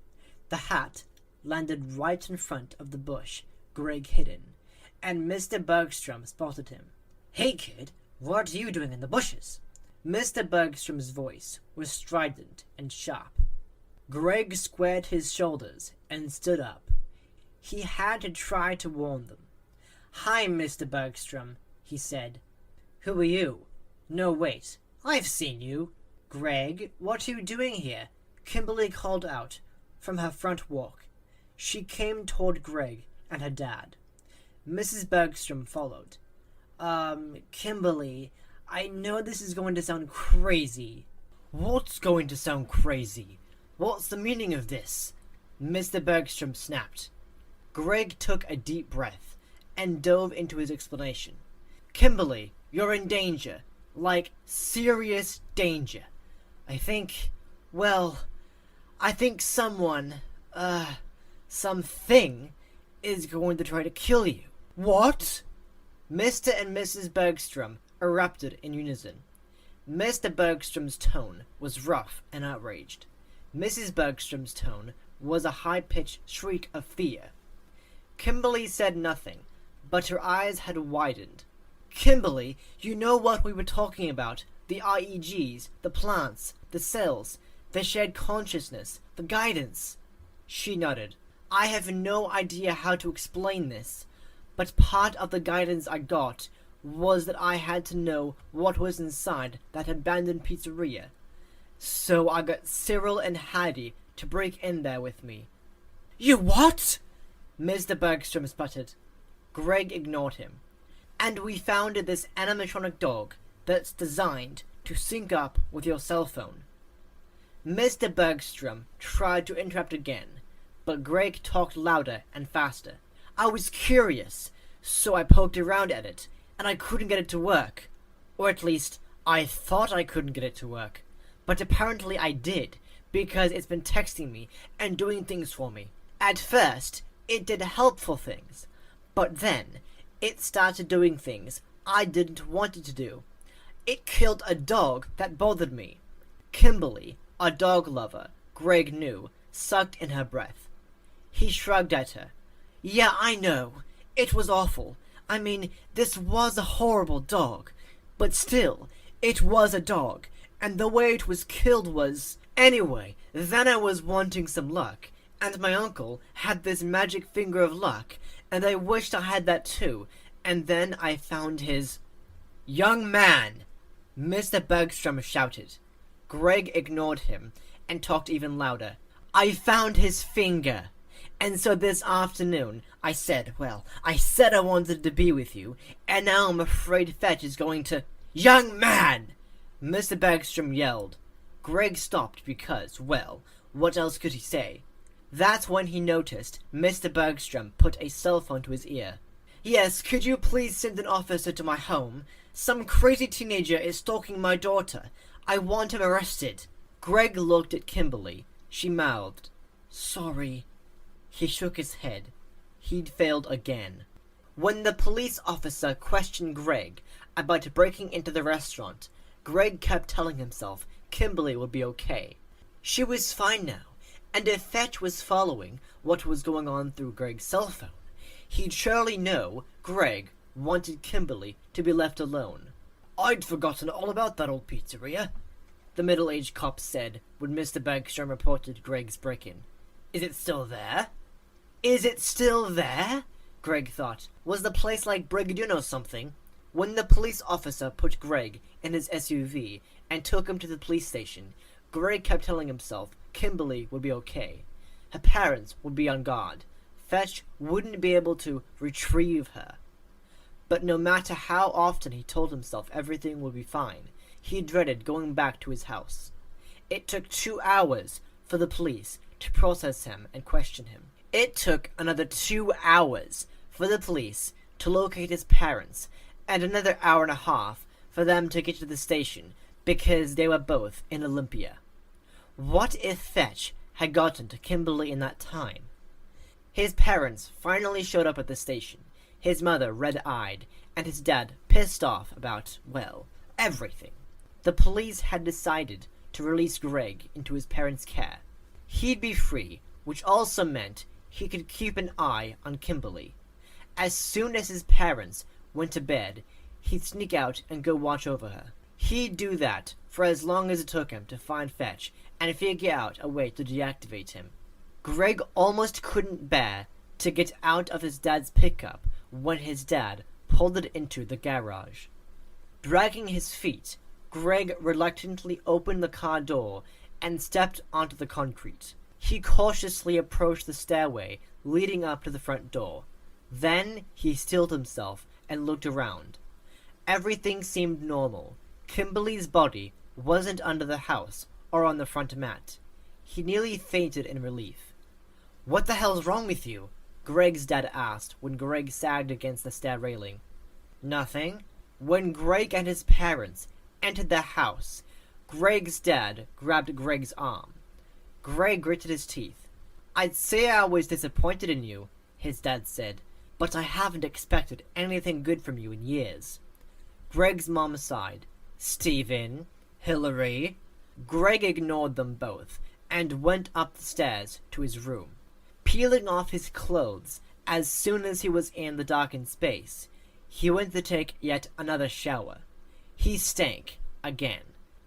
The hat landed right in front of the bush Greg hid in, and Mr. Bergstrom spotted him. "Hey, kid, what are you doing in the bushes?" Mr. Bergstrom's voice was strident and sharp. Greg squared his shoulders and stood up. He had to try to warn them. "Hi, Mr. Bergstrom," he said. "Who are you? No, wait. I've seen you." "Greg, what are you doing here?" Kimberly called out from her front walk. She came toward Greg and her dad. Mrs. Bergstrom followed. Kimberly, I know this is going to sound crazy." "What's going to sound crazy? What's the meaning of this?" Mr. Bergstrom snapped. Greg took a deep breath and dove into his explanation. "Kimberly, you're in danger. Like, serious danger. I think someone, something is going to try to kill you." "What?" Mr. and Mrs. Bergstrom erupted in unison. Mr. Bergstrom's tone was rough and outraged. Mrs. Bergstrom's tone was a high-pitched shriek of fear. Kimberly said nothing, but her eyes had widened. "Kimberly, you know what we were talking about. The IEGs, the plants, the cells, the shared consciousness, the guidance." She nodded. "I have no idea how to explain this, but part of the guidance I got was that I had to know what was inside that abandoned pizzeria. So I got Cyril and Hattie to break in there with me." "You what?" Mr. Bergstrom sputtered. Greg ignored him. "And we found this animatronic dog that's designed to sync up with your cell phone." Mr. Bergstrom tried to interrupt again, but Greg talked louder and faster. "I was curious, so I poked around at it, and I couldn't get it to work. Or at least, I thought I couldn't get it to work. But apparently I did, because it's been texting me and doing things for me. At first, it did helpful things, but then it started doing things I didn't want it to do. It killed a dog that bothered me." Kimberly, a dog lover, Greg knew, sucked in her breath. He shrugged at her. "Yeah, I know. It was awful. I mean, this was a horrible dog. But still, it was a dog, and the way it was killed was... Anyway, then I was wanting some luck, and my uncle had this magic finger of luck, and I wished I had that too, and then I found his..." "Young man!" Mr. Bergstrom shouted. Greg ignored him and talked even louder. "I found his finger. And so this afternoon, I said I wanted to be with you, and now I'm afraid Fetch is going to..." "Young man!" Mr. Bergstrom yelled. Greg stopped because, what else could he say? That's when he noticed Mr. Bergstrom put a cell phone to his ear. "Yes, could you please send an officer to my home? Some crazy teenager is stalking my daughter. I want him arrested." Greg looked at Kimberly. She mouthed, "Sorry." He shook his head. He'd failed again. When the police officer questioned Greg about breaking into the restaurant, Greg kept telling himself Kimberly would be okay. She was fine now, and if Fetch was following what was going on through Greg's cell phone, he'd surely know Greg wanted Kimberly to be left alone. "I'd forgotten all about that old pizzeria," the middle-aged cop said when Mr. Bergstrom reported Greg's break-in. "Is it still there?" "Is it still there?" Greg thought. Was the place like Brigadoon or something? When the police officer put Greg in his SUV and took him to the police station, Greg kept telling himself Kimberly would be okay. Her parents would be on guard. Fetch wouldn't be able to retrieve her. But no matter how often he told himself everything would be fine, he dreaded going back to his house. It took 2 hours for the police to process him and question him. It took another 2 hours for the police to locate his parents, and another hour and a half for them to get to the station because they were both in Olympia. What if Fetch had gotten to Kimberly in that time? His parents finally showed up at the station, his mother red-eyed, and his dad pissed off about, well, everything. The police had decided to release Greg into his parents' care. He'd be free, which also meant he could keep an eye on Kimberly. As soon as his parents went to bed, he'd sneak out and go watch over her. He'd do that for as long as it took him to find Fetch and figure out a way to deactivate him. Greg almost couldn't bear to get out of his dad's pickup when his dad pulled it into the garage. Dragging his feet, Greg reluctantly opened the car door and stepped onto the concrete. He cautiously approached the stairway leading up to the front door. Then he stilled himself and looked around. Everything seemed normal. Kimberly's body wasn't under the house or on the front mat. He nearly fainted in relief. "What the hell's wrong with you?" Greg's dad asked when Greg sagged against the stair railing. "Nothing." When Greg and his parents entered the house, Greg's dad grabbed Greg's arm. Greg gritted his teeth. "I'd say I was disappointed in you," his dad said, "but I haven't expected anything good from you in years." Greg's mom sighed. "Steven, Hillary." Greg ignored them both and went up the stairs to his room. Peeling off his clothes as soon as he was in the darkened space, he went to take yet another shower. He stank again.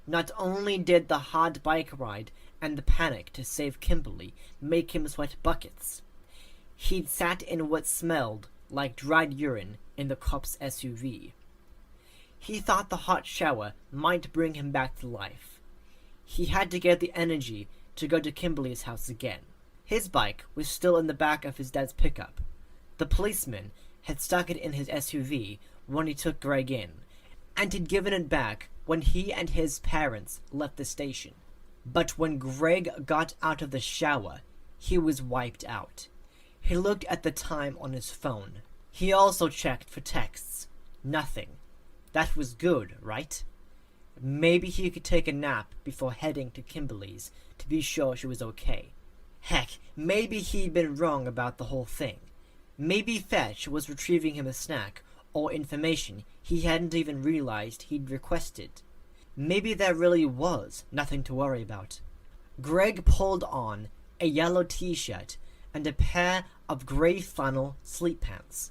Not only did the hard bike ride and the panic to save Kimberly make him sweat buckets, he'd sat in what smelled like dried urine in the cop's SUV. He thought the hot shower might bring him back to life. He had to get the energy to go to Kimberly's house again. His bike was still in the back of his dad's pickup. The policeman had stuck it in his SUV when he took Greg in, and had given it back when he and his parents left the station. But when Greg got out of the shower, he was wiped out. He looked at the time on his phone. He also checked for texts. Nothing. That was good, right? Maybe he could take a nap before heading to Kimberly's to be sure she was okay. Heck, maybe he'd been wrong about the whole thing. Maybe Fetch was retrieving him a snack or information he hadn't even realized he'd requested. Maybe there really was nothing to worry about. Greg pulled on a yellow t-shirt and a pair of gray flannel sleep pants.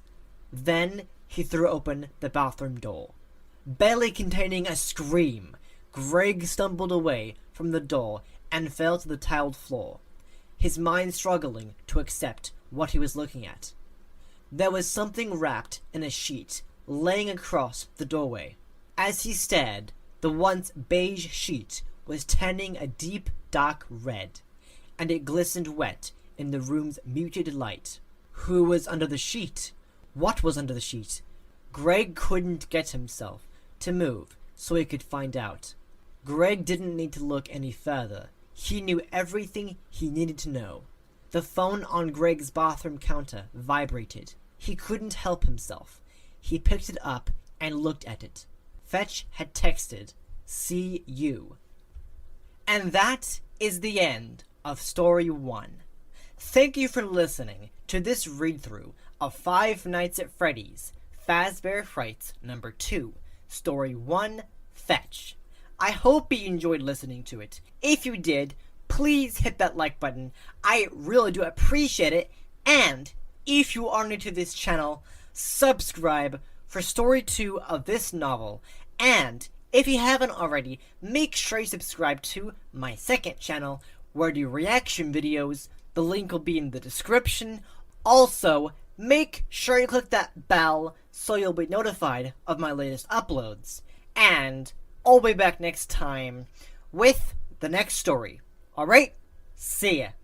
Then he threw open the bathroom door. Barely containing a scream, Greg stumbled away from the door and fell to the tiled floor, his mind struggling to accept what he was looking at. There was something wrapped in a sheet laying across the doorway. As he stared, the once beige sheet was turning a deep, dark red, and it glistened wet in the room's muted light. Who was under the sheet? What was under the sheet? Greg couldn't get himself to move so he could find out. Greg didn't need to look any further. He knew everything he needed to know. The phone on Greg's bathroom counter vibrated. He couldn't help himself. He picked it up and looked at it. Fetch had texted, "See you." And that is the end of Story 1. Thank you for listening to this read-through of Five Nights at Freddy's, Fazbear Frights number 2, Story 1, Fetch. I hope you enjoyed listening to it. If you did, please hit that like button. I really do appreciate it. And if you are new to this channel, subscribe for Story 2 of this novel. And if you haven't already, make sure you subscribe to my second channel, where I do reaction videos. The link will be in the description. Also, make sure you click that bell so you'll be notified of my latest uploads. And I'll be back next time with the next story. Alright? See ya.